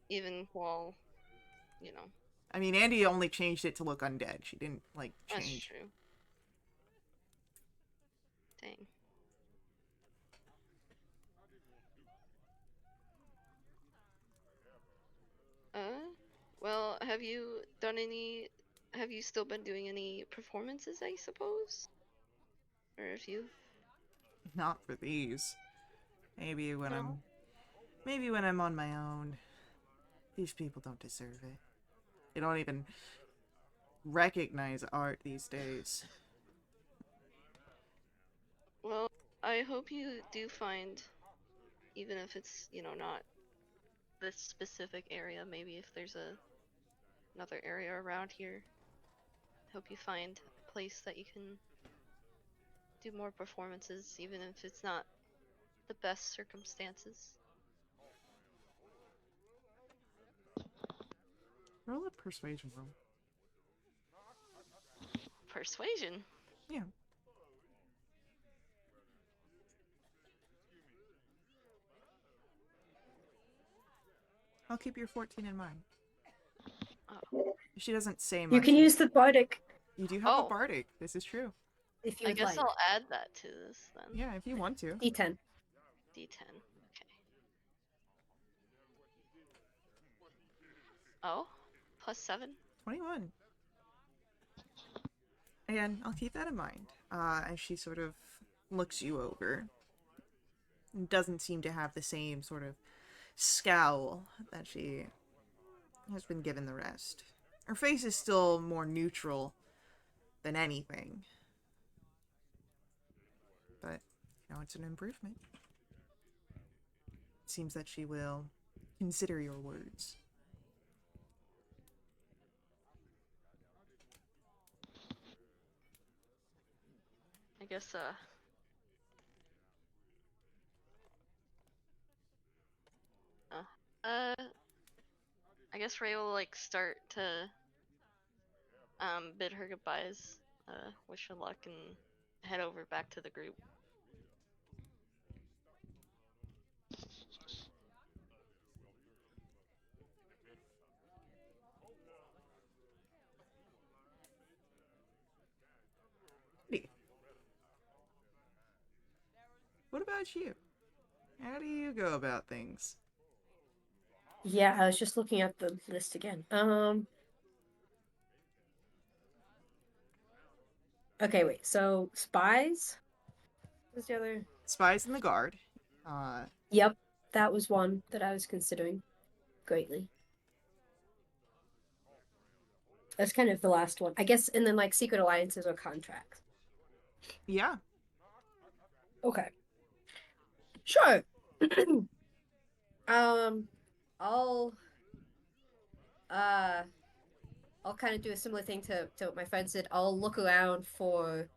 Even while, you know. I mean, Andy only changed it to look undead. She didn't, like, That's change. true. Dang. Well, have you still been doing any performances, I suppose? Or if you? Not for these. Maybe when No? I'm on my own. These people don't deserve it. They don't even recognize art these days. Well, I hope you do find, even if it's, not this specific area, maybe if there's another area around here, hope you find a place that you can do more performances, even if it's not the best circumstances. Roll a persuasion roll. Persuasion? Yeah. I'll keep your 14 in mind. Oh. She doesn't say much. You can use the bardic You do have a Oh. bardic. This is true. if you I would guess like. I'll add that to this then. Yeah, if you want to. D10. D10. Okay. Oh, +7. 21. Again, I'll keep that in mind. As she sort of looks you over. Doesn't seem to have the same sort of scowl that she has been given the rest. Her face is still more neutral than anything. But, it's an improvement. It seems that she will consider your words. I guess, I guess Ray will, like, start to, bid her goodbyes, wish her luck, and head over back to the group. What about you? How do you go about things? Yeah, I was just looking at the list again. Okay, wait. So spies? What's the other? Spies in the guard. Yep, that was one that I was considering greatly. That's kind of the last one, I guess. And then like secret alliances or contracts. Yeah. Okay. Sure. Um, I'll uh I'll kind of do a similar thing to what my friends did. I'll look around for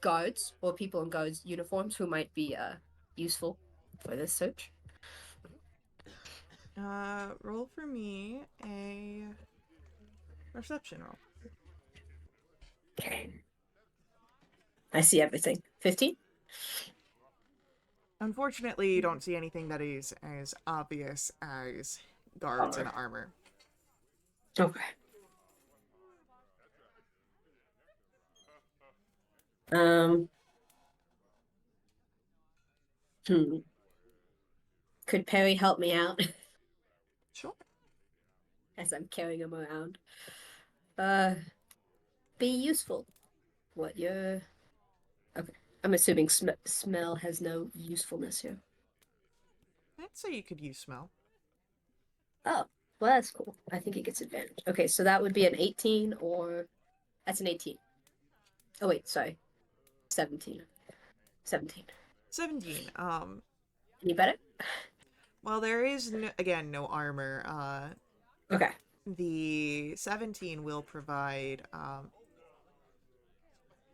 guards or people in guards uniforms who might be useful for this search. Roll for me a perception roll. Okay. I see everything. 15? Unfortunately, you don't see anything that is as obvious as guards in armor. Okay. Um. Could Perry help me out Sure. as I'm carrying him around? Be useful. What you're... Okay. I'm assuming smell has no usefulness here. I'd say you could use smell. Oh, well, that's cool. I think it gets advantage. Okay, so that would be an 18 or... That's an 18. Oh, wait, sorry. 17. 17. 17. Any better? Well, there is, again, no armor. Okay. The 17 will provide,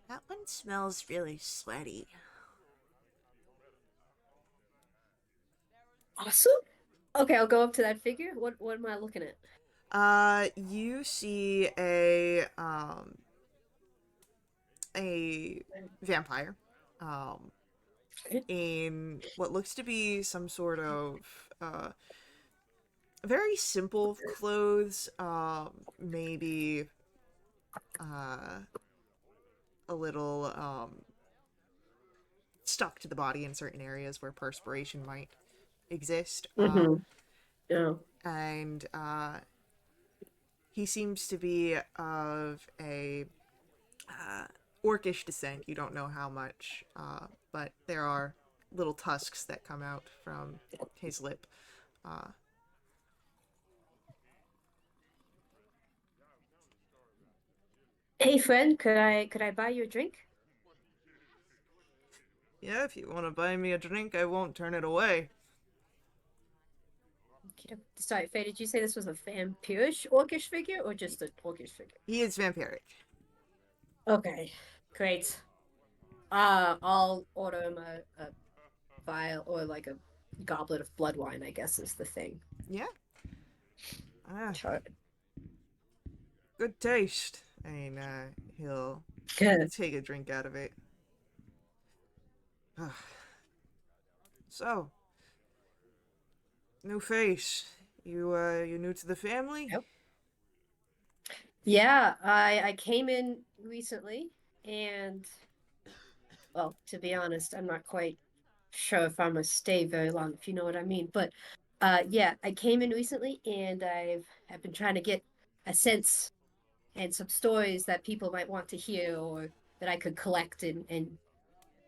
that one smells really sweaty. Awesome. Okay, I'll go up to that figure. What am I looking at? You see a vampire, in what looks to be some sort of, very simple clothes, maybe, a little, stuck to the body in certain areas where perspiration might exist. Yeah. And he seems to be of a orcish descent. You don't know how much, but there are little tusks that come out from his lip. Hey friend, could I buy you a drink? Yeah, if you want to buy me a drink, I won't turn it away. Sorry, Faye, did you say this was a vampirish orcish figure or just an orcish figure? He is vampiric. Okay, great. I'll order him a vial or like a goblet of blood wine, I guess is the thing. Yeah. Sure. Good taste. And he'll Good. take a drink out of it. So, new face. You new to the family? Yep. Yeah, I came in recently, and well, to be honest, I'm not quite sure if I'm gonna stay very long, if you know what I mean. But yeah, I came in recently, and I've been trying to get a sense and some stories that people might want to hear, or that I could collect and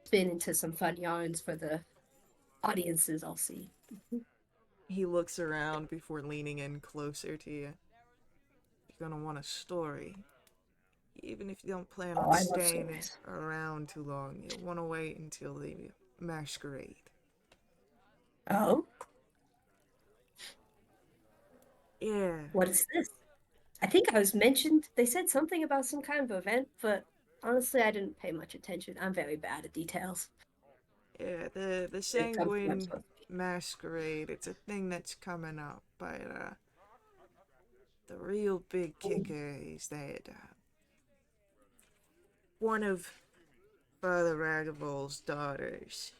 spin into some fun yarns for the audiences I'll see. He looks around before leaning in closer to you. You're gonna want a story. Even if you don't plan Oh, on I love staying stories. around too long, you'll want to wait until the masquerade. Oh, Yeah, what is this? I think I was mentioned. They said something about some kind of event, but honestly, I didn't pay much attention. I'm very bad at details. yeah, the When it comes to what I'm sanguine supposed to be. masquerade. It's a thing that's coming up, but the real big kicker is that one of Father Ragavol's daughters,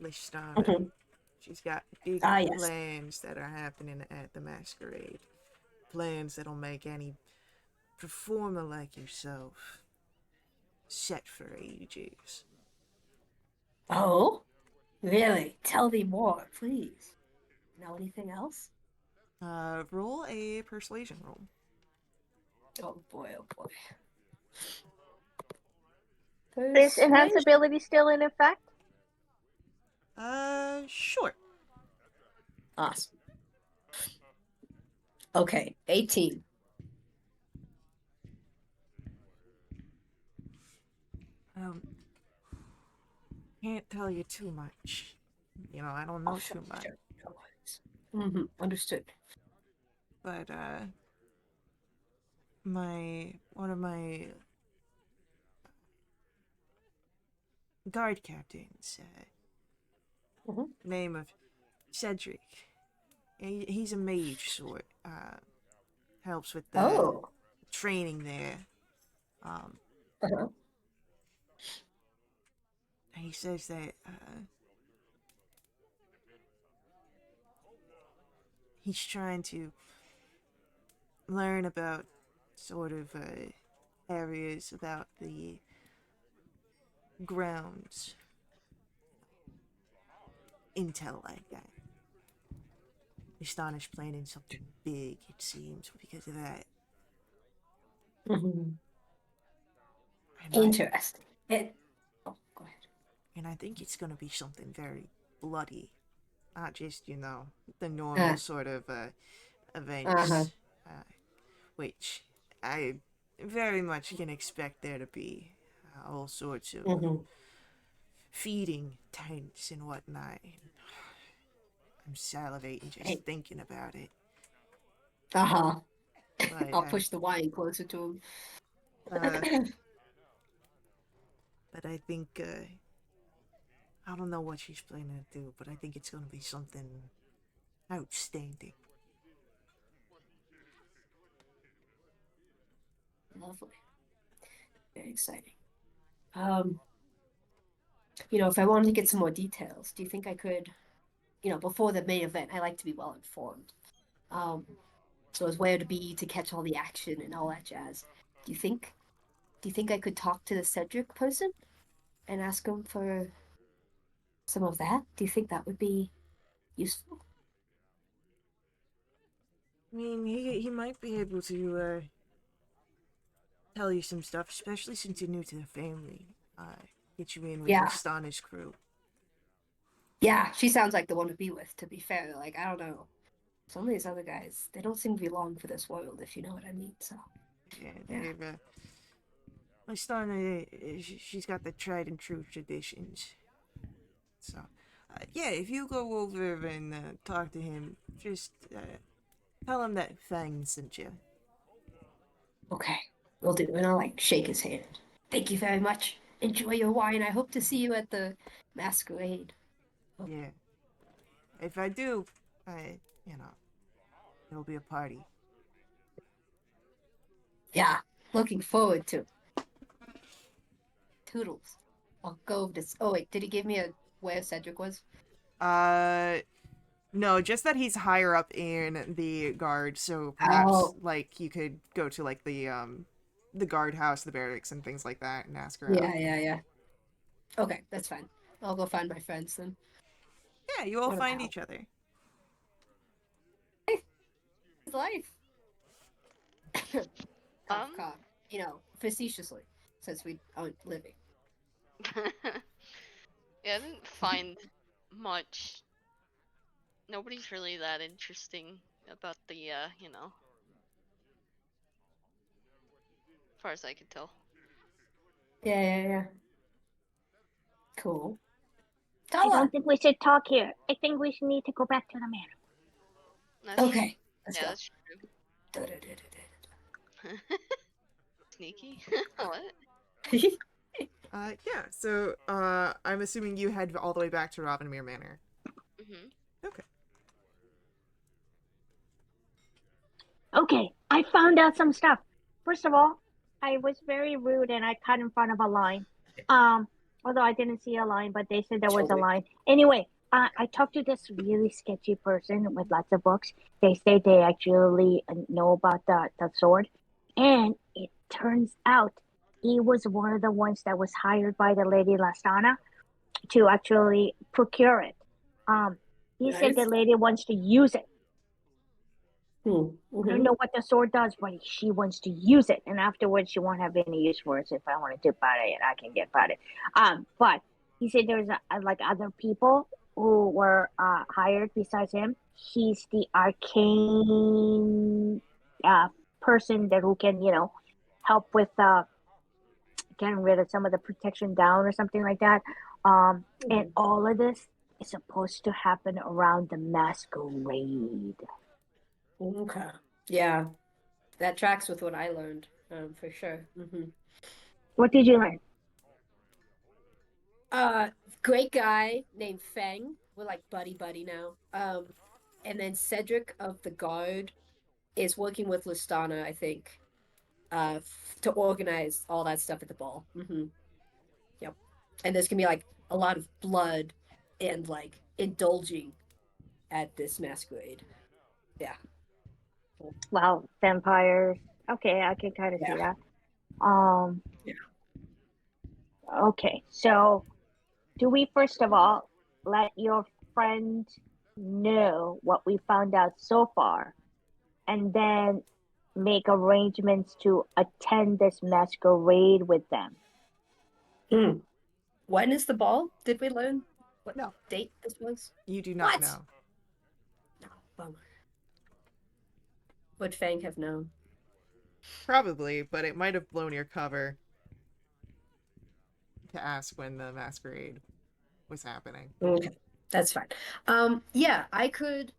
Listana, Mhm. she's got big Ah, yes. plans that are happening at the masquerade. Plans that'll make any performer like yourself set for ages. Oh, really? Tell me more, please. Know anything else? Roll a persuasion roll. Oh boy, oh boy. This enhance Persuasion. ability still in effect? Sure. Awesome. Okay, 18. Um, can't tell you too much. You know, I don't know Sure, too much. sure. No worries. Understood. But, one of my guard captains, Mhm. name of Cedric. He's a mage sort. Helps with the Oh. training there. Um, Uh-huh. he says that he's trying to learn about sort of areas about the grounds, intel like that. Astonished planning something big, it seems, because of that. Mhm. And I Interesting. Oh, go ahead. and I think it's gonna be something very bloody, not just the normal Uh, sort of uh-huh. events, uh, which I very much can expect there to be all sorts of Mm-hmm. feeding tents and whatnot. I'm salivating just Hey. thinking about it. Uh-huh. But I'll push the wine closer to uh, him. but I think I don't know what she's planning to do, but I think it's gonna be something outstanding. Lovely. Very exciting. Um, if I wanted to get some more details, do you think I could, before the main event, I like to be well informed. Um, so as where to be to catch all the action and all that jazz. Do you think do you think I could talk to the Cedric person and ask him for some of that? Do you think that would be useful? I mean, he might be able to tell you some stuff, especially since you're new to the family. Get you in with Yeah. Listana's crew. Yeah, she sounds like the one to be with, to be fair. Like, I don't know. Some of these other guys, they don't seem to be long for this world, if you know what I mean. So, Yeah, yeah. they've Listana, she's got the tried and true traditions. So, yeah, if you go over and talk to him, just tell him that Fang sent you. Okay, will do. And I'll like shake his hand. Thank you very much. Enjoy your wine. I hope to see you at the masquerade. Oh, Yeah. If I do, I, it'll be a party. yeah, looking forward to it. Toodles. I'll go this. Oh wait, did he give me a where Cedric was? Uh, No, just that he's higher up in the guard, so perhaps Oh. like you could go to like the guardhouse, the barracks, and things like that, and ask Yeah, around. yeah. Okay, that's fine. I'll go find my friends then. Yeah, you all What find about each other. his life? Cough, Um, cough. You know, facetiously, since we aren't living. yeah, I didn't find much. Nobody's really that interesting about the, as far as I could tell. Yeah. Cool. I Tala! don't think we should talk here. I think we should need to go back to the manor. That's Okay, let's yeah, go. that's true. Sneaky? What? Yeah, so I'm assuming you head all the way back to Ravensmere Manor. Mhm. Okay. Okay, I found out some stuff. First of all, I was very rude and I cut in front of a line. Although I didn't see a line, but they said there was a Totally. line. Anyway, I talked to this really sketchy person with lots of books. They say they actually know about the sword, and it turns out he was one of the ones that was hired by the Lady Lastana to actually procure it. He said the Nice. lady wants to use it. I don't Mm-hmm. know what the sword does, but she wants to use it, and afterwards she won't have any use for it. So if I want to buy it, I can get buy it. But he said there's like other people who were hired besides him. He's the arcane person that who can help with getting rid of some of the protection down or something like that. And all of this is supposed to happen around the masquerade. Okay. Yeah, that tracks with what I learned, for sure. What did you learn? Great guy named Feng. We're like buddy now. And then Cedric of the Guard is working with Listana, I think, to organize all that stuff at the ball. Yep. And there's gonna be like a lot of blood and like indulging at this masquerade. Yeah. Well, vampires. Okay, I can kind of see Yeah. that. Um, Yeah. okay, so do we first of all let your friend know what we found out so far, and then make arrangements to attend this masquerade with them? When is the ball? Did we learn what No. date this was? You do not What? know. No, bummer. Would Fang have known? Probably, but it might have blown your cover to ask when the masquerade was happening. Okay, that's fine. Yeah, I could.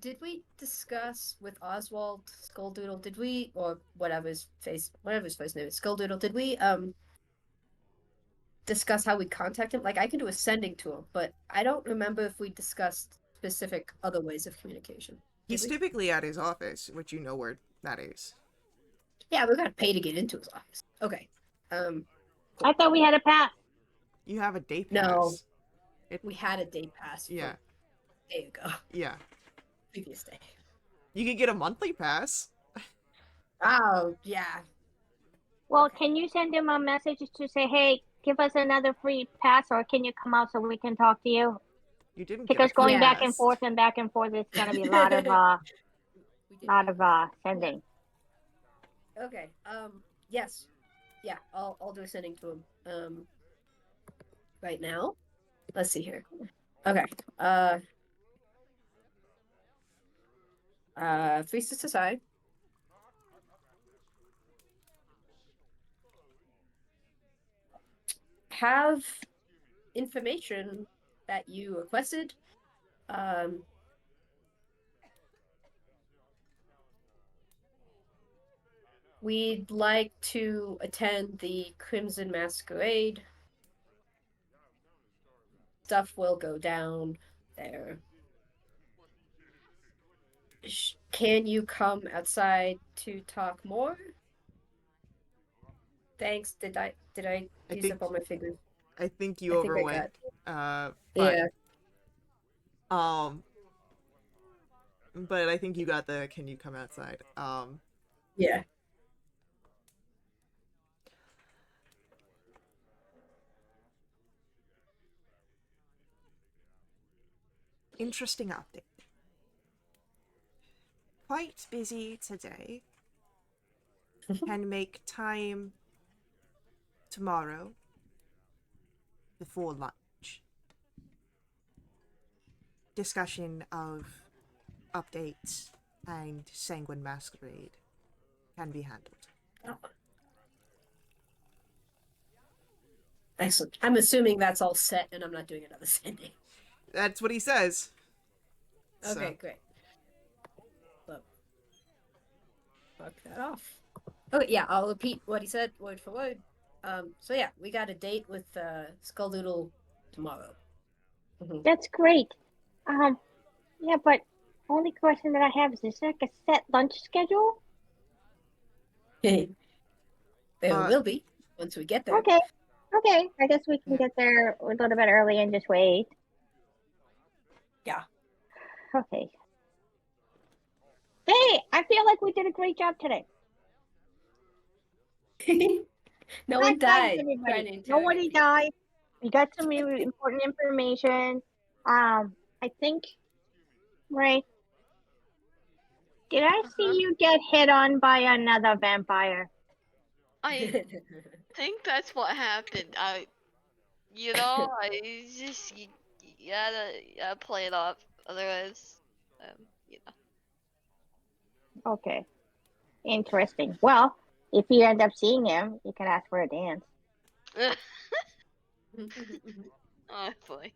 Did we discuss with Oswald Skulldoodle? Did we, or whatever his first name is, Skulldoodle? Did we discuss how we contact him? Like, I can do a sending to him, but I don't remember if we discussed specific other ways of communication. Did He's we? typically at his office, which you know where that is. Yeah, we gotta pay to get into his office. Okay. I thought we had a pass. You have a day No, pass. we had a day pass. Yeah. There you go. Yeah. Previous day. You could get a monthly pass. Oh, yeah. Well, Okay. can you send him a message to say, hey, give us another free pass, or can you come out so we can talk to you? You didn't get a Because free going back pass. and forth, it's gonna be a lot of We did. sending. Okay. Yes. Yeah, I'll do a sending to him. Right now. Let's see here. Okay. Three Sisters aside. Have information that you requested. We'd like to attend the Crimson Masquerade. Stuff will go down there. Can you come outside to talk more? Thanks. Did I I use think up all my figures? I think you I think I overwent. got. But Yeah. um but I think you got the "Can you come outside?" Yeah. Interesting update. Quite busy today. Can make time tomorrow before lunch. Discussion of updates and Sanguine Masquerade can be handled. Oh. Excellent. I'm assuming that's all set and I'm not doing another sending. That's what he says. Okay, So, great. Well, fuck that off. Okay, yeah, I'll repeat what he said word for word. So yeah, we got a date with Skulldoodle tomorrow. Mhm. That's great. Yeah, but only question that I have is there like a set lunch schedule? There Uh, will be once we get there. Okay. Okay. I guess we can Yeah. get there a little bit early and just wait. Yeah. Okay. Hey, I feel like we did a great job today. No High one five, died trying everybody. to interrogate Nobody people. died. We got some important information. I think, right? Did I see you get hit on by another vampire? I think that's what happened. I just you gotta play it off. Otherwise, you Okay. Interesting. Well, if you end up seeing him, you can ask for a dance. know. Honestly,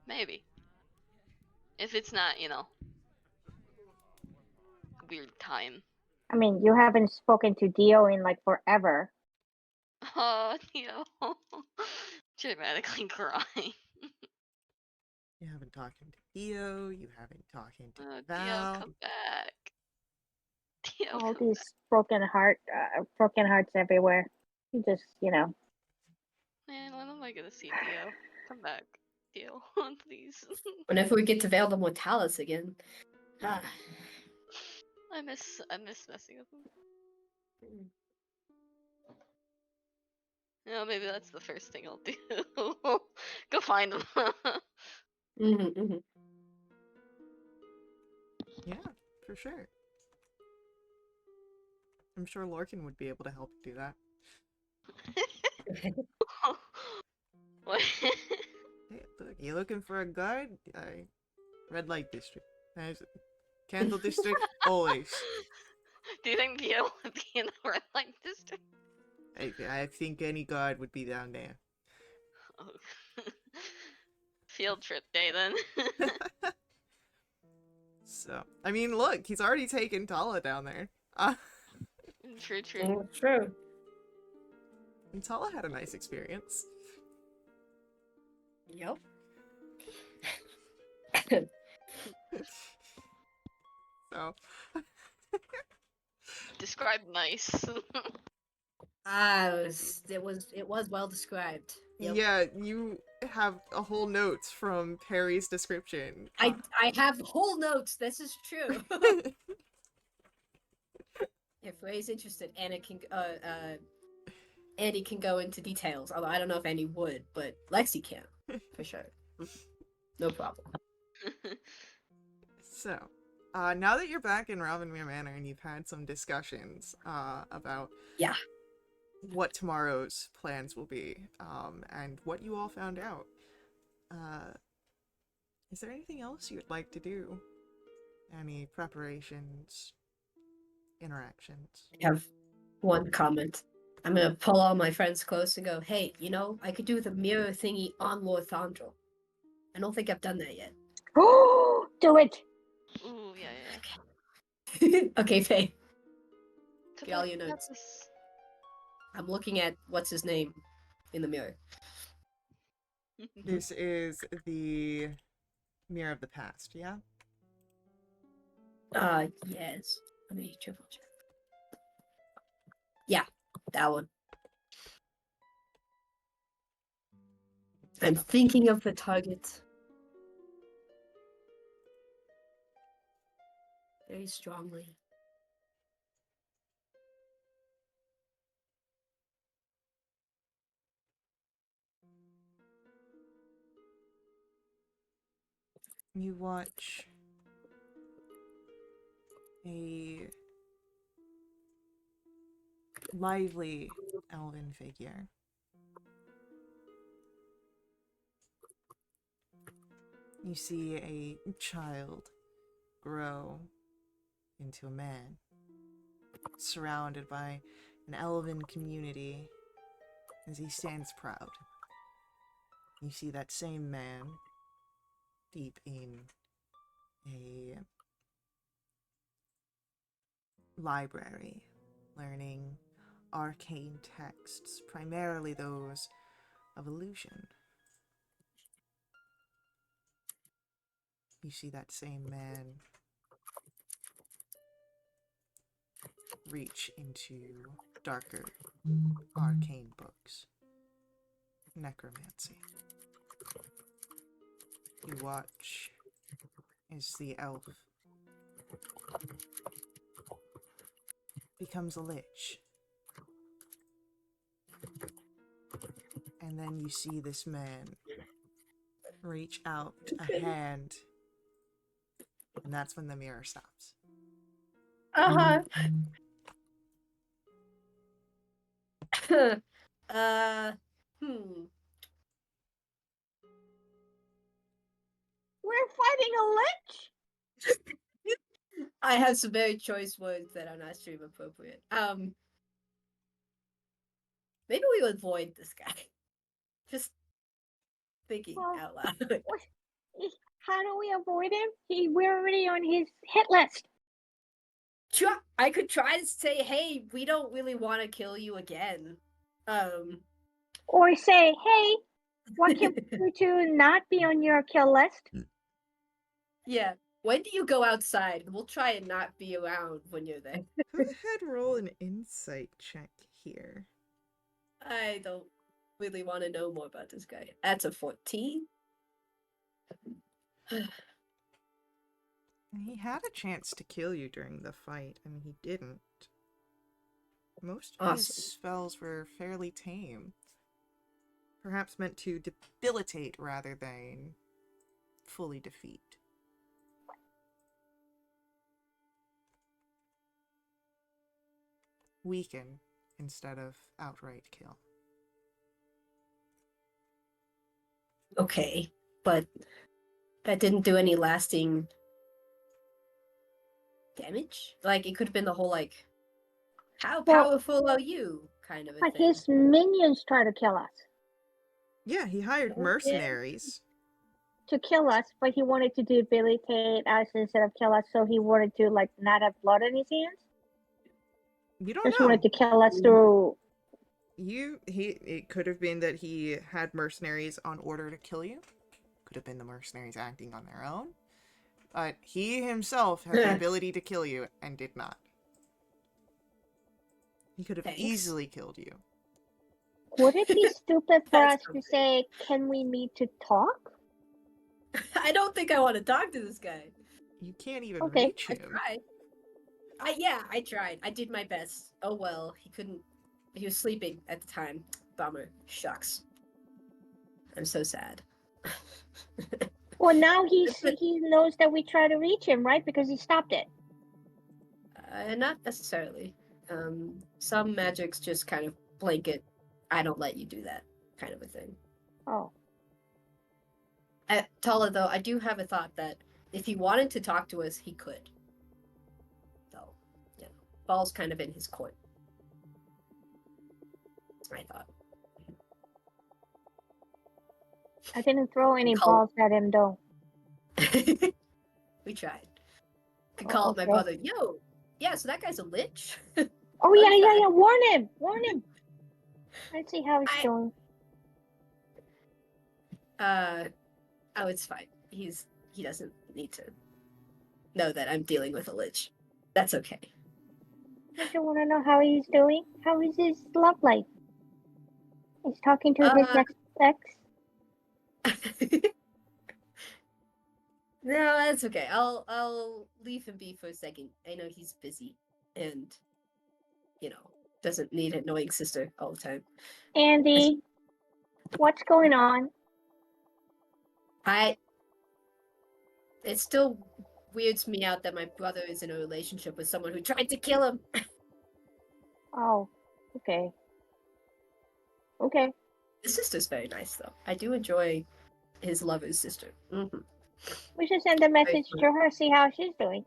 maybe if it's not, weird time. I mean, you haven't spoken to Dio in like forever. Dramatically crying. you haven't talked to Theo, you haven't talked to Oh, Dio, Val. come back. Dio, All come these broken hearts everywhere. You just, back. Man, when am I gonna see Dio? Come back, Dio, please. Whenever we get to Veil of Mortalis again. Ah. I miss messing with him. Maybe that's the first thing I'll do. Go find him. Yeah, for sure. I'm sure Lorcan would be able to help do that. What? Hey, look, you looking for a guard? Red light district. Candle district, always. Do you think Dio would be in the red light district? I think any guard would be down there. Oh. Field trip day then. So, I mean, look, he's already taken Tala down there. True, true. True. And Tala had a nice experience. Yep. So, Describe nice. It was well described. Yep. yeah, you have a whole notes from Perry's description. I have whole notes. This is true. If Ray's interested, Andy can go into details. Although I don't know if Andy would, but Lexi can for sure. No problem. So, now that you're back in Ravenmere Manor and you've had some discussions about what tomorrow's plans will be, and what you all found out, is there anything else you would like to do? Any preparations, interactions? I have one comment. I'm gonna pull all my friends close and go, hey, I could do the mirror thingy on Lord Thandral. I don't think I've done that yet. Oh, do it! Ooh, yeah. Okay, Faye. Good Get all luck your with notes. this. I'm looking at what's his name in the mirror. This is the Mirror of the Past, yeah? Yes. Let me triple check. Yeah, that one. I'm thinking of the target. very strongly. You watch a lively elven figure you see a child grow into a man, surrounded by an elven community as he stands proud. You see that same man deep in a library, learning arcane texts, primarily those of illusion. You see that same man reach into darker arcane books, necromancy. You watch as the elf becomes a lich. And then you see this man reach out a hand, and that's when the mirror stops. Uh-huh. We're fighting a lich? I have some very choice words that are not stream appropriate. Maybe we would avoid this guy. Just thinking Well, out loud. what? How do we avoid him? We're already on his hit list. I could try to say, hey, we don't really want to kill you again. Or say, hey, what can we do to not be on your kill list? Yeah. When do you go outside? We'll try and not be around when you're there. Go ahead, roll an insight check here. I don't really want to know more about this guy. That's a 14. He had a chance to kill you during the fight, and he didn't. Most of his Awesome. spells were fairly tame. Perhaps meant to debilitate rather than fully defeat. Weaken instead of outright kill. Okay, but that didn't do any lasting damage? Like, it could have been the whole, like, how powerful are you kind of a But thing. his minions try to kill us. Yeah, he hired Okay. mercenaries. To kill us, but he wanted to debilitate us instead of kill us, so he wanted to, like, not have blood on his hands? You don't Just know. wanted to kill us through... It could have been that he had mercenaries on order to kill you. Could have been the mercenaries acting on their own. But he himself had the ability to kill you and did not. He could have Thanks. easily killed you. Would it be stupid for us That's to something. say, can we meet to talk? I don't think I want to talk to this guy. You can't even Okay. reach I him. tried. I tried. I did my best. Oh well, he couldn't. He was sleeping at the time. Bummer. Shucks. I'm so sad. Well, now he knows that we try to reach him, right? Because he stopped it. Not necessarily. Some magics just kind of blanket, I don't let you do that kind of a thing. Oh. Tala, though, I do have a thought that if he wanted to talk to us, he could. Though, you know, ball's kind of in his court. That's my thought. I didn't throw any balls at him, though. We tried. Could call up my Okay. brother. Yo, yeah, so that guy's a lich? Oh, yeah. Warn him. Let's see how he's doing. Oh, it's fine. He doesn't need to know that I'm dealing with a lich. That's okay. Don't you want to know how he's doing? How is his love life? He's talking to his ex. No, that's okay. I'll leave him be for a second. I know he's busy and doesn't need an annoying sister all the time. Andy, what's going on? It still weirds me out that my brother is in a relationship with someone who tried to kill him. Oh, okay. Okay. His sister's very nice though. I do enjoy his lover's sister. Mm-hmm. We should send a message to her, see how she's doing.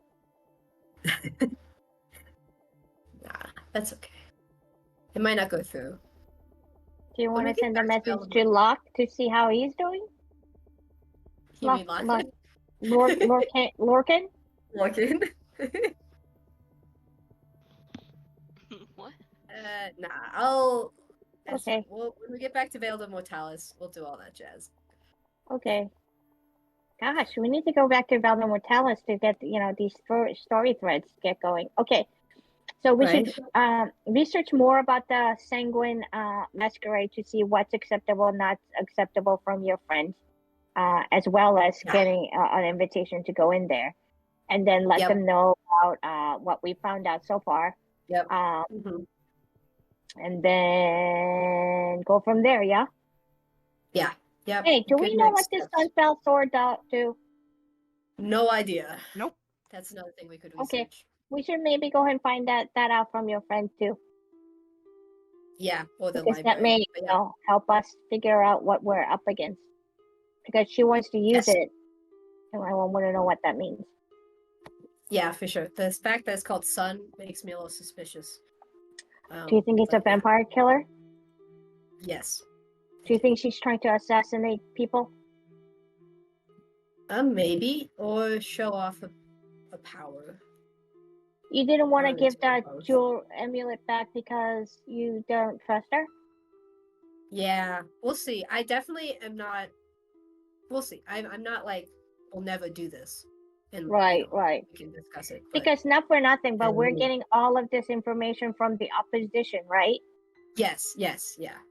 Nah, that's okay. It might not go through. Do you When want we to get send a back to message to Locke to see how he's doing? You mean Lachlan? Lorcan? Lachlan? What? Nah. I'll. Okay. Well, when we get back to Veil de Mortalis, we'll do all that jazz. Okay. Gosh, we need to go back to Valda Mortalis to get these story threads get going. Okay. So we should research more about the Sanguine Masquerade to see what's acceptable, not acceptable from your friends, as well as getting an invitation to go in there, and then let them know about what we found out so far. Yep. And then go from there. Yeah. Yeah. Yep. Hey, do we know what this Sunspell sword do? No idea. Nope. That's another thing we could research. Okay. We should maybe go ahead and find that out from your friend too. Yeah, or the because library. that may help us figure out what we're up against. Because she wants to use it, and I want to know what that means. Yeah, for sure. The fact that it's called Sun makes me a little suspicious. Do you think it's a vampire killer? Yes. Do you think she's trying to assassinate people? Maybe, or show off a power. You didn't want to give that jewel amulet back because you don't trust her? Yeah, we'll see. I definitely am not. We'll see. I'm not like, we'll never do this. And, right. We can discuss it. Because not for nothing, but we're getting all of this information from the opposition, right? Yes, yeah.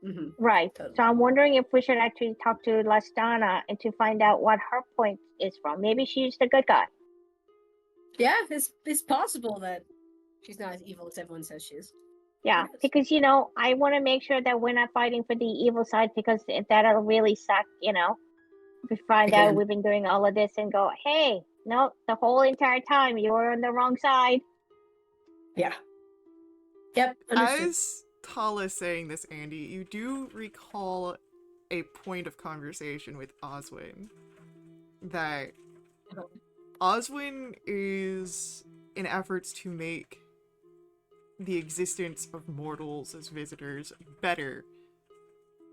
Mm-hmm. Right. Totally. So I'm wondering if we should actually talk to Lastana and to find out what her point is from. Maybe she's the good guy. Yeah, it's possible that she's not as evil as everyone says she is. Yeah, because I want to make sure that we're not fighting for the evil side, because that'll really suck, we find out we've been doing all of this and go, hey, no, the whole entire time you were on the wrong side. Yeah. Yep, understood. As Tala saying this, Andy, you do recall a point of conversation with Oswin that Oswin is in efforts to make the existence of mortals as visitors better,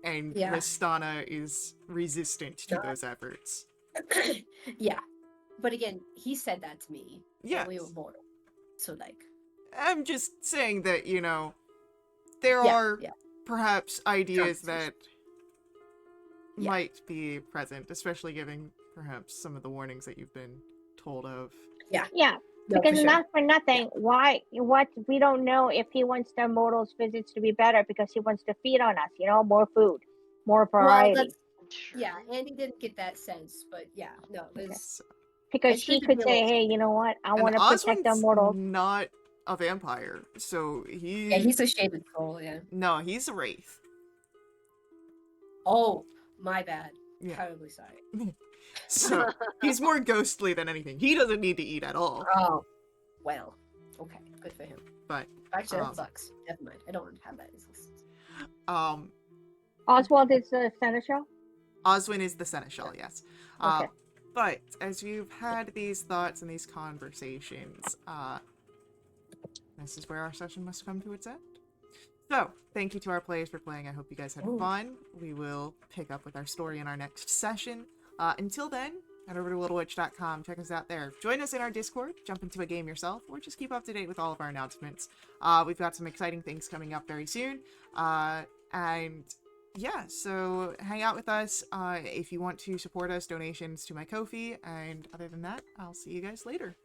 and Listana is resistant to those efforts. Yeah, but again, he said that to me. Yeah, we were mortal, so I'm just saying that there are perhaps ideas that might be present, especially given perhaps some of the warnings that you've been told of. Yeah. Because not for nothing, what we don't know if he wants the mortals' visits to be better because he wants to feed on us, more food, more variety. Well, Andy didn't get that sense, but because he could say, hey, you know what, I want to protect the mortals. Not a vampire, so he's a shaded soul. No, he's a wraith. Oh, my bad. Terribly sorry. So he's more ghostly than anything. He doesn't need to eat at all. Oh, well, okay, good for him. But actually, that sucks. Never mind. I don't want to have that existence. Oswald is the seneschal. Oswin is the seneschal, yes. Okay. But as you've had these thoughts and these conversations, this is where our session must come to its end. So, thank you to our players for playing. I hope you guys had fun. We will pick up with our story in our next session. Until then, head over to wildewitch.com. Check us out there. Join us in our Discord. Jump into a game yourself, or just keep up to date with all of our announcements. We've got some exciting things coming up very soon. And yeah, so hang out with us. If you want to support us, donations to my Ko-fi. And other than that, I'll see you guys later.